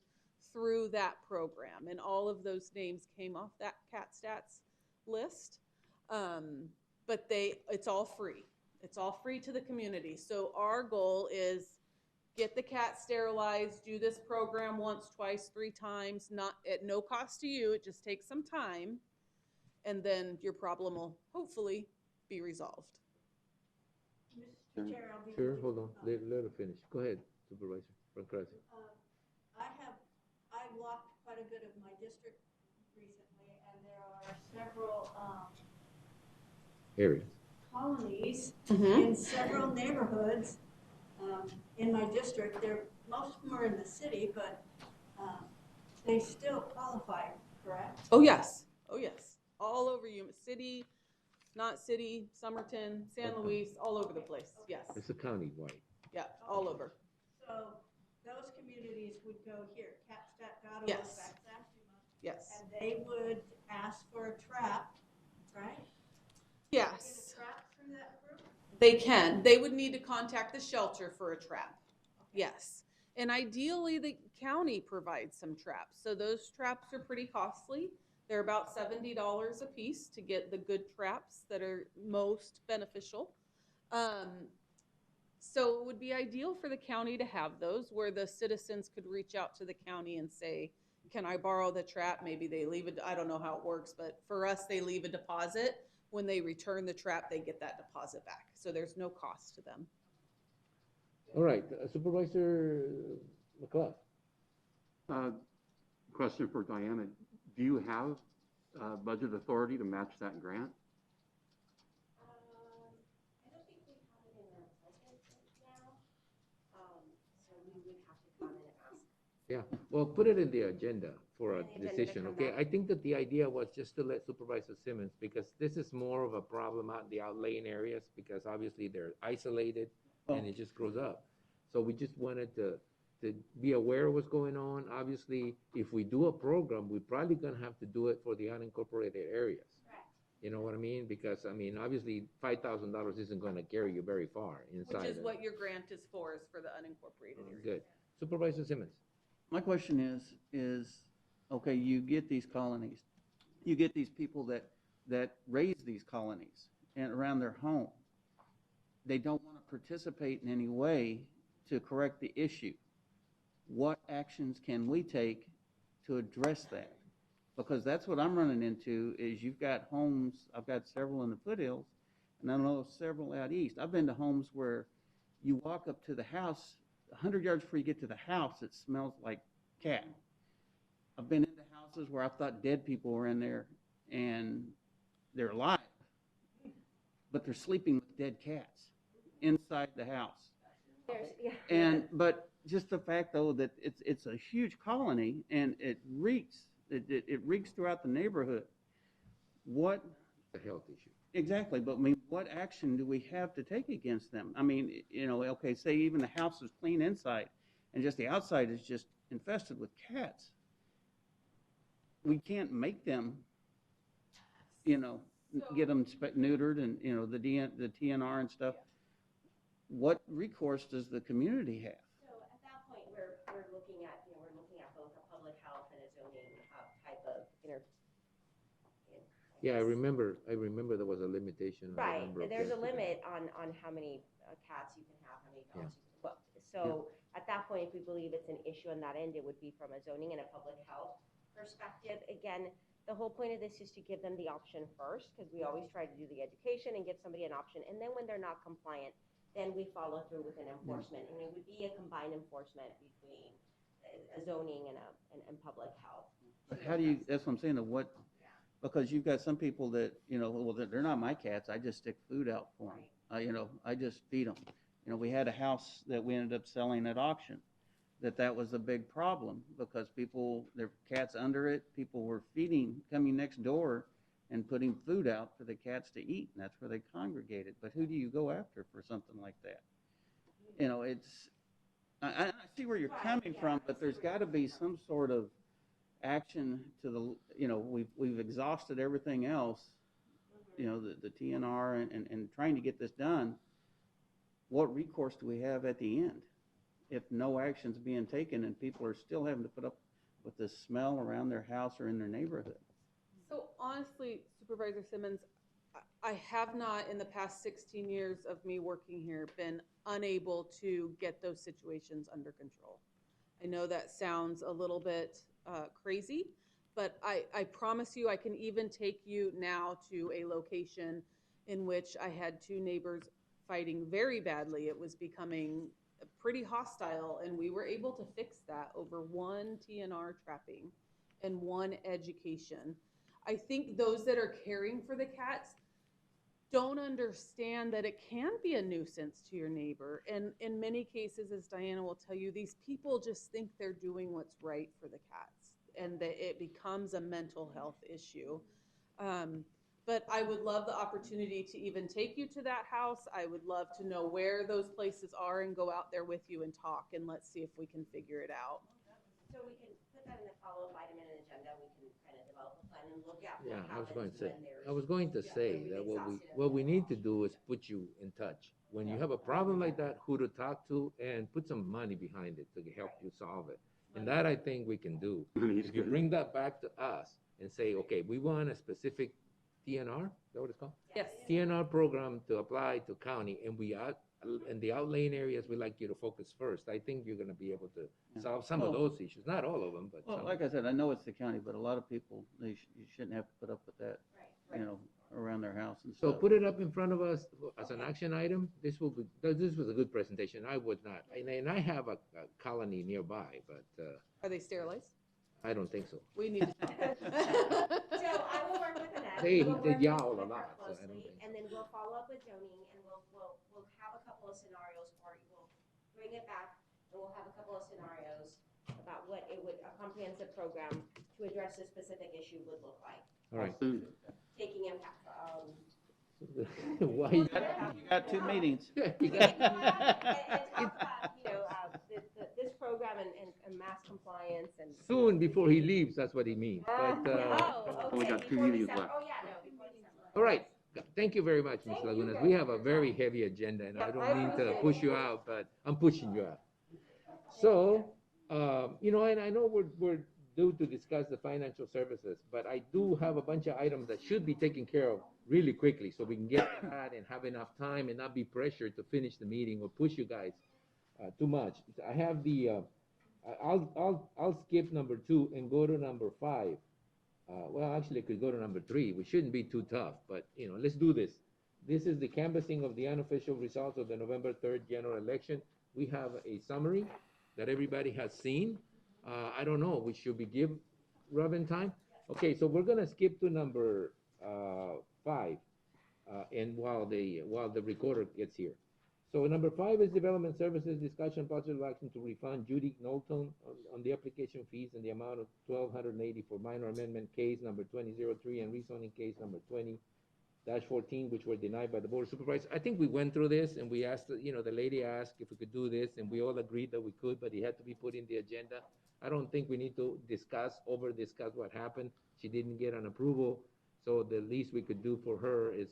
through that program. And all of those names came off that Cat Stats list. But it's all free. It's all free to the community. So our goal is get the cat sterilized, do this program once, twice, 3 times, not at no cost to you. It just takes some time, and then your problem will hopefully be resolved. Sure, hold on. Let her finish. Go ahead, Supervisor Pancras. I've walked quite a bit of my district recently, and there are several areas, colonies in several neighborhoods in my district. Most of them are in the city, but they still qualify, correct? Oh yes, all over Yuma City, not city, Somerton, San Luis, all over the place. Yes. It's a county-wide. Yeah, all over. So those communities would go here, catstat.org. Yes. Yes. And they would ask for a trap, right? Yes. Get a trap through that group? They can. They would need to contact the shelter for a trap. Yes. And ideally, the county provides some traps. So those traps are pretty costly. They're about $70 a piece to get the good traps that are most beneficial. So it would be ideal for the county to have those where the citizens could reach out to the county and say, can I borrow the trap? Maybe they leave it. I don't know how it works, but for us, they leave a deposit. When they return the trap, they get that deposit back. So there's no cost to them. All right, Supervisor McLeod. Question for Diana. Do you have budget authority to match that grant? I don't think we have it in our budget right now, so we would have to come and ask. Yeah, well, put it in the agenda for a The agenda to decision, come okay? back. I think that the idea was just to let Supervisor Simmons, because this is more of a problem out in the outlying areas, because obviously they're isolated and it just grows up. So we just wanted to be aware of what's going on. Obviously, if we do a program, we're probably gonna have to do it for the unincorporated areas. You know what I mean? Because, I mean, obviously, $5,000 isn't gonna carry you very far inside. Which is of- what your grant is for the unincorporated area. Good. Supervisor Simmons. My question is, okay, you get these colonies, you get these people that raise these colonies and around their home. They don't want to participate in any way to correct the issue. What actions can we take to address that? Because that's what I'm running into is you've got homes, I've got several in the foothills, and I know several out east. I've been to homes where you walk up to the house 100 yards before you get to the house, it smells like cat. I've been into houses where I thought dead people were in there, and they're alive, but they're sleeping with dead cats inside the house. But just the fact though that it's a huge colony and it reeks throughout the neighborhood. What A health issue. exactly? But I mean, what action do we have to take against them? I mean, okay, say even the house is clean inside, and just the outside is just infested with cats. We can't make them, get them neutered and the TNR and stuff. What recourse does the community have? So at that point, we're looking at both a public health and a zoning type of Yeah, I remember there was a limitation on the Right, number of there's a cats you can limit on how many cats you can have, how many dogs you can. So at that point, if we believe it's an issue on that end, it would be from a zoning and a public health perspective. Again, the whole point of this is to give them the option first, because we always try to do the education and give somebody an option, and then when they're not compliant, then we follow through with an enforcement, and it would be a combined enforcement between a zoning and public health. But how do you? That's what I'm saying. Because you've got some people that well, they're not my cats. I just stick food out for them. I just feed them. We had a house that we ended up selling at auction. That was a big problem because their cats under it. People were coming next door and putting food out for the cats to eat, and that's where they congregated. But who do you go after for something like that? I see where you're coming from, but there's got to be some sort of action to we've exhausted everything else, the TNR and trying to get this done. What recourse do we have at the end if no action's being taken and people are still having to put up with the smell around their house or in their neighborhood? So honestly, Supervisor Simmons, I have not in the past 16 years of me working here been unable to get those situations under control. I know that sounds a little bit crazy, but I promise you I can even take you now to a location in which I had two neighbors fighting very badly. It was becoming pretty hostile, and we were able to fix that over one TNR trapping and one education. I think those that are caring for the cats don't understand that it can be a nuisance to your neighbor. And in many cases, as Diana will tell you, these people just think they're doing what's right for the cats, and that it becomes a mental health issue. But I would love the opportunity to even take you to that house. I would love to know where those places are and go out there with you and talk, and let's see if we can figure it out. So we can put that in a follow-up item in an agenda. We can kind of develop a plan and look at Yeah, what happens when there's. I was going to say that what we need to do is put you in touch. When you have a problem like that, who to talk to, and put some money behind it to help you solve it. And that I think we can do. If you bring that back to us and say, okay, we want a specific TNR, is that what it's called? Yes. TNR program to apply to county, and in the outlying areas, we like you to focus first. I think you're going to be able to solve some of those issues, not all of them, but Well, some. like I said, I know it's the county, but a lot of people, you shouldn't have to put up with that, around their house and So stuff. put it up in front of us as an action item. This was a good presentation. I would not, and I have a colony nearby, but Are they sterilized? I don't think so. We need to. So I will work with Annette. They We'll work yowl a with her lot, so I don't closely, think and then we'll follow up with zoning, and we'll have a couple of scenarios for you. We'll bring it back, and we'll have a couple of scenarios about what a comprehensive program to address this specific issue would look like. All right. Taking impact. Why? You got two meetings. This program and mass compliance and. Soon before he leaves, that's what he means. But Only got 2 meetings left. Oh, yeah, no, before December. all right. Thank you very much, Ms. Lagunas. We have a very heavy agenda, and I don't mean to push you out, but I'm pushing you out. So, and I know we're due to discuss the financial services, but I do have a bunch of items that should be taken care of really quickly, so we can get that and have enough time and not be pressured to finish the meeting or push you guys too much. I have I'll skip number 2 and go to number 5. Well, actually, I could go to number 3. We shouldn't be too tough, but let's do this. This is the canvassing of the unofficial results of the November 3rd general election. We have a summary that everybody has seen. I don't know, we should be give Robin time? Okay, so we're gonna skip to number 5, and while the recorder gets here. So number 5 is development services, discussion, possible action to refund Judy Knowlton on the application fees in the amount of $1,280 for minor amendment case number 2003 and rezoning case number 20-14, which were denied by the Board of Supervisors. I think we went through this and we asked, the lady asked if we could do this, and we all agreed that we could, but it had to be put in the agenda. I don't think we need to over discuss what happened. She didn't get an approval, so the least we could do for her is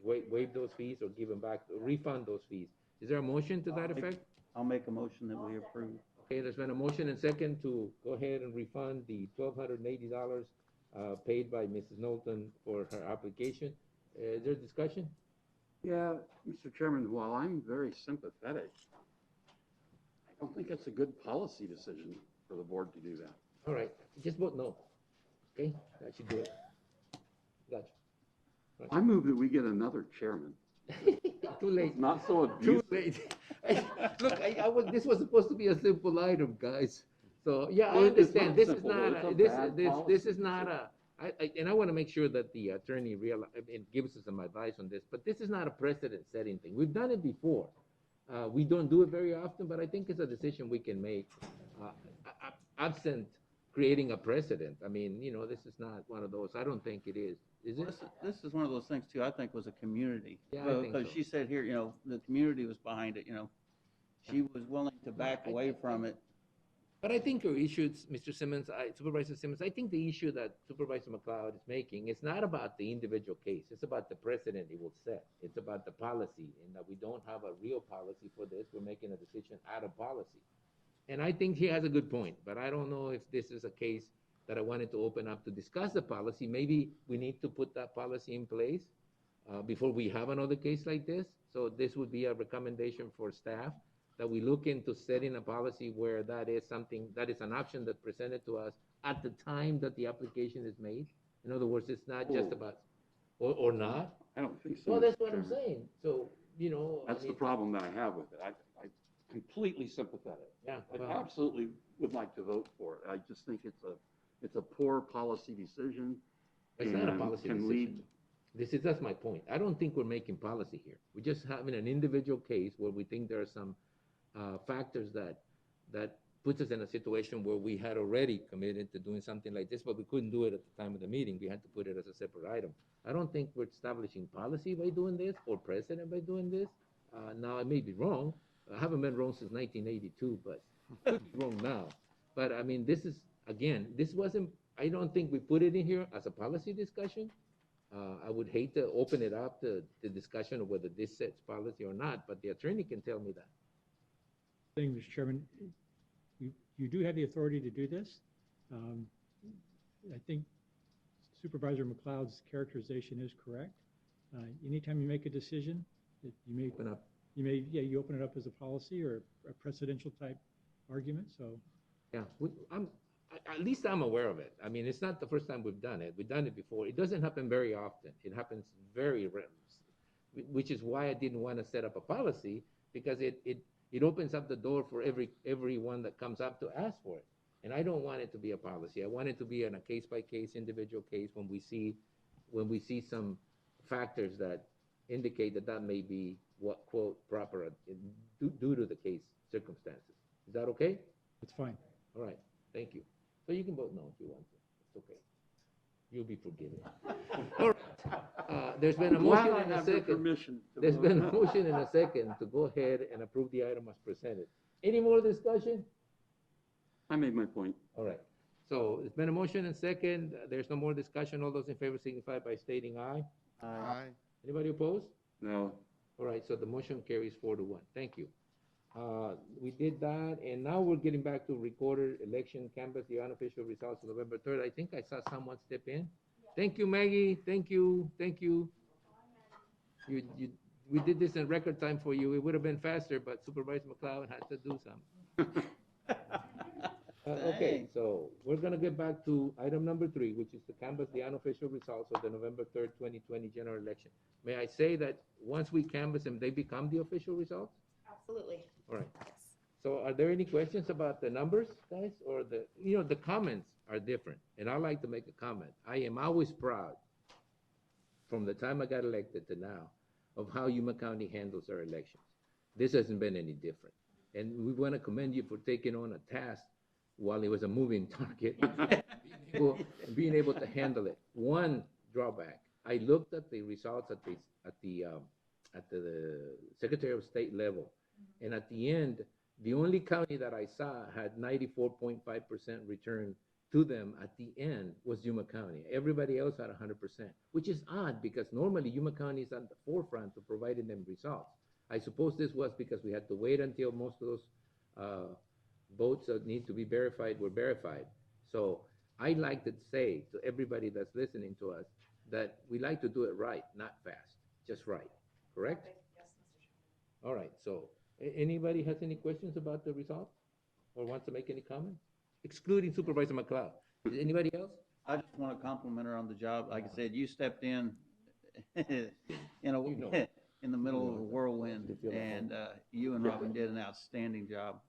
waive those fees or give them back, refund those fees. Is there a motion to that effect? I'll make a motion that we approve. Okay, there's been a motion and second to go ahead and refund the $1,280 paid by Mrs. Knowlton for her application. Is there discussion? Yeah, Mr. Chairman, while I'm very sympathetic, I don't think it's a good policy decision for the board to do that. All right, just vote no. Okay, that should do it. Gotcha. Right. I move that we get another chairman. Too late. Not so abusive. Too late. Look, this was supposed to be a simple item, guys. So yeah, Well, I understand. it's This is not not simple, a, though. It's a this bad this is not a. And I want to make sure that the attorney gives us some advice on this. But this is not a precedent-setting thing. We've done it before. We don't do it very often, but I think it's a decision we can make, absent creating a precedent. I mean, this is not one of those. I don't think it is. Is it? This is one of those things too, I think was a community. Yeah, I think Because so. she said here, the community was behind it, She was willing to back away from it. But I think your issues, Mr. Simmons, Supervisor Simmons, I think the issue that Supervisor McLeod is making is not about the individual case. It's about the precedent it will set. It's about the policy, and that we don't have a real policy for this. We're making a decision out of policy. And I think he has a good point, but I don't know if this is a case that I wanted to open up to discuss the policy. Maybe we need to put that policy in place before we have another case like this. So this would be a recommendation for staff that we look into setting a policy where that is an option that's presented to us at the time that the application is made. In other words, it's not just about, or not? I don't think so. Well, that's Mr. what I'm Chairman. saying. So, That's the problem that I have with it. I'm completely sympathetic. Yeah, I well- absolutely would like to vote for it. I just think it's a poor policy decision. It's not a and policy can decision. That's my point. I don't think we're making policy here. We're just having an individual case where we think there are some factors that puts us in a situation where we had already committed to doing something like this, but we couldn't do it at the time of the meeting. We had to put it as a separate item. I don't think we're establishing policy by doing this or precedent by doing this. Now, I may be wrong. I haven't been wrong since 1982, but could be wrong now. But I mean, I don't think we put it in here as a policy discussion. I would hate to open it up to the discussion of whether this sets policy or not, but the attorney can tell me that. Thing, Mr. Chairman, you do have the authority to do this. I think Supervisor McLeod's characterization is correct. Anytime you make a decision, you may Open up. you open it up as a policy or a precedential type argument. So Yeah, at least I'm aware of it. I mean, it's not the first time we've done it. We've done it before. It doesn't happen very often. It happens very rarely, which is why I didn't want to set up a policy, because it opens up the door for everyone that comes up to ask for it. And I don't want it to be a policy. I want it to be on a case-by-case, individual case when we see some factors that indicate that may be what, quote, proper due to the case circumstances. Is that okay? it's fine. All right, thank you. So you can vote no if you want to. It's okay. You'll be forgiven. All right. There's been a I'm glad motion I and a have your second. permission to There's vote been no. a motion and a second to go ahead and approve the item as presented. Any more discussion? I made my point. All right. So it's been a motion and second. There's no more discussion. All those in favor signify by stating aye. Aye. Anybody opposed? No. All right, so the motion carries 4-1. Thank you. We did that, and now we're getting back to recorder election canvas, the unofficial results of November 3rd. I think I saw someone step in. Thank you, Maggie. Thank you. Thank you. We did this in record time for you. It would have been faster, but Supervisor McLeod had to do some. Okay, so we're gonna get back to item number 3, which is to canvass the unofficial results of the November 3rd, 2020 general election. May I say that once we canvass them, they become the official results? Absolutely. All right. So are there any questions about the numbers, guys, or the comments are different, and I like to make a comment. I am always proud, from the time I got elected to now, of how Yuma County handles our elections. This hasn't been any different. And we want to commend you for taking on a task while it was a moving target, being able to handle it. One drawback, I looked at the results at the Secretary of State level, and at the end, the only county that I saw had 94.5% return to them at the end was Yuma County. Everybody else had 100%, which is odd because normally Yuma County is at the forefront of providing them results. I suppose this was because we had to wait until most of those votes that need to be verified were verified. So I like to say to everybody that's listening to us that we like to do it right, not fast, just right. Correct? Yes, Mr. Chairman. All right. So anybody has any questions about the results or wants to make any comments? Excluding Supervisor McLeod. Anybody else? I just want to compliment her on the job. Like I said, you stepped in in in the middle of a whirlwind, and you and Robin did an outstanding job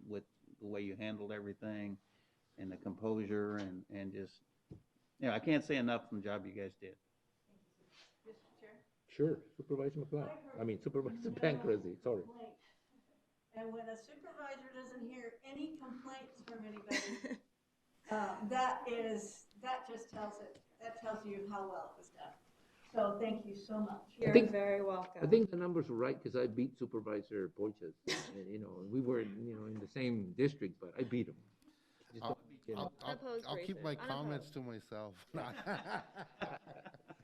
with the way you handled everything and the composure and just, I can't say enough from the job you guys did. Mr. Chair? Sure, Supervisor McLeod. I mean, Supervisor Pancrazy, sorry. And when a supervisor doesn't hear any complaints from anybody, that just tells you how well it was done. So thank you so much. You're very welcome. I think the numbers were right because I beat Supervisor Porches. And, we were, in the same district, but I beat him. I'll keep my comments to myself.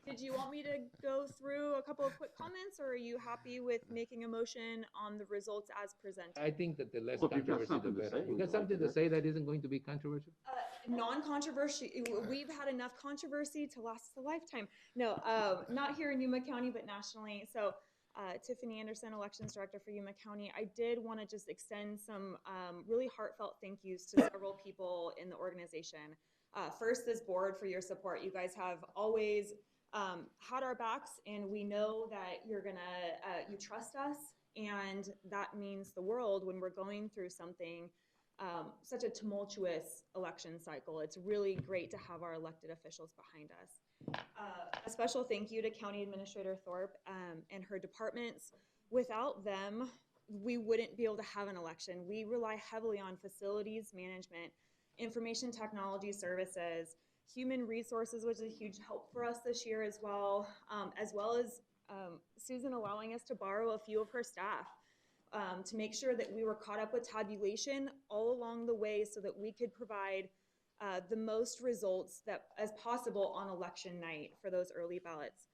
Did you want me to go through a couple of quick comments, or are you happy with making a motion on the results as presented? I think that the less controversy, the better. You got something to say that isn't going to be controversial? Non-controversial. We've had enough controversy to last a lifetime. No, not here in Yuma County, but nationally. So Tiffany Anderson, Elections Director for Yuma County. I did want to just extend some really heartfelt thank yous to several people in the organization. First, this board for your support. You guys have always had our backs, and we know that you trust us, and that means the world when we're going through something such a tumultuous election cycle. It's really great to have our elected officials behind us. A special thank you to County Administrator Thorpe and her departments. Without them, we wouldn't be able to have an election. We rely heavily on facilities management, information technology services, human resources, which is a huge help for us this year as well as Susan allowing us to borrow a few of her staff to make sure that we were caught up with tabulation all along the way so that we could provide the most results as possible on election night for those early ballots.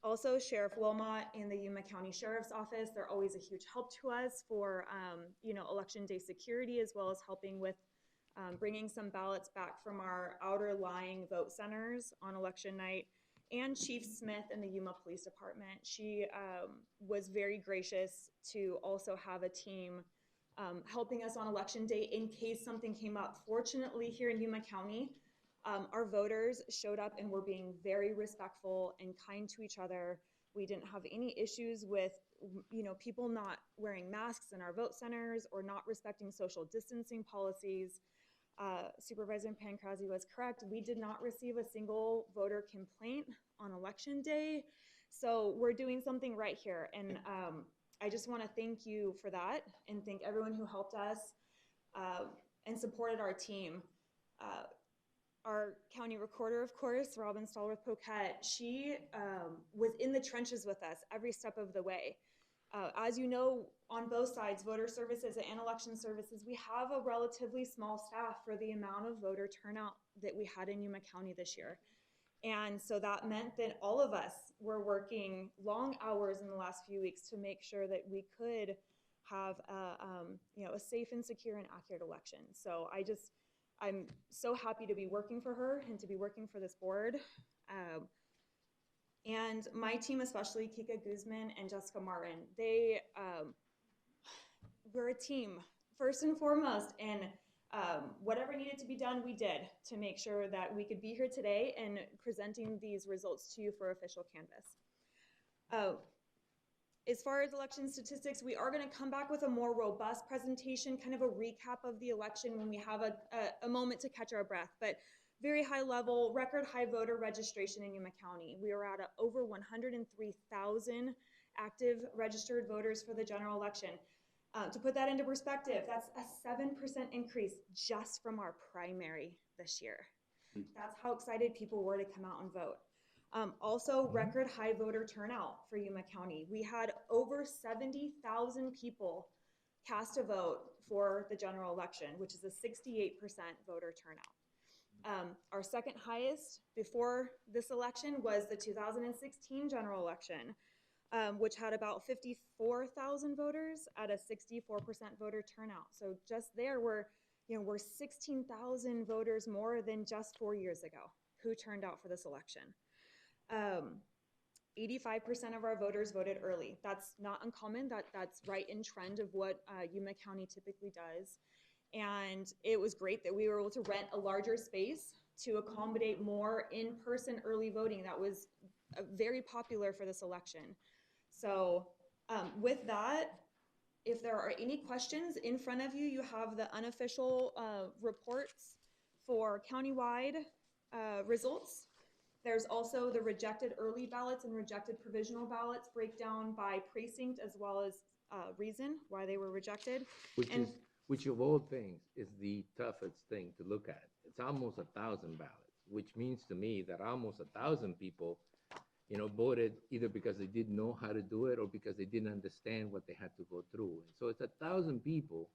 Also, Sheriff Wilmot and the Yuma County Sheriff's Office, they're always a huge help to us for election day security, as well as helping with bringing some ballots back from our outer lying vote centers on election night. And Chief Smith in the Yuma Police Department. She was very gracious to also have a team helping us on election day in case something came up. Fortunately, here in Yuma County, our voters showed up and were being very respectful and kind to each other. We didn't have any issues with people not wearing masks in our vote centers or not respecting social distancing policies. Supervisor Pancrazy was correct. We did not receive a single voter complaint on election day. So we're doing something right here. And I just want to thank you for that and thank everyone who helped us and supported our team. Our county recorder, of course, Robin Stallworth-Poquette, she was in the trenches with us every step of the way. As you know, on both sides, voter services and election services, we have a relatively small staff for the amount of voter turnout that we had in Yuma County this year. And so that meant that all of us were working long hours in the last few weeks to make sure that we could have a safe and secure and accurate election. So I'm so happy to be working for her and to be working for this board. And my team, especially Kika Guzman and Jessica Martin, they were a team first and foremost, and whatever needed to be done, we did to make sure that we could be here today and presenting these results to you for official canvas. As far as election statistics, we are going to come back with a more robust presentation, kind of a recap of the election when we have a moment to catch our breath. But very high level, record high voter registration in Yuma County. We are at over 103,000 active registered voters for the general election. To put that into perspective, that's a 7% increase just from our primary this year. That's how excited people were to come out and vote. Also, record high voter turnout for Yuma County. We had over 70,000 people cast a vote for the general election, which is a 68% voter turnout. Our second highest before this election was the 2016 general election, which had about 54,000 voters at a 64% voter turnout. So just there, we're 16,000 voters more than just 4 years ago who turned out for this election. 85% of our voters voted early. That's not uncommon. That's right in trend of what Yuma County typically does. And it was great that we were able to rent a larger space to accommodate more in-person early voting. That was very popular for this election. So with that, if there are any questions in front of you, you have the unofficial reports for countywide results. There's also the rejected early ballots and rejected provisional ballots breakdown by precinct as well as reason why they were rejected. Which of all things is the toughest thing to look at. It's almost 1,000 ballots, which means to me that almost 1,000 people, voted either because they didn't know how to do it or because they didn't understand what they had to go through. And so it's 1,000 people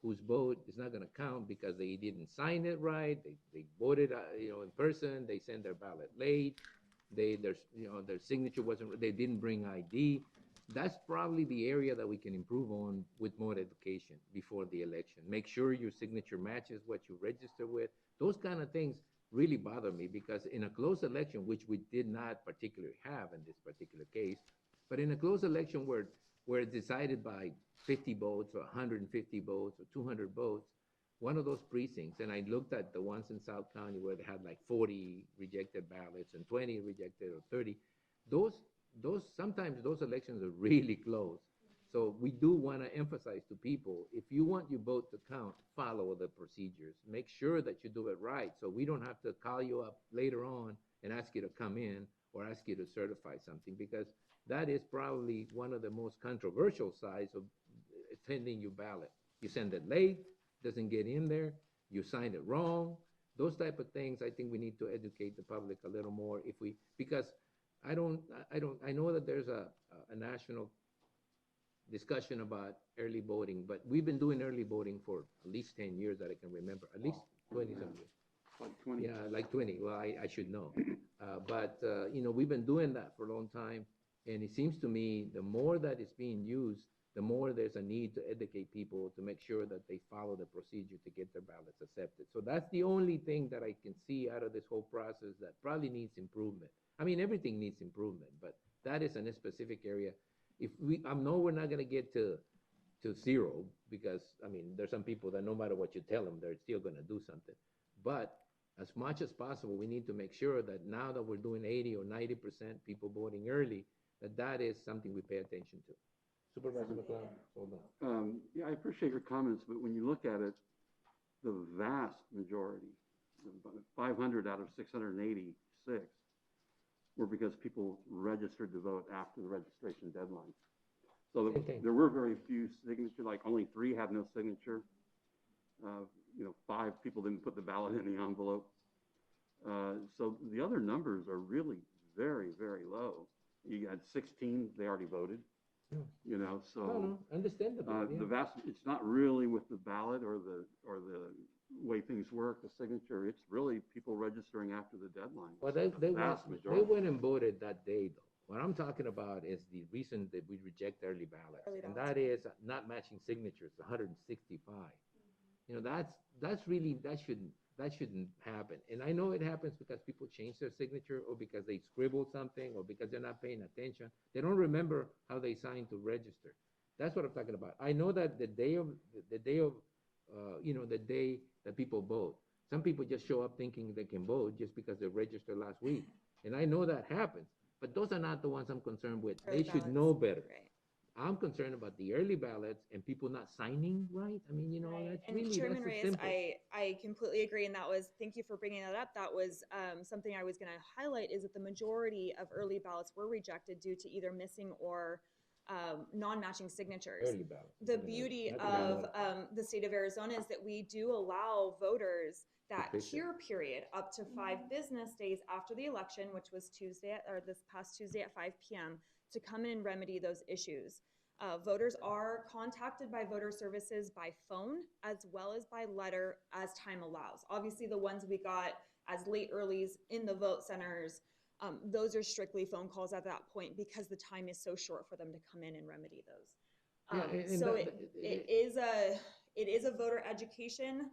whose vote is not going to count because they didn't sign it right. They voted, in person. They sent their ballot late. Their signature wasn't. They didn't bring ID. That's probably the area that we can improve on with more education before the election. Make sure your signature matches what you register with. Those kind of things really bother me because in a closed election, which we did not particularly have in this particular case, but in a closed election where it's decided by 50 votes or 150 votes or 200 votes, one of those precincts, and I looked at the ones in South County where they had like 40 rejected ballots and 20 rejected or 30, sometimes those elections are really close. So we do want to emphasize to people, if you want your vote to count, follow the procedures. Make sure that you do it right so we don't have to call you up later on and ask you to come in or ask you to certify something, because that is probably one of the most controversial sides of sending your ballot. You send it late, doesn't get in there, you signed it wrong. Those type of things, I think we need to educate the public a little more because I know that there's a national discussion about early voting, but we've been doing early voting for at least 10 years that I can remember, at least 20 some years. Like 20. Yeah, like 20. Well, I should know. But we've been doing that for a long time. And it seems to me the more that it's being used, the more there's a need to educate people to make sure that they follow the procedure to get their ballots accepted. So that's the only thing that I can see out of this whole process that probably needs improvement. I mean, everything needs improvement, but that is in a specific area. I know we're not going to get to zero because, I mean, there's some people that no matter what you tell them, they're still going to do something. But as much as possible, we need to make sure that now that we're doing 80 or 90% people voting early, that is something we pay attention to. Supervisor McLeod, hold on. Yeah, I appreciate your comments, but when you look at it, the vast majority, 500 out of 686, were because people registered to vote after the registration deadline. So there were very few signatures, like only 3 had no signature. 5 people didn't put the ballot in the envelope. So the other numbers are really very, very low. You had 16, they already voted. So No, understandable. it's not really with the ballot or the way things work, the signature. It's really people registering after the deadline. Well, they went and voted that day, though. What I'm talking about is the reason that we reject early ballots, and that is not matching signatures, 165. That shouldn't happen. And I know it happens because people change their signature or because they scribble something or because they're not paying attention. They don't remember how they signed to register. That's what I'm talking about. I know that the day that people vote, some people just show up thinking they can vote just because they registered last week. And I know that happens, but those are not the ones I'm concerned with. They should know better. I'm concerned about the early ballots and people not signing right. I mean, that's And really, Chairman that's the Reyes, simple. I completely agree, and thank you for bringing that up. That was something I was going to highlight, is that the majority of early ballots were rejected due to either missing or non-matching signatures. Early ballot. The beauty Not the of ballot. the state of Arizona is that we do allow voters that fix it. cure period up to 5 business days after the election, which was this past Tuesday at 5 p.m., to come in and remedy those issues. Voters are contacted by voter services by phone as well as by letter as time allows. Obviously, the ones we got as late earlies in the vote centers, those are strictly phone calls at that point because the time is so short for them to come in and remedy those. So it is a voter education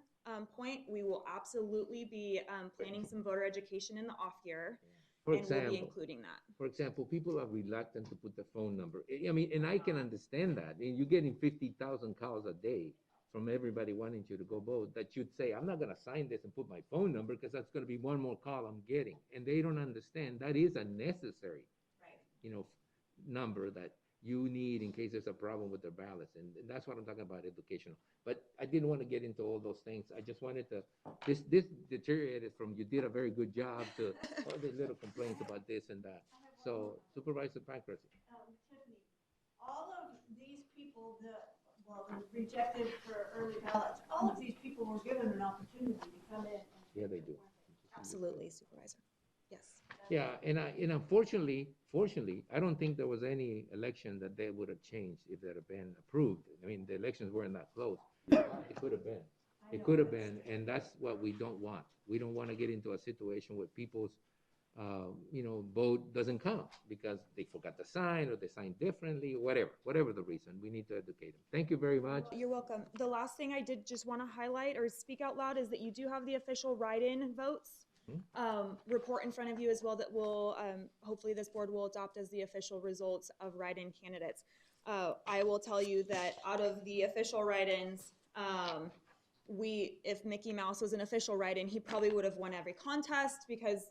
point. We will absolutely be planning some voter education in the off year, and we'll be including that. For example, people are reluctant to put the phone number. I mean, and I can understand that. And you're getting 50,000 calls a day from everybody wanting you to go vote, that you'd say, I'm not going to sign this and put my phone number because that's going to be one more call I'm getting. And they don't understand that is a necessary, number that you need in case there's a problem with their ballots. And that's what I'm talking about, educational. But I didn't want to get into all those things. I just wanted to, this deteriorated from you did a very good job to all these little complaints about this and that. So Supervisor Pancras. Tiffany, all of these people that, rejected for early ballots, all of these people were given an opportunity to come in. Yeah, they do. Absolutely, Supervisor. Yes. Yeah, and unfortunately, fortunately, I don't think there was any election that they would have changed if it had been approved. I mean, the elections weren't that close. It could have been. It could have been, and that's what we don't want. We don't want to get into a situation where people's, vote doesn't count because they forgot to sign or they signed differently, or whatever the reason. We need to educate them. Thank you very much. You're welcome. The last thing I did just want to highlight or speak out loud is that you do have the official write-in votes report in front of you as well that will, hopefully this board will adopt as the official results of write-in candidates. I will tell you that out of the official write-ins, if Mickey Mouse was an official write-in, he probably would have won every contest because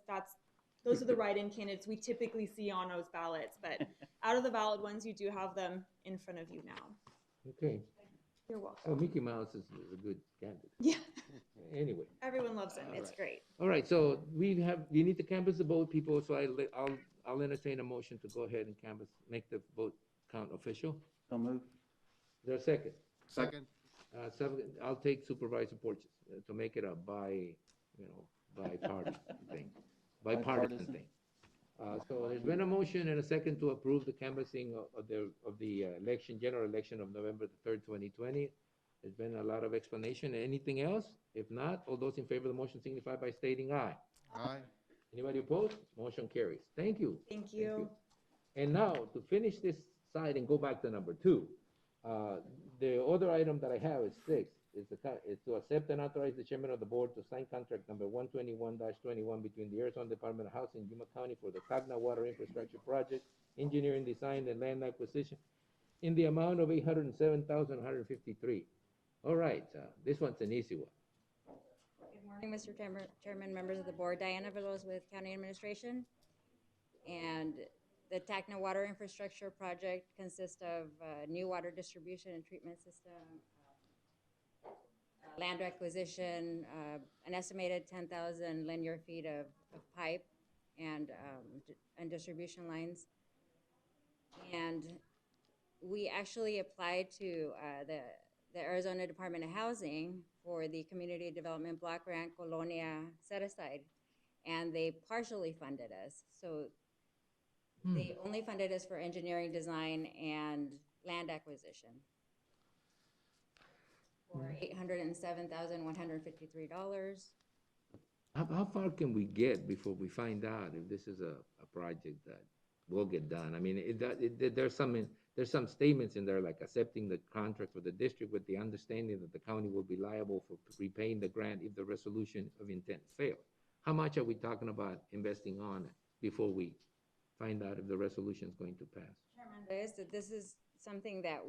those are the write-in candidates we typically see on those ballots. But out of the valid ones, you do have them in front of you now. Okay. You're welcome. Oh, Mickey Mouse is a good candidate. Yeah. Anyway. Everyone loves him. It's great. All right, so you need to canvass the vote, people, so I'll entertain a motion to go ahead and canvass, make the vote count official. So moved. Is there a second? Second. I'll take Supervisor Porches to make it a bi-party thing, bipartisan thing. So there's been a motion and a second to approve the canvassing of the general election of November the 3rd, 2020. There's been a lot of explanation. Anything else? If not, all those in favor of the motion signify by stating aye. Aye. Anybody opposed? Motion carries. Thank you. Thank you. And now, to finish this side and go back to number 2, the other item that I have is 6, is to accept and authorize the chairman of the board to sign contract number 121-21 between the Arizona Department of Housing and Yuma County for the Tacna Water Infrastructure Project, engineering design and land acquisition in the amount of $807,153. All right, this one's an easy one. Good morning, Mr. Chairman, members of the board. Diana Villos with County Administration. And the Tacna Water Infrastructure Project consists of new water distribution and treatment system, land acquisition, an estimated 10,000 linear feet of pipe and distribution lines. And we actually applied to the Arizona Department of Housing for the Community Development Block Grant Colonia set aside, and they partially funded us. So they only funded us for engineering design and land acquisition for $807,153. How far can we get before we find out if this is a project that will get done? I mean, there's some statements in there like accepting the contract for the district with the understanding that the county will be liable for repaying the grant if the resolution of intent fails. How much are we talking about investing on it before we find out if the resolution is going to pass? Chairman, this is something that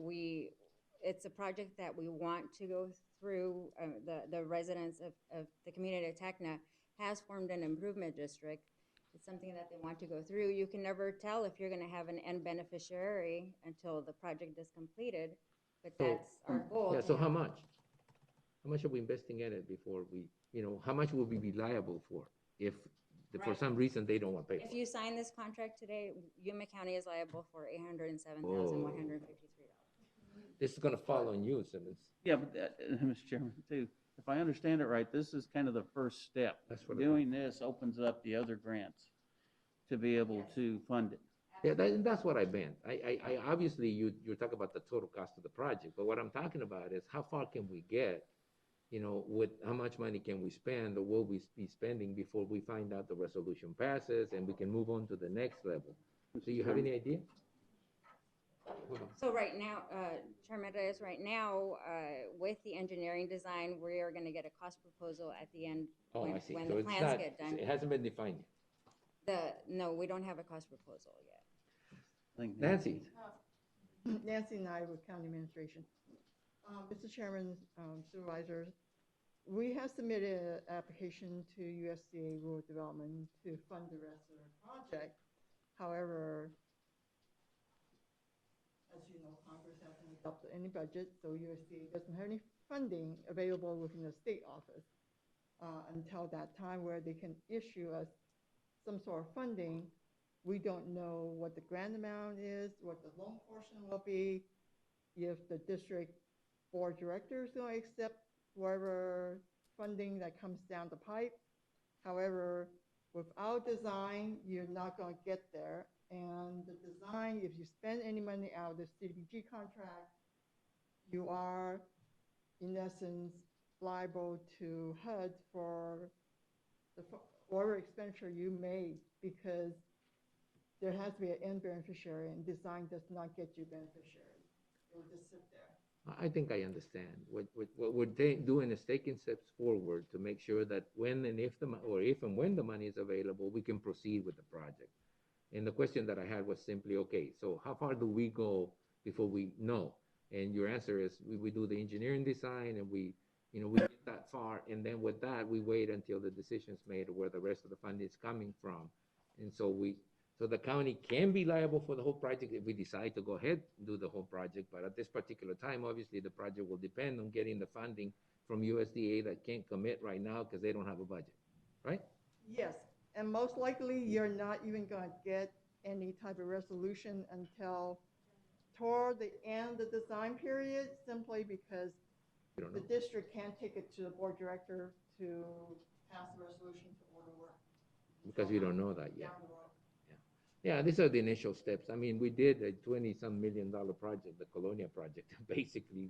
it's a project that we want to go through. The residents of the community of Tacna has formed an improvement district. it's something that they want to go through. You can never tell if you're gonna have an end beneficiary until the project is completed, but So, that's our goal. yeah, to so have- how much? How much are we investing in it before we, how much will we be liable for if, for Right. some reason, they don't want to pay for If it? you sign this contract today, Yuma County is liable for $807,153. This is gonna fall on you, Simmons. Yeah, but, Mr. Chairman, too, if I understand it right, this is kind of the first step. That's what Doing this opens up the other grants to be able to fund it. Yeah, that's what I meant. I obviously, you're talking about the total cost of the project, but what I'm talking about is how far can we get, with how much money can we spend or will we be spending before we find out the resolution passes and we can move on to the next level? Do you have any idea? So right now, Chairman Reyes, right now, with the engineering design, we are gonna get a cost proposal at the end Oh, when, I see. when So the it's plans not, get done. it hasn't been defined yet. No, we don't have a cost proposal yet. Nancy? Nancy Nye with County Administration. Mr. Chairman, Supervisors, we have submitted an application to USDA Rural Development to fund the rest of the project. However, as you know, Congress hasn't adopted any budget, so USDA doesn't have any funding available within the state office until that time where they can issue us some sort of funding. We don't know what the grant amount is, what the loan portion will be, if the district board director is going to accept whatever funding that comes down the pipe. However, without design, you're not going to get there. And the design, if you spend any money out of the CDBG contract, you are, in essence, liable to HUD for whatever expenditure you made, because there has to be an end beneficiary, and design does not get you beneficiary. It will just sit there. I think I understand. What we're doing is taking steps forward to make sure that when and if if and when the money is available, we can proceed with the project. And the question that I had was simply, okay, so how far do we go before we know? And your answer is we do the engineering design and we get that far, and then with that, we wait until the decision's made where the rest of the funding is coming from. And so the county can be liable for the whole project if we decide to go ahead and do the whole project. But at this particular time, obviously, the project will depend on getting the funding from USDA that can't commit right now because they don't have a budget, right? Yes, and most likely you're not even going to get any type of resolution until toward the end of the design period, simply because the district can't take it to the board director to pass a resolution to order work. Because you don't know that yet. Yeah, these are the initial steps. I mean, we did a $20-some million project, the Colonia project. Basically,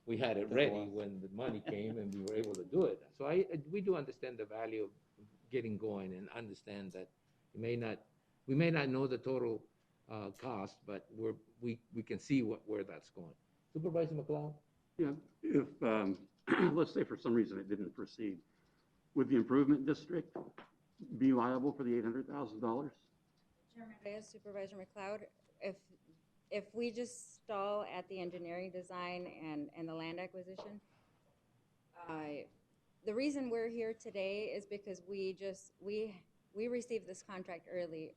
we had it ready when the money came and we were able to do it. So we do understand the value of getting going and understand that we may not know the total cost, but we can see where that's going. Supervisor McLeod? Yeah, if, let's say for some reason it didn't proceed, would the improvement district be liable for the $800,000? Chairman Reyes, Supervisor McLeod, if we just stall at the engineering design and the land acquisition, the reason we're here today is because we received this contract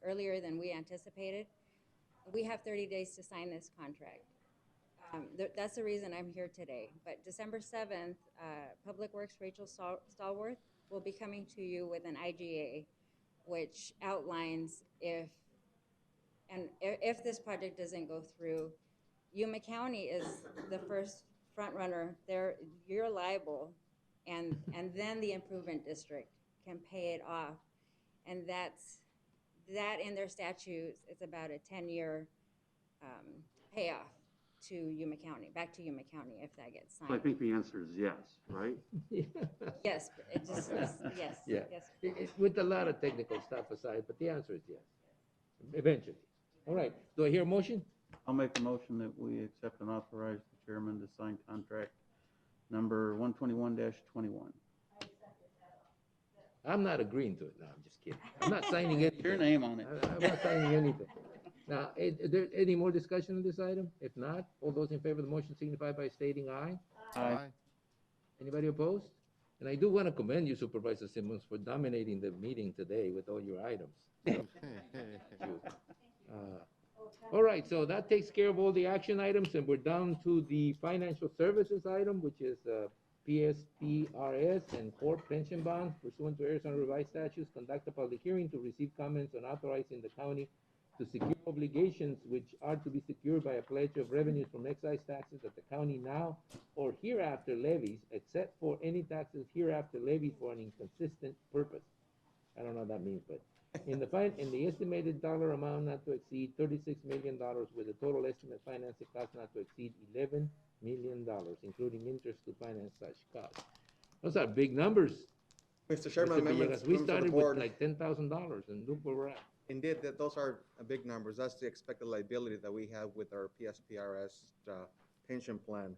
earlier than we anticipated. We have 30 days to sign this contract. That's the reason I'm here today. But December 7th, Public Works Rachel Stallworth will be coming to you with an IGA, which outlines if this project doesn't go through, Yuma County is the first front runner. You're liable, and then the improvement district can pay it off, and that in their statutes, it's about a 10-year payoff to Yuma County, back to Yuma County if that gets signed. I think the answer is yes, right? Yes, it just yes. Yeah. Yes. With a lot of technical stuff aside, but the answer is yes, eventually. All right, do I hear a motion? I'll make a motion that we accept and authorize the chairman to sign contract number 121-21. I'm not agreeing to it. No, I'm just kidding. I'm not signing anything. Your name on it. I'm not signing anything. Now, is there any more discussion on this item? If not, all those in favor of the motion signify by stating aye. Aye. Anybody opposed? And I do want to commend you, Supervisor Simmons, for dominating the meeting today with all your items. Thank you. All right, so that takes care of all the action items, and we're down to the financial services item, which is PSPRS and core pension bonds pursuant to Arizona revised statutes. Conduct a public hearing to receive comments on authorizing the county to secure obligations which are to be secured by a pledge of revenues from excise taxes that the county now or hereafter levies, except for any taxes hereafter levied for an inconsistent purpose. I don't know what that means, but in the estimated dollar amount not to exceed $36 million, with a total estimate financing cost not to exceed $11 million, including interest to finance such costs. Those are big numbers. Mr. Chairman, Mr. members Villegas, we of the started board. with like $10,000, and look where we're at. Indeed, those are big numbers. That's the expected liability that we have with our PSPRS pension plan.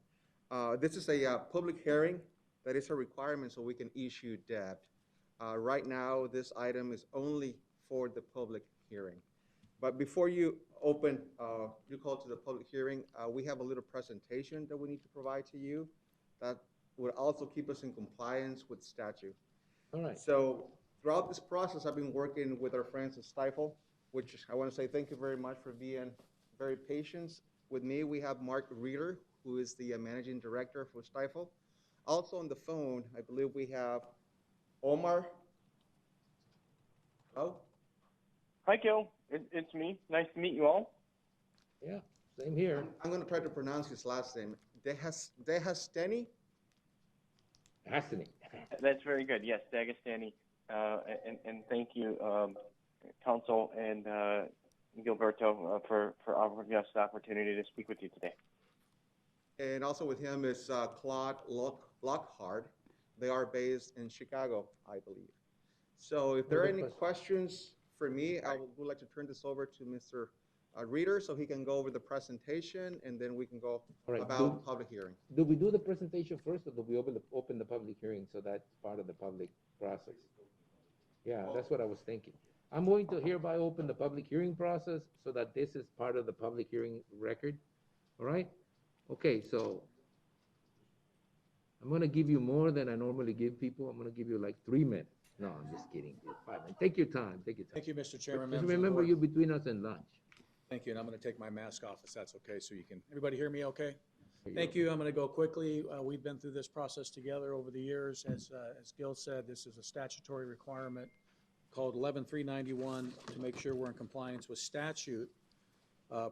This is a public hearing that is a requirement so we can issue debt. Right now, this item is only for the public hearing. But before you open, you call to the public hearing, we have a little presentation that we need to provide to you that would also keep us in compliance with statute. All right. So throughout this process, I've been working with our friends at Stifel, which I want to say thank you very much for being very patient with me. We have Mark Reeder, who is the managing director for Stifel. Also on the phone, I believe we have Omar. Oh. Hi, Gil. It's me. Nice to meet you all. Yeah, same here. I'm going to try to pronounce his last name. Dehasteni? Dehasteni. That's very good. Yes, D'Agostani. And thank you, Council and Gilberto, for offering us the opportunity to speak with you today. And also with him is Claude Lockhart. They are based in Chicago, I believe. So if there are any questions for me, I would like to turn this over to Mr. Reeder so he can go over the presentation, and then we can go about public hearing. Do we do the presentation first, or do we open the public hearing so that's part of the public process? Yeah, that's what I was thinking. I'm going to hereby open the public hearing process so that this is part of the public hearing record. All right? Okay, so I'm going to give you more than I normally give people. I'm going to give you like 3 minutes. No, I'm just kidding. 5 minutes. Take your time. Take your time. Thank you, Mr. Chairman. Just members of the remember, board. you're between us and lunch. Thank you, and I'm going to take my mask off if that's okay, so you can, everybody hear me okay? Thank you. I'm going to go quickly. We've been through this process together over the years. As Gil said, this is a statutory requirement called 11391 to make sure we're in compliance with statute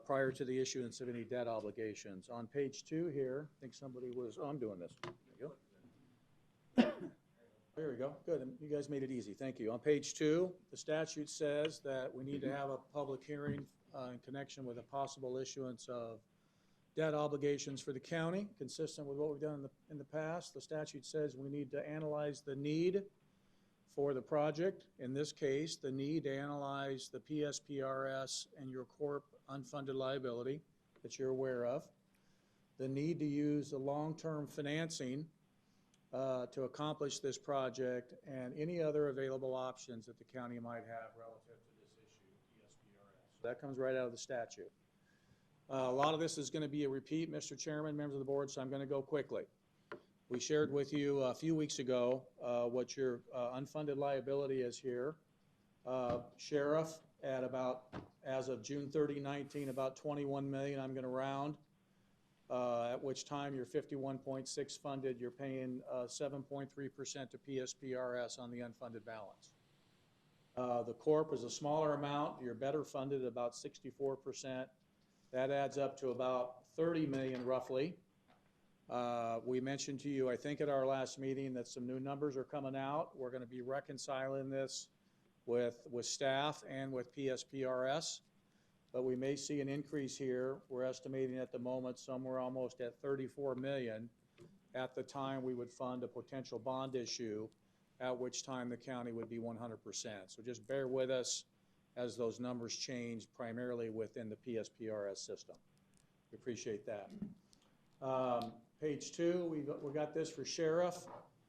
prior to the issuance of any debt obligations. On page 2 here, I think somebody was, I'm doing this. There you go. There we go. Good. You guys made it easy. Thank you. On page 2, the statute says that we need to have a public hearing in connection with a possible issuance of debt obligations for the county, consistent with what we've done in the past. The statute says we need to analyze the need for the project. In this case, the need to analyze the PSPRS and your corp unfunded liability that you're aware of. The need to use the long-term financing to accomplish this project, and any other available options that the county might have relative to this issue, PSPRS. So that comes right out of the statute. A lot of this is going to be a repeat, Mr. Chairman, members of the board, so I'm going to go quickly. We shared with you a few weeks ago what your unfunded liability is here. Sheriff at about, as of June 30, 19, about 21 million, I'm going to round. At which time you're 51.6 funded, you're paying 7.3% to PSPRS on the unfunded balance. The corp is a smaller amount, you're better funded, about 64%. That adds up to about 30 million roughly. We mentioned to you, I think at our last meeting, that some new numbers are coming out. We're going to be reconciling this with staff and with PSPRS. But we may see an increase here. We're estimating at the moment somewhere almost at 34 million at the time we would fund a potential bond issue, at which time the county would be 100%. So just bear with us as those numbers change, primarily within the PSPRS system. We appreciate that. Page 2, we got this for sheriff.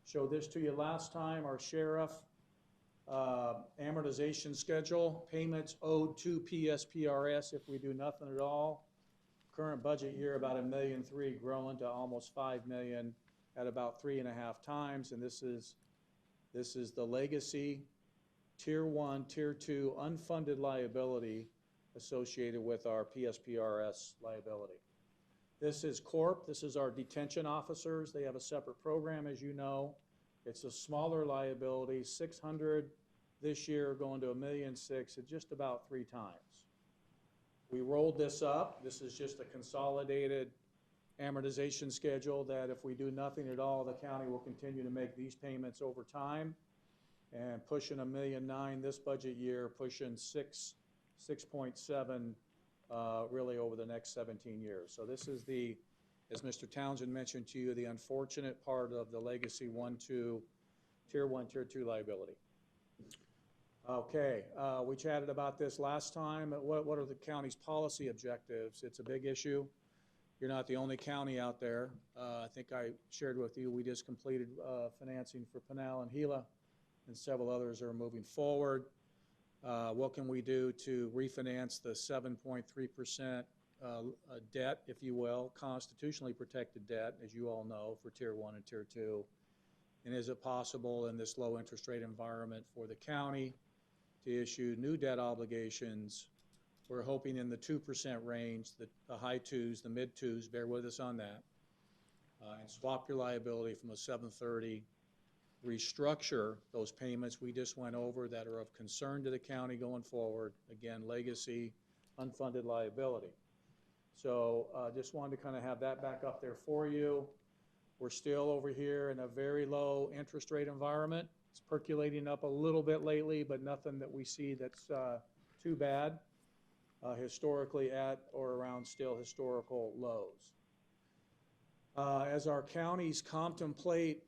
Showed this to you last time. Our sheriff amortization schedule, payments owed to PSPRS if we do nothing at all. Current budget year about $1.3 million, growing to almost $5 million at about 3.5 times, and this is the legacy Tier 1, Tier 2 unfunded liability associated with our PSPRS liability. This is Corp. This is our detention officers. They have a separate program, as you know. It's a smaller liability, 600 this year, going to $1.6 million at just about 3 times. We rolled this up. This is just a consolidated amortization schedule that if we do nothing at all, the county will continue to make these payments over time, and pushing $1.9 million this budget year, pushing 6.7 really over the next 17 years. So this is the, as Mr. Townsend mentioned to you, the unfortunate part of the legacy Tier 1, Tier 2 liability. Okay, we chatted about this last time. What are the county's policy objectives? It's a big issue. You're not the only county out there. I think I shared with you, we just completed financing for Pinal and Gila, and several others are moving forward. What can we do to refinance the 7.3% debt, if you will, constitutionally protected debt, as you all know, for Tier 1 and Tier 2? And is it possible in this low interest rate environment for the county to issue new debt obligations? We're hoping in the 2% range, the high 2s, the mid 2s, bear with us on that, and swap your liability from a 730, restructure those payments we just went over that are of concern to the county going forward. Again, legacy, unfunded liability. So just wanted to kind of have that back up there for you. We're still over here in a very low interest rate environment. It's percolating up a little bit lately, but nothing that we see that's too bad. Historically at or around still historical lows. As our counties contemplate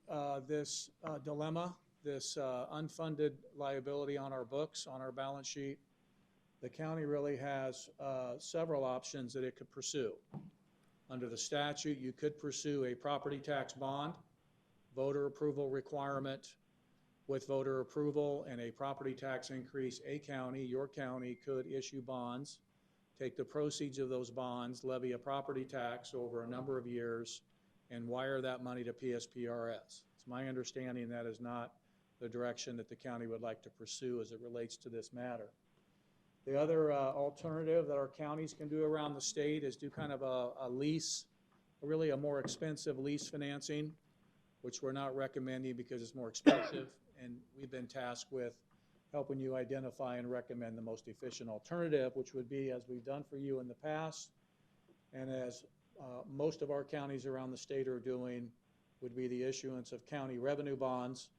this dilemma, this unfunded liability on our books, on our balance sheet, the county really has several options that it could pursue. Under the statute, you could pursue a property tax bond, voter approval requirement. With voter approval and a property tax increase, a county, your county, could issue bonds, take the proceeds of those bonds, levy a property tax over a number of years, and wire that money to PSPRS. It's my understanding that is not the direction that the county would like to pursue as it relates to this matter. The other alternative that our counties can do around the state is do kind of a lease, really a more expensive lease financing, which we're not recommending because it's more expensive, and we've been tasked with helping you identify and recommend the most efficient alternative, which would be, as we've done for you in the past, and as most of our counties around the state are doing, would be the issuance of county revenue bonds,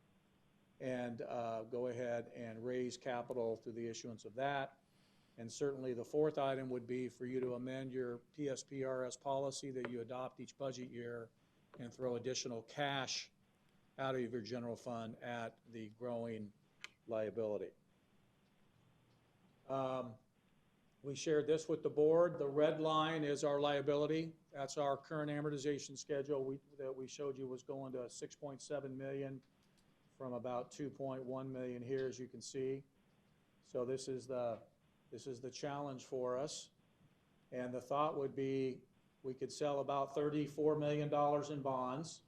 and go ahead and raise capital through the issuance of that. And certainly the fourth item would be for you to amend your PSPRS policy that you adopt each budget year and throw additional cash out of your general fund at the growing liability. We shared this with the board. The red line is our liability. That's our current amortization schedule that we showed you was going to 6.7 million from about 2.1 million here, as you can see. So this is the challenge for us. And the thought would be we could sell about $34 million in bonds.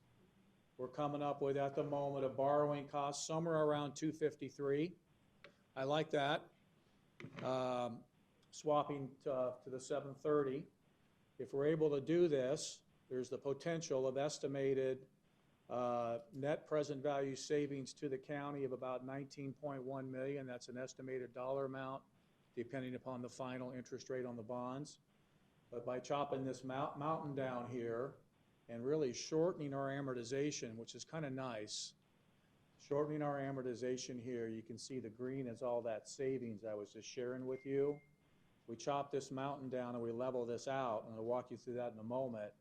We're coming up with, at the moment, a borrowing cost somewhere around 253. I like that. Swapping to the 730. If we're able to do this, there's the potential of estimated net present value savings to the county of about 19.1 million. That's an estimated dollar amount, depending upon the final interest rate on the bonds. But by chopping this mountain down here and really shortening our amortization, which is kind of nice, shortening our amortization here, you can see the green is all that savings I was just sharing with you. We chop this mountain down and we level this out, and I'll walk you through that in a moment,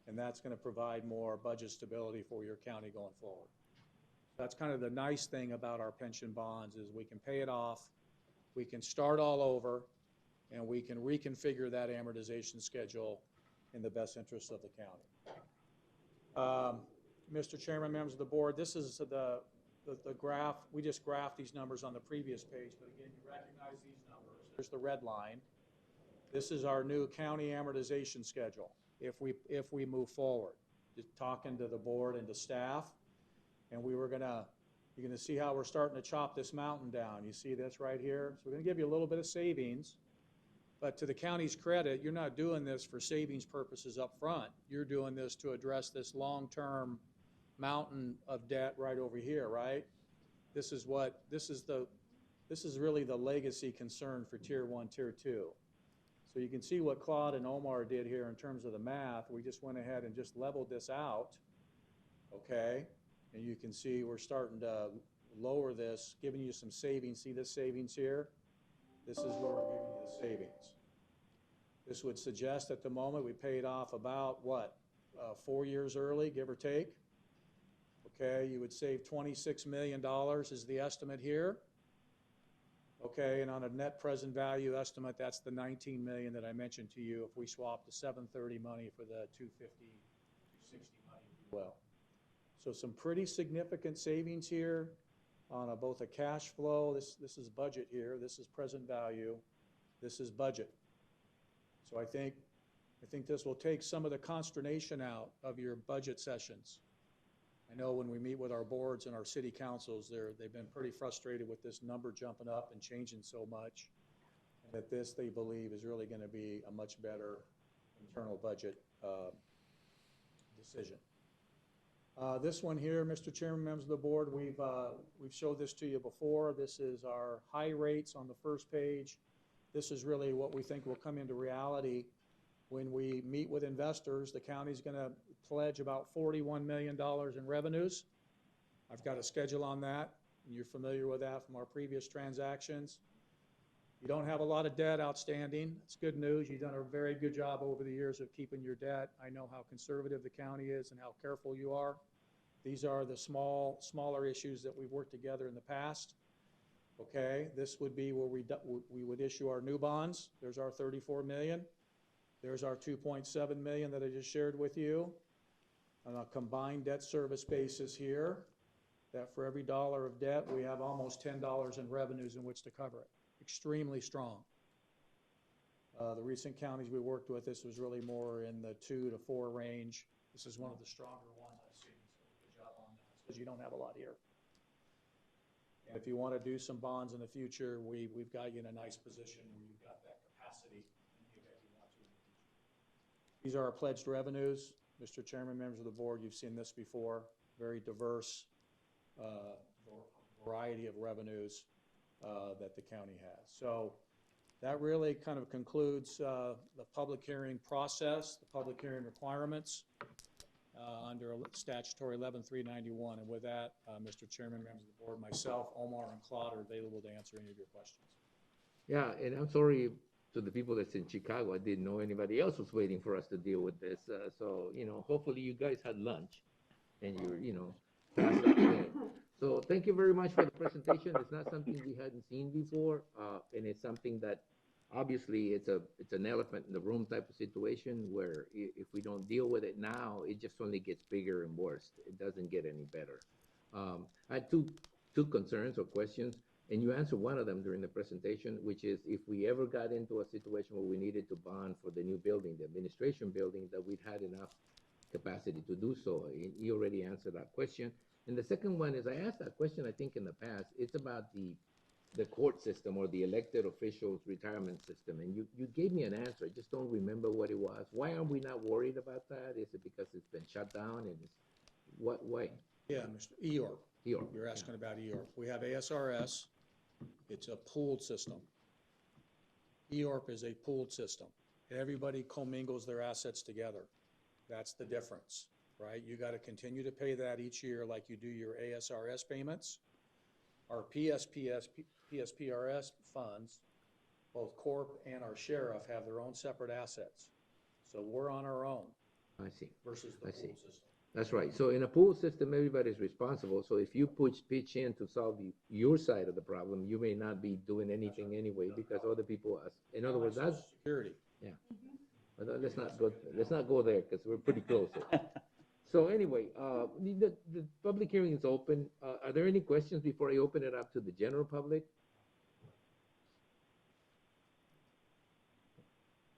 and that's going to provide more budget stability for your county going forward. That's kind of the nice thing about our pension bonds is we can pay it off, we can start all over, and we can reconfigure that amortization schedule in the best interest of the county. Mr. Chairman, members of the board, this is the graph. We just graphed these numbers on the previous page, but again, you recognize these numbers. There's the red line. This is our new county amortization schedule if we move forward. just talking to the board and to staff, and you're gonna see how we're starting to chop this mountain down. You see this right here? So we're gonna give you a little bit of savings, but to the county's credit, you're not doing this for savings purposes up front. You're doing this to address this long-term mountain of debt right over here, right? This is really the legacy concern for Tier 1, Tier 2. So you can see what Claude and Omar did here in terms of the math. We just went ahead and just leveled this out, okay? And you can see we're starting to lower this, giving you some savings. See this savings here? This is where we're giving you the savings. This would suggest at the moment we paid off about, what, 4 years early, give or take? Okay, you would save $26 million is the estimate here. Okay, and on a net present value estimate, that's the $19 million that I mentioned to you if we swap the 730 money for the 250, 260 money, if you will. So some pretty significant savings here on both a cash flow. This is budget here. This is present value. This is budget. So I think this will take some of the consternation out of your budget sessions. I know when we meet with our boards and our city councils, they've been pretty frustrated with this number jumping up and changing so much, and that this, they believe, is really going to be a much better internal budget decision. This one here, Mr. Chairman, members of the board, we've showed this to you before. This is our high rates on the first page. This is really what we think will come into reality when we meet with investors. The county's going to pledge about $41 million in revenues. I've got a schedule on that, and you're familiar with that from our previous transactions. You don't have a lot of debt outstanding. It's good news. You've done a very good job over the years of keeping your debt. I know how conservative the county is and how careful you are. These are the smaller issues that we've worked together in the past. Okay, this would be where we would issue our new bonds. There's our $34 million. There's our $2.7 million that I just shared with you. On a combined debt service basis here, that for every dollar of debt, we have almost $10 in revenues in which to cover it. Extremely strong. The recent counties we worked with, this was really more in the 2 to 4 range. This is one of the stronger ones I've seen, so good job on that, because you don't have a lot here. And if you want to do some bonds in the future, we've got you in a nice position where you've got that capacity in the event you want to in the future. These are our pledged revenues. Mr. Chairman, members of the board, you've seen this before. Very diverse variety of revenues that the county has. So that really kind of concludes the public hearing process, the public hearing requirements under statutory 11391. And with that, Mr. Chairman, members of the board, myself, Omar, and Claude are available to answer any of your questions. Yeah, and I'm sorry to the people that's in Chicago. I didn't know anybody else was waiting for us to deal with this. So, hopefully you guys had lunch and you're, past that point. So thank you very much for the presentation. It's not something we hadn't seen before, and it's something that obviously it's an elephant in the room type of situation where if we don't deal with it now, it just only gets bigger and worse. It doesn't get any better. I had two concerns or questions, and you answered one of them during the presentation, which is if we ever got into a situation where we needed to bond for the new building, the administration building, that we'd had enough capacity to do so. You already answered that question. And the second one is, I asked that question, I think, in the past. It's about the court system or the elected officials retirement system. And you gave me an answer. I just don't remember what it was. Why are we not worried about that? Is it because it's been shut down? And what way? Yeah, Mr. EORP. EORP. You're asking about EORP. We have ASRS. It's a pooled system. EORP is a pooled system. Everybody commingles their assets together. That's the difference, right? You got to continue to pay that each year like you do your ASRS payments. Our PSPRS funds, both Corp and our sheriff, have their own separate assets. So we're on our own. I see. Versus the pool system. That's right. So in a pool system, everybody's responsible. So if you pitch in to solve your side of the problem, you may not be doing anything anyway because other people ask. In other words, that's security. Yeah. But let's not go there because we're pretty close. So anyway, the public hearing is open. Are there any questions before I open it up to the general public?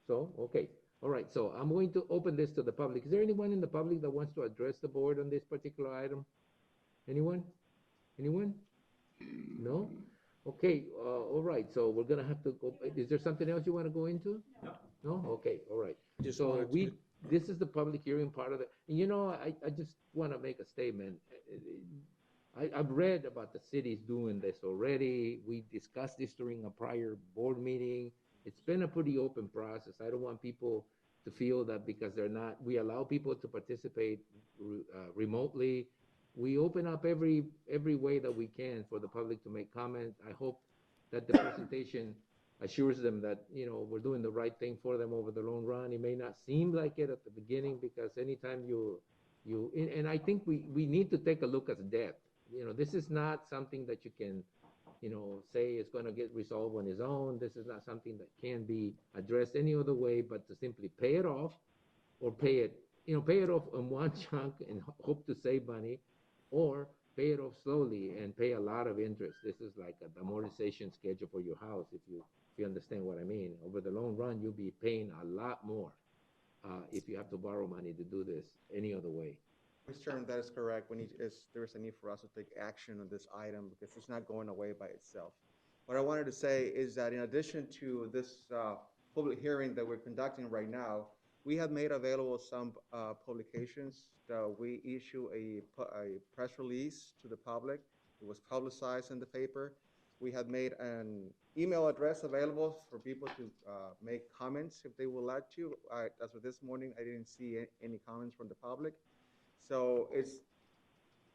So, okay. All right, so I'm going to open this to the public. Is there anyone in the public that wants to address the board on this particular item? Anyone? Anyone? No? Okay, all right, so we're gonna have to go, is there something else you wanna go into? No? Okay, all right. Just So wanted to- this is the public hearing part of it. And you know, I just wanna make a statement. I've read about the cities doing this already. We discussed this during a prior board meeting. It's been a pretty open process. I don't want people to feel that because they're not, we allow people to participate remotely. We open up every way that we can for the public to make comments. I hope that the presentation assures them that, you know, we're doing the right thing for them over the long run. It may not seem like it at the beginning because anytime and I think we need to take a look at debt. You know, this is not something that you can, you know, say it's going to get resolved on its own. This is not something that can be addressed any other way but to simply pay it off or pay it off in one chunk and hope to save money, or pay it off slowly and pay a lot of interest. This is like a amortization schedule for your house, if you understand what I mean. Over the long run, you'll be paying a lot more if you have to borrow money to do this any other way. Mr. Chairman, that is correct. There is a need for us to take action on this item because it's not going away by itself. What I wanted to say is that in addition to this public hearing that we're conducting right now, we have made available some publications. We issue a press release to the public. It was publicized in the paper. We have made an email address available for people to make comments if they would like to. As of this morning, I didn't see any comments from the public. So it's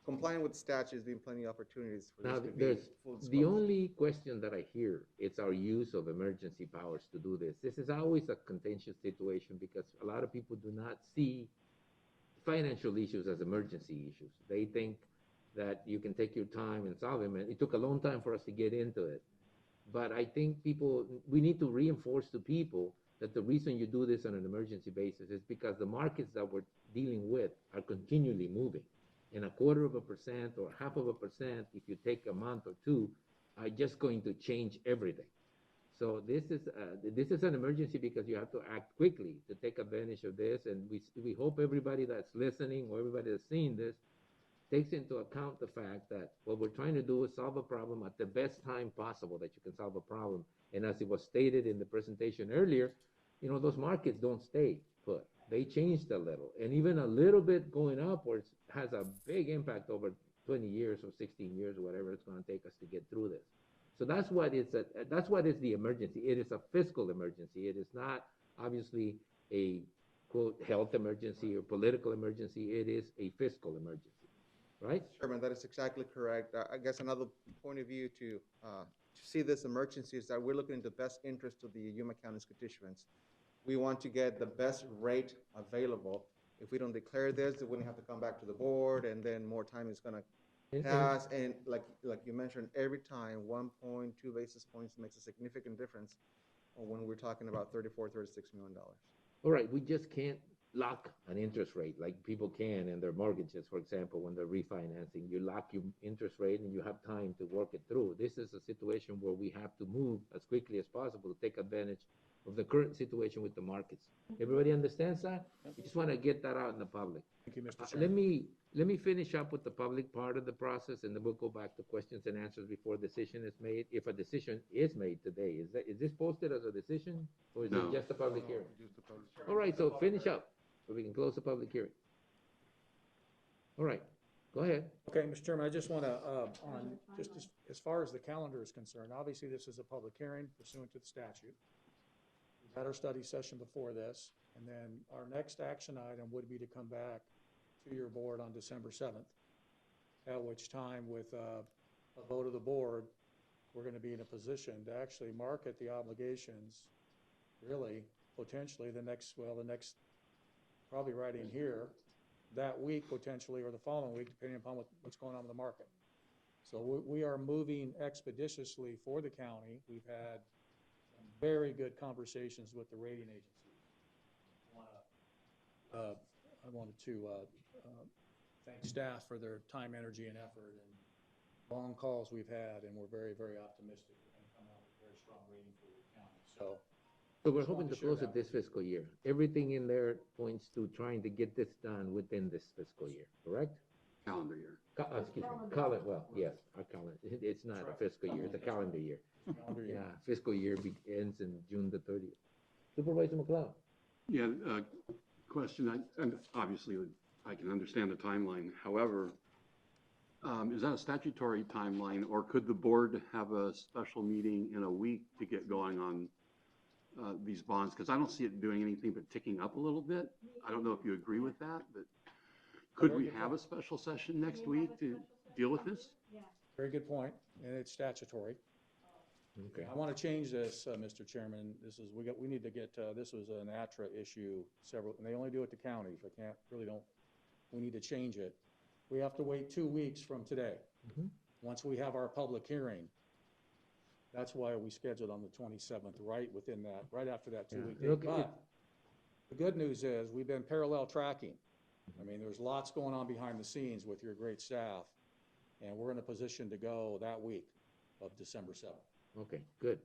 complying with the statute. There's been plenty of opportunities for Now, this to be full disclosure. the only question that I hear is our use of emergency powers to do this. This is always a contentious situation because a lot of people do not see financial issues as emergency issues. They think that you can take your time and solve them. And it took a long time for us to get into it. But I think we need to reinforce to people that the reason you do this on an emergency basis is because the markets that we're dealing with are continually moving. And 0.25% or 0.5%, if you take a month or two, are just going to change everything. So this is an emergency because you have to act quickly to take advantage of this. And we hope everybody that's listening or everybody that's seeing this takes into account the fact that what we're trying to do is solve a problem at the best time possible that you can solve a problem. And as it was stated in the presentation earlier, you know, those markets don't stay put. They changed a little. And even a little bit going upwards has a big impact over 20 years or 16 years or whatever it's going to take us to get through this. So that's what is the emergency. It is a fiscal emergency. It is not obviously a, quote, health emergency or political emergency. It is a fiscal emergency, right? Chairman, that is exactly correct. I guess another point of view to see this emergency is that we're looking at the best interest of the Yuma County's constituents. We want to get the best rate available. If we don't declare this, then we have to come back to the board, and then more time is going to pass. And like you mentioned, every time 1.2 basis points makes a significant difference when we're talking about $34, $36 million. All right, we just can't lock an interest rate like people can in their mortgages, for example, when they're refinancing. You lock your interest rate and you have time to work it through. This is a situation where we have to move as quickly as possible to take advantage of the current situation with the markets. Everybody understands that? We just want to get that out in the public. Thank you, Mr. Chairman. Let me finish up with the public part of the process, and then we'll go back to questions and answers before a decision is made. If a decision is made today, is this posted as a decision, or is it just a public hearing? All right, so finish up, so we can close the public hearing. All right, go ahead. Okay, Mr. Chairman, I just want to, just as far as the calendar is concerned, obviously this is a public hearing pursuant to the statute. We've had our study session before this, and then our next action item would be to come back to your board on December 7th, at which time with a vote of the board, we're going to be in a position to actually market the obligations, really, potentially the next, probably right in here, that week potentially, or the following week, depending upon what's going on in the market. So we are moving expeditiously for the county. We've had some very good conversations with the rating agencies. I wanted to thank staff for their time, energy, and effort, and long calls we've had, and we're very, very optimistic we're going to come out with a very strong rating for the county. So So we're Just hoping wanted to to share close that it this fiscal year. Everything in there points to trying to get this done within this fiscal year, correct? Calendar year. Excuse me, calendar, well, yes, our calendar, it's not a fiscal year, it's a calendar year. Calendar year. Yeah, fiscal year ends in June the 30th. Supervisor McLeod? Yeah, question, and obviously I can understand the timeline. However, is that a statutory timeline, or could the board have a special meeting in a week to get going on these bonds? Because I don't see it doing anything but ticking up a little bit. I don't know if you agree with that, but could we have a special session next week to deal with this? Very good point, and it's statutory. Okay. I want to change this, Mr. Chairman. We need to get, this was an ATRA issue and they only do it to counties. We need to change it. We have to wait 2 weeks from today. Once we have our public hearing, that's why we scheduled on the 27th, right after that 2-week date. But the good news is we've been parallel tracking. I mean, there's lots going on behind the scenes with your great staff, and we're in a position to go that week of December 7th. Okay, good.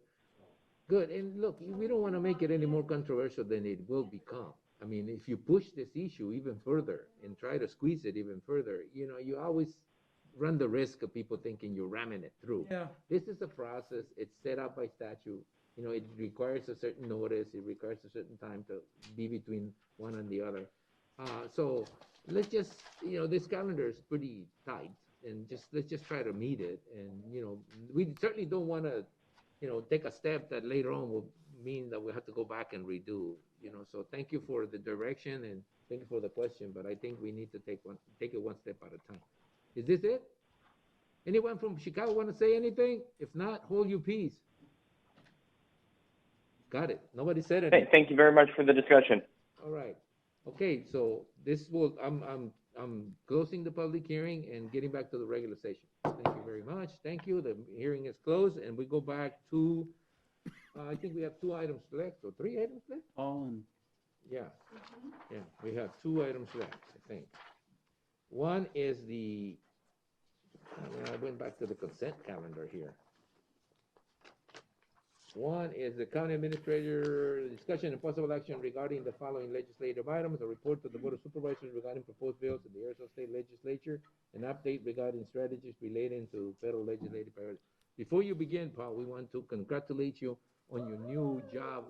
Good, and look, we don't want to make it any more controversial than it will become. I mean, if you push this issue even further and try to squeeze it even further, you always run the risk of people thinking you're ramming it through. Yeah. This is a process, it's set up by statute. It requires a certain notice, it requires a certain time to be between one and the other. So let's just, this calendar is pretty tight, and let's just try to meet it. And, we certainly don't want to, take a step that later on will mean that we have to go back and redo, So thank you for the direction and thank you for the question, but I think we need to take it one step at a time. Is this it? Anyone from Chicago want to say anything? If not, hold your peace. Got it. Nobody said anything. Thank you very much for the discussion. All right. Okay, so I'm closing the public hearing and getting back to the regular session. Thank you very much. Thank you. The hearing is closed, and we go back to, I think we have 2 items left, or 3 items left? Yeah, we have 2 items left, I think. One is I went back to the consent calendar here. One is the county administrator discussion and possible action regarding the following legislative items: a report to the Board of Supervisors regarding proposed bills in the Arizona State Legislature, an update regarding strategies relating to federal legislative priorities. Before you begin, Paul, we want to congratulate you on your new job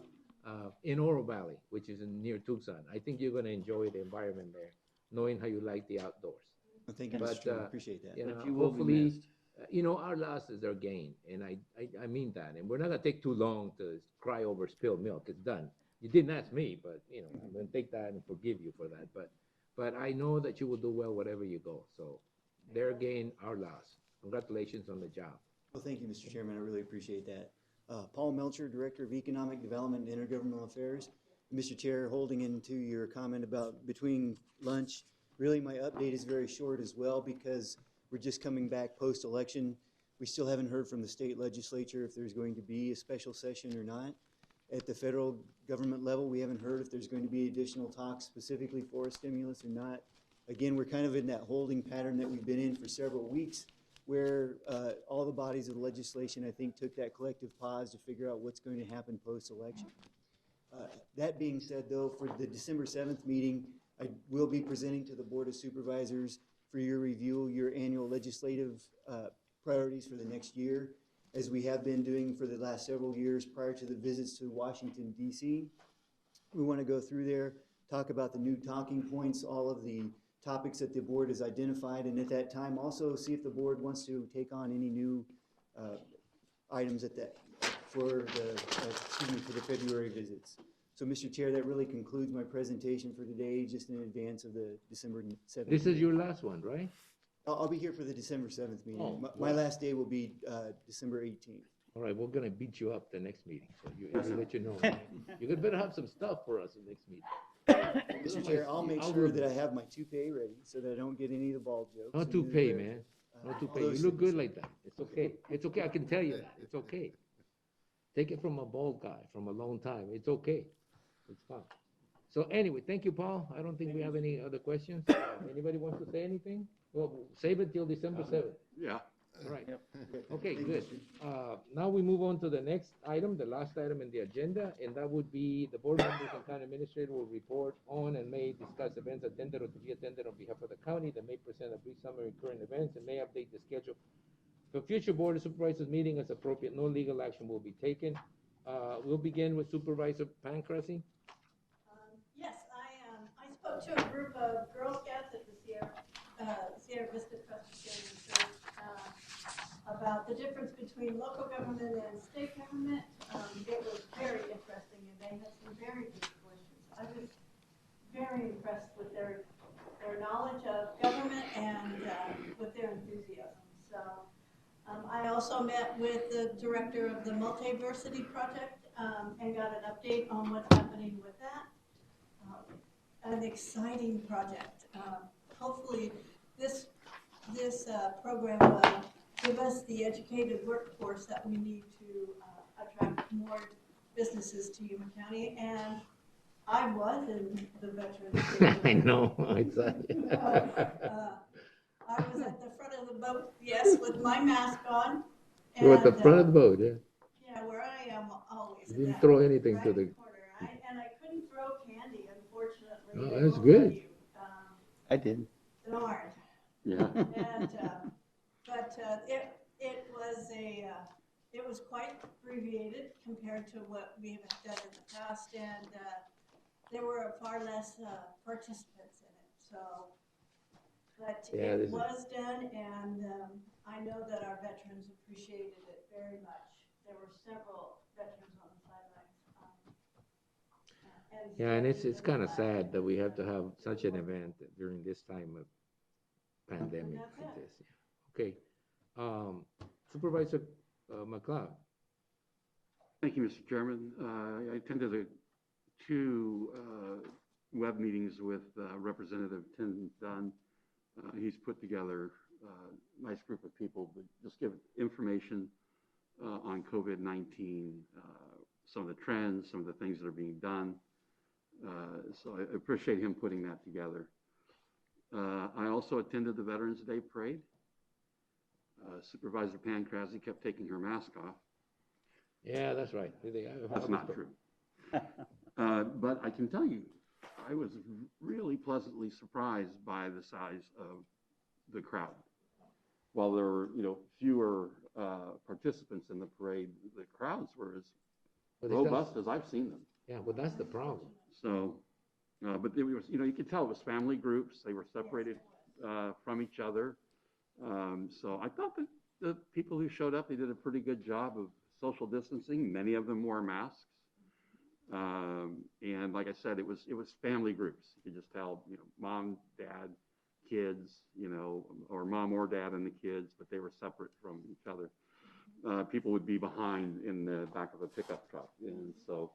in Oro Valley, which is near Tucson. I think you're going to enjoy the environment there, knowing how you like the outdoors. Well, thank you, Mr. Chairman. I appreciate that. But you will be missed. Our loss is our gain, and I mean that. And we're not going to take too long to cry over spilled milk. It's done. You didn't ask me, but, I'm going to take that and forgive you for that. But I know that you will do well wherever you go. So their gain, our loss. Congratulations on the job. Well, thank you, Mr. Chairman. I really appreciate that. Paul Melcher, Director of Economic Development and Intergovernmental Affairs. Mr. Chair, holding into your comment about between lunch, really my update is very short as well because we're just coming back post-election. We still haven't heard from the state legislature if there's going to be a special session or not. At the federal government level, we haven't heard if there's going to be additional talks specifically for a stimulus or not. Again, we're kind of in that holding pattern that we've been in for several weeks where all the bodies of the legislation, I think, took that collective pause to figure out what's going to happen post-election. That being said, though, for the December 7th meeting, I will be presenting to the Board of Supervisors for your review, your annual legislative priorities for the next year, as we have been doing for the last several years prior to the visits to Washington, D.C. We want to go through there, talk about the new talking points, all of the topics that the board has identified, and at that time also see if the board wants to take on any new items for the February visits. So, Mr. Chair, that really concludes my presentation for today, just in advance of the December 7th. This is your last one, right? I'll be here for the December 7th meeting. Oh, my last day will be December 18th. All right, we're going to beat you up the next meeting, so I'll let you know. You better have some stuff for us the next meeting. Mr. Chair, I'll make sure that I have my toupee ready so that I don't get any of the bald jokes. No toupee, man. No toupee. You look good like that. It's okay. It's okay. I can tell you that. It's okay. Take it from a bald guy from a long time. It's okay. It's fine. So anyway, thank you, Paul. I don't think we have any other questions. Anybody wants to say anything? Well, save it till December 7th. Yeah. All right. Yep. Okay, good. Now we move on to the next item, the last item in the agenda, and that would be the board members and county administrator will report on and may discuss events attended or to be attended on behalf of the county. They may present a brief summary of current events and may update the schedule for future board of supervisors meeting as appropriate. No legal action will be taken. We'll begin with Supervisor Pancrase. Yes, I spoke to a group of Girl Scouts at the Sierra Vista Presbyterian Church about the difference between local government and state government. It was very interesting, and they had some very good questions. I was very impressed with their knowledge of government and with their enthusiasm. So I also met with the director of the Multiversity Project and got an update on what's happening with that. An exciting project. Hopefully this program will give us the educated workforce that we need to attract more businesses to Yuma County. And I was in the veterans. I know, I saw you. I was at the front of the boat, yes, with my mask on. You were at the front of the boat, yeah? Yeah, where I am always. You didn't throw anything to the... And I couldn't throw candy, unfortunately. Oh, They that's won't let good. you. I did. Darn. Yeah. And, but it was quite abbreviated compared to what we have done in the past, and there were far less participants in it. So, but Yeah, it this is- was done, and I know that our veterans appreciated it very much. There were several veterans on the sidelines. Yeah, and it's kind of sad that we have to have such an event during this time of pandemic like this. Yeah. Okay. Supervisor McLeod. Thank you, Mr. Chairman. I attended two web meetings with Representative Tim Dunn. He's put together a nice group of people that just give information on COVID-19, some of the trends, some of the things that are being done. So I appreciate him putting that together. I also attended the Veterans Day Parade. Supervisor Pancrase kept taking her mask off. Yeah, that's right. That's not true. But I can tell you, I was really pleasantly surprised by the size of the crowd. While there were, fewer participants in the parade, the crowds were as robust as I've seen them. Yeah, well, that's the problem. So, but it was, you could tell it was family groups. They were separated from each other. So I thought that the people who showed up, they did a pretty good job of social distancing. Many of them wore masks. And like I said, it was family groups. You could just tell, mom, dad, kids, or mom or dad and the kids, but they were separate from each other. People would be behind in the back of a pickup truck. And so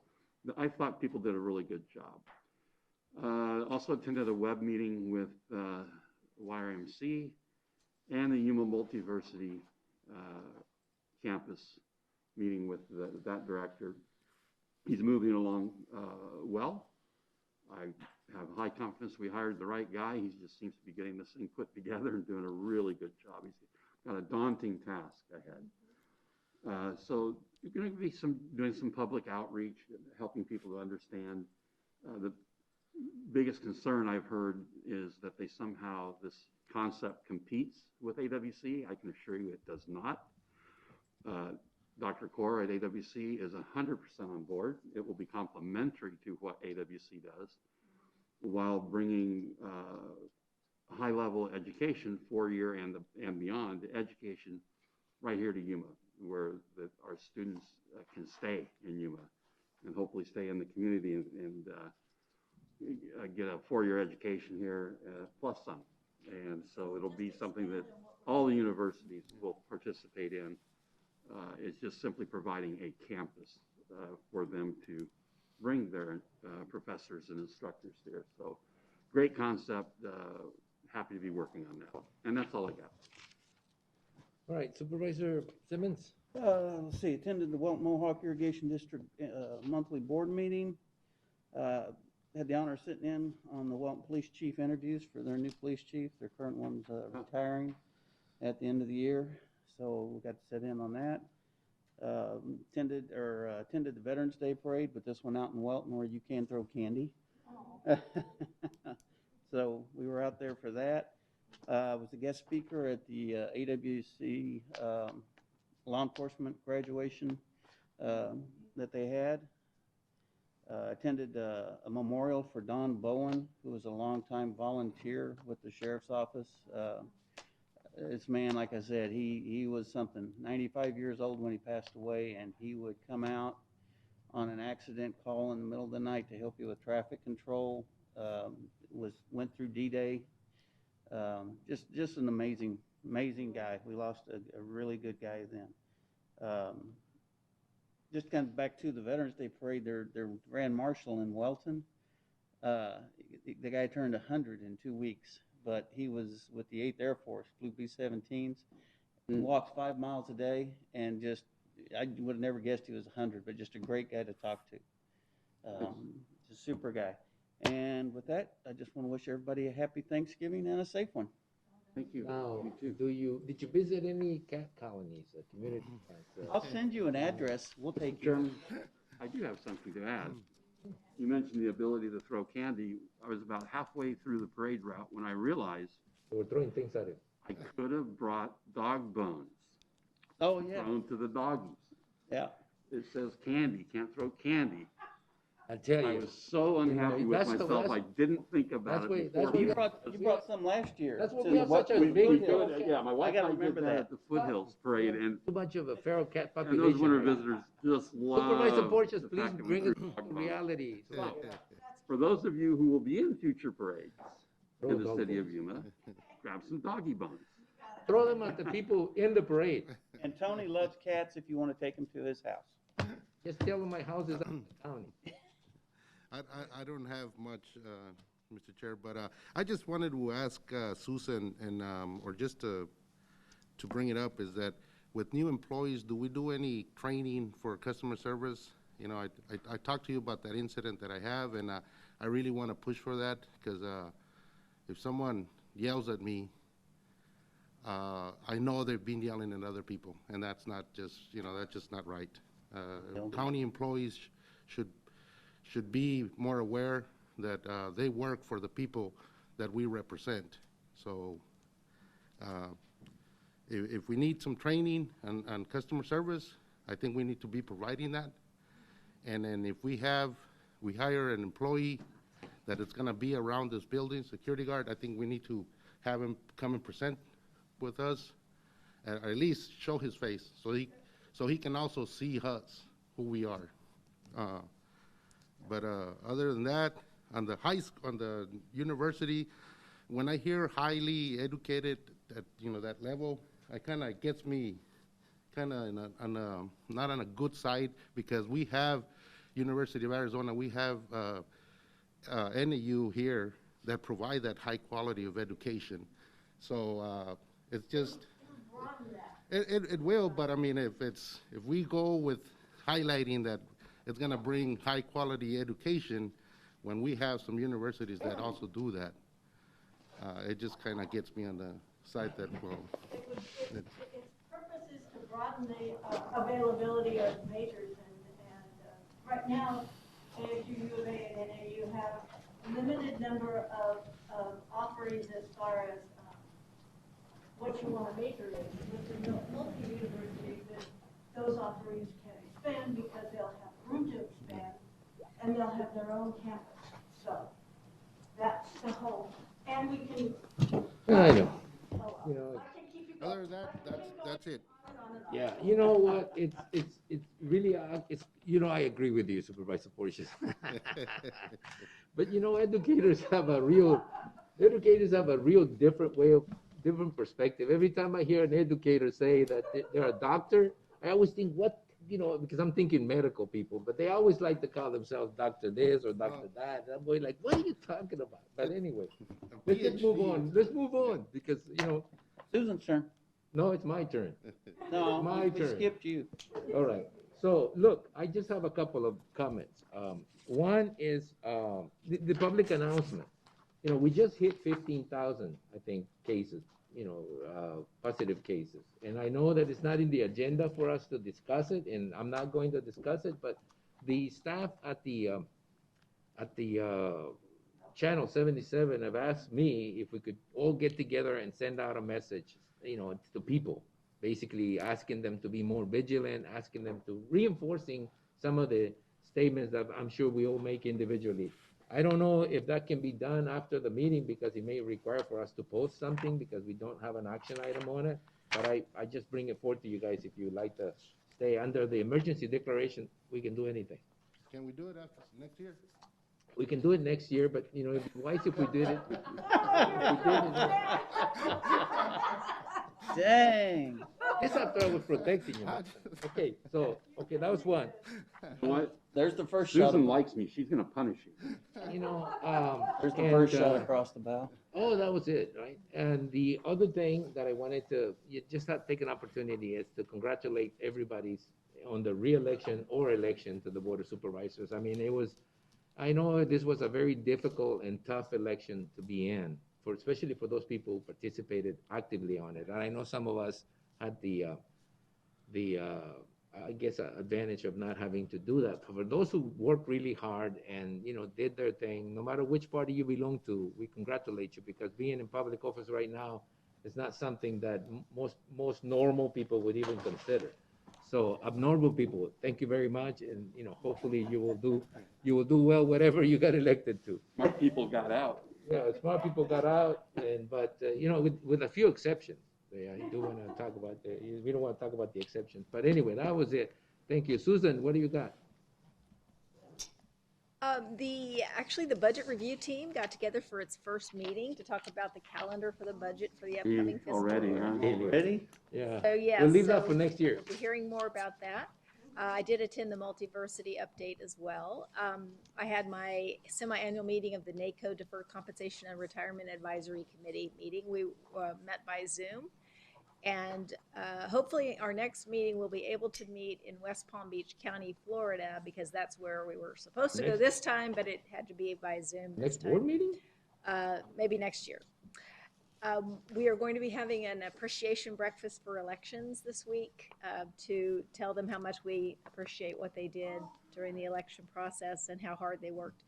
I thought people did a really good job. Also attended a web meeting with YRMC and the Yuma Multiversity campus meeting with that director. He's moving along well. I have high confidence we hired the right guy. He just seems to be getting this thing put together and doing a really good job. He's got a daunting task ahead. So you're going to be doing some public outreach, helping people to understand. The biggest concern I've heard is that this concept competes with AWC. I can assure you it does not. Dr. Kaur at AWC is 100% on board. It will be complementary to what AWC does while bringing high-level education, 4-year and beyond education right here to Yuma, where our students can stay in Yuma and hopefully stay in the community and get a 4-year education here plus some. And so it'll be something that all the universities will participate in. It's just simply providing a campus for them to bring their professors and instructors here. So great concept. Happy to be working on that. And that's all I got. All right, Supervisor Simmons. Let's see, attended the Welton Mohawk Irrigation District monthly board meeting. Had the honor of sitting in on the Welton Police Chief interviews for their new police chief. Their current one's retiring at the end of the year. so we got to sit in on that. Attended the Veterans Day Parade, but this one out in Welton where you can throw candy. So we were out there for that. Was a guest speaker at the AWC law enforcement graduation that they had. Attended a memorial for Don Bowen, who was a longtime volunteer with the sheriff's office. This man, like I said, he was something. 95 years old when he passed away, and he would come out on an accident call in the middle of the night to help you with traffic control. Went through D-Day. Just an amazing guy. We lost a really good guy then. Just kind of back to the Veterans Day Parade, their Grand Marshal in Welton, the guy turned 100 in 2 weeks, but he was with the 8th Air Force, flew B-17s, walks 5 miles a day, and just, I would have never guessed he was 100, but just a great guy to talk to. Just a super guy. And with that, I just want to wish everybody a happy Thanksgiving and a safe one. Thank you. Now, You too. did you visit any cat colonies, community cats? I'll send you an address. We'll take you. Chairman, I do have something to add. You mentioned the ability to throw candy. I was about halfway through the parade route when I realized They were throwing things at it. I could have brought dog bones. Oh, yeah. Thrown to the doggies. Yeah. It says candy, can't throw candy. I tell I you. was so unhappy with that's the- myself, I didn't think about that's it why- before. You brought some last year. That's what to we the have what- such a We big could, yeah, my wife I gotta and I did remember that that. at the Foothills Parade, and Too much of a feral cat and population. those winter right? visitors just love Supervisor Borges, the please fact that we bring threw us dog to bones. reality. So, for those of you who will be in future parades Throw in the dog city of bones. Yuma, grab some doggy bones. Throw them at the people in the parade. And Tony loves cats if you want to take him to his house. Just tell them my house is out in the county. I don't have much, Mr. Chair, but I just wanted to ask Susan, and or just to bring it up, is that with new employees, do we do any training for customer service? You know, I talked to you about that incident that I have, and I really want to push for that, because if someone yells at me, I know they've been yelling at other people, and that's not just, that's just not right. County employees should be more aware that they work for the people that we represent. So if we need some training on customer service, I think we need to be providing that. And then if we hire an employee that is gonna be around this building, security guard, I think we need to have him come and present with us, at least show his face, so he can also see us, who we are. But other than that, on the university, when I hear highly educated at that level, it kind of gets me kind of not on a good side, because we have University of Arizona, we have NAU here that provide that high quality of education. So it's just it will, but I mean, if we go with highlighting that it's going to bring high quality education, when we have some universities that also do that, it just kind of gets me on the side that, well, Its purpose is to broaden the availability of majors, and right now, ASU, U of A, and NAU have a limited number of offerings as far as what you want to major in. With the multi-universities, those offerings can expand because they'll have room to expand, and they'll have their own campus. So that's the whole. And we can. I know. I can keep you other than that, that's it. Yeah, you know what? It's really I agree with you, Supervisor Porches. But educators have a real different perspective. Every time I hear an educator say that they're a doctor, I always think, because I'm thinking medical people, but they always like to call themselves Dr. this or Dr. that. And I'm going like, what are you talking about? But anyway, let's move on. Let's move on, because, Susan's turn. No, it's my turn. No, my we turn. skipped you. All right. So look, I just have a couple of comments. One is the public announcement. We just hit 15,000, I think, cases positive cases. And I know that it's not in the agenda for us to discuss it, and I'm not going to discuss it, but the staff at the Channel 77 have asked me if we could all get together and send out a message, to people, basically asking them to be more vigilant, asking them to reinforcing some of the statements that I'm sure we all make individually. I don't know if that can be done after the meeting because it may require for us to post something because we don't have an action item on it. But I just bring it forth to you guys. If you'd like to stay under the emergency declaration, we can do anything. Can we do it after next year? We can do it next year, but it'd be wise if we did it. Dang. This after I was protecting you. Okay, that was one. You know what? There's the first shot. Susan likes me. She's gonna punish you. There's the first shot across the bow. Oh, that was it, right? And the other thing that I wanted to just take an opportunity is to congratulate everybody on the re-election or election to the Board of Supervisors. I mean, I know this was a very difficult and tough election to be in, especially for those people who participated actively on it. And I know some of us had the advantage of not having to do that. But for those who worked really hard and, did their thing, no matter which party you belong to, we congratulate you because being in public office right now is not something that most normal people would even consider. So abnormal people, thank you very much. And, hopefully you will do well, whatever you got elected to. Smart people got out. Yeah, smart people got out, but with a few exceptions. I do want to talk about we don't want to talk about the exceptions, but anyway, that was it. Thank you, Susan. What do you got? Actually, the budget review team got together for its first meeting to talk about the calendar for the budget for the upcoming fiscal Already, year. huh? Already? Yeah. So yeah, We'll leave that for next year. We'll be hearing more about that. I did attend the multiversity update as well. I had my semi-annual meeting of the NACO Deferred Compensation and Retirement Advisory Committee meeting. We met by Zoom. And hopefully our next meeting we'll be able to meet in West Palm Beach County, Florida, because that's where we were supposed to go this time, but it had to be by Zoom. Next board meeting? Maybe next year. We are going to be having an appreciation breakfast for elections this week to tell them how much we appreciate what they did during the election process and how hard they worked.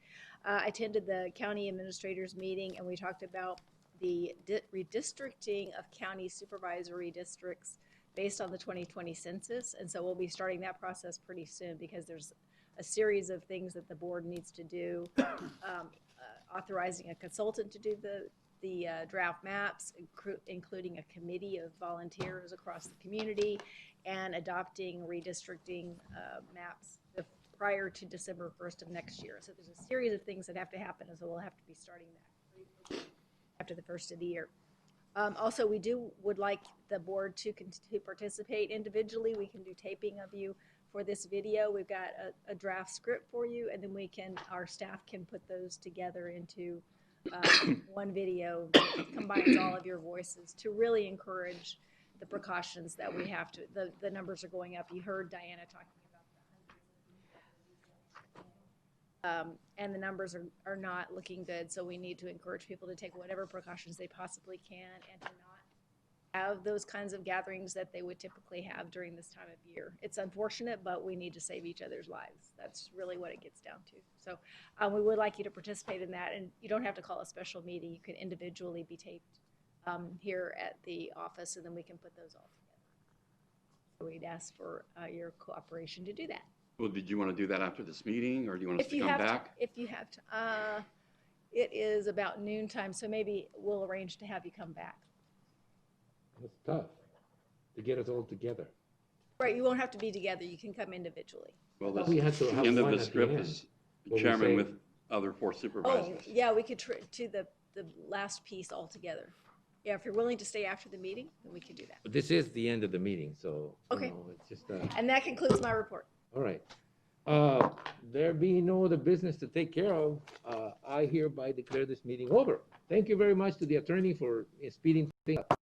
I attended the county administrators meeting and we talked about the redistricting of county supervisory districts based on the 2020 census. And so we'll be starting that process pretty soon because there's a series of things that the board needs to do, authorizing a consultant to do the draft maps, including a committee of volunteers across the community, and adopting redistricting maps prior to December 1st of next year. So there's a series of things that have to happen, and so we'll have to be starting that after the first of the year. Also, we would like the board to participate individually. We can do taping of you for this video. We've got a draft script for you, and then our staff can put those together into one video that combines all of your voices to really encourage the precautions that we have to. The numbers are going up. You heard Diana talking about and the numbers are not looking good, so we need to encourage people to take whatever precautions they possibly can and to not have those kinds of gatherings that they would typically have during this time of year. It's unfortunate, but we need to save each other's lives. That's really what it gets down to. So we would like you to participate in that, and you don't have to call a special meeting. You can individually be taped here at the office, and then we can put those all together. So we'd ask for your cooperation to do that. Well, did you want to do that after this meeting, or do you want us to come back? If you have to, it is about noontime, so maybe we'll arrange to have you come back. It's tough to get us all together. Right, you won't have to be together. You can come individually. Well, we had to have the end of one the at the script end. is What we chairman say. with other four supervisors. Oh, yeah, we could to the last piece altogether. Yeah, if you're willing to stay after the meeting, then we can do that. But this is the end of the meeting, so Okay. It's just. And that concludes my report. All right. There being no other business to take care of, I hereby declare this meeting over. Thank you very much to the attorney for speeding things up.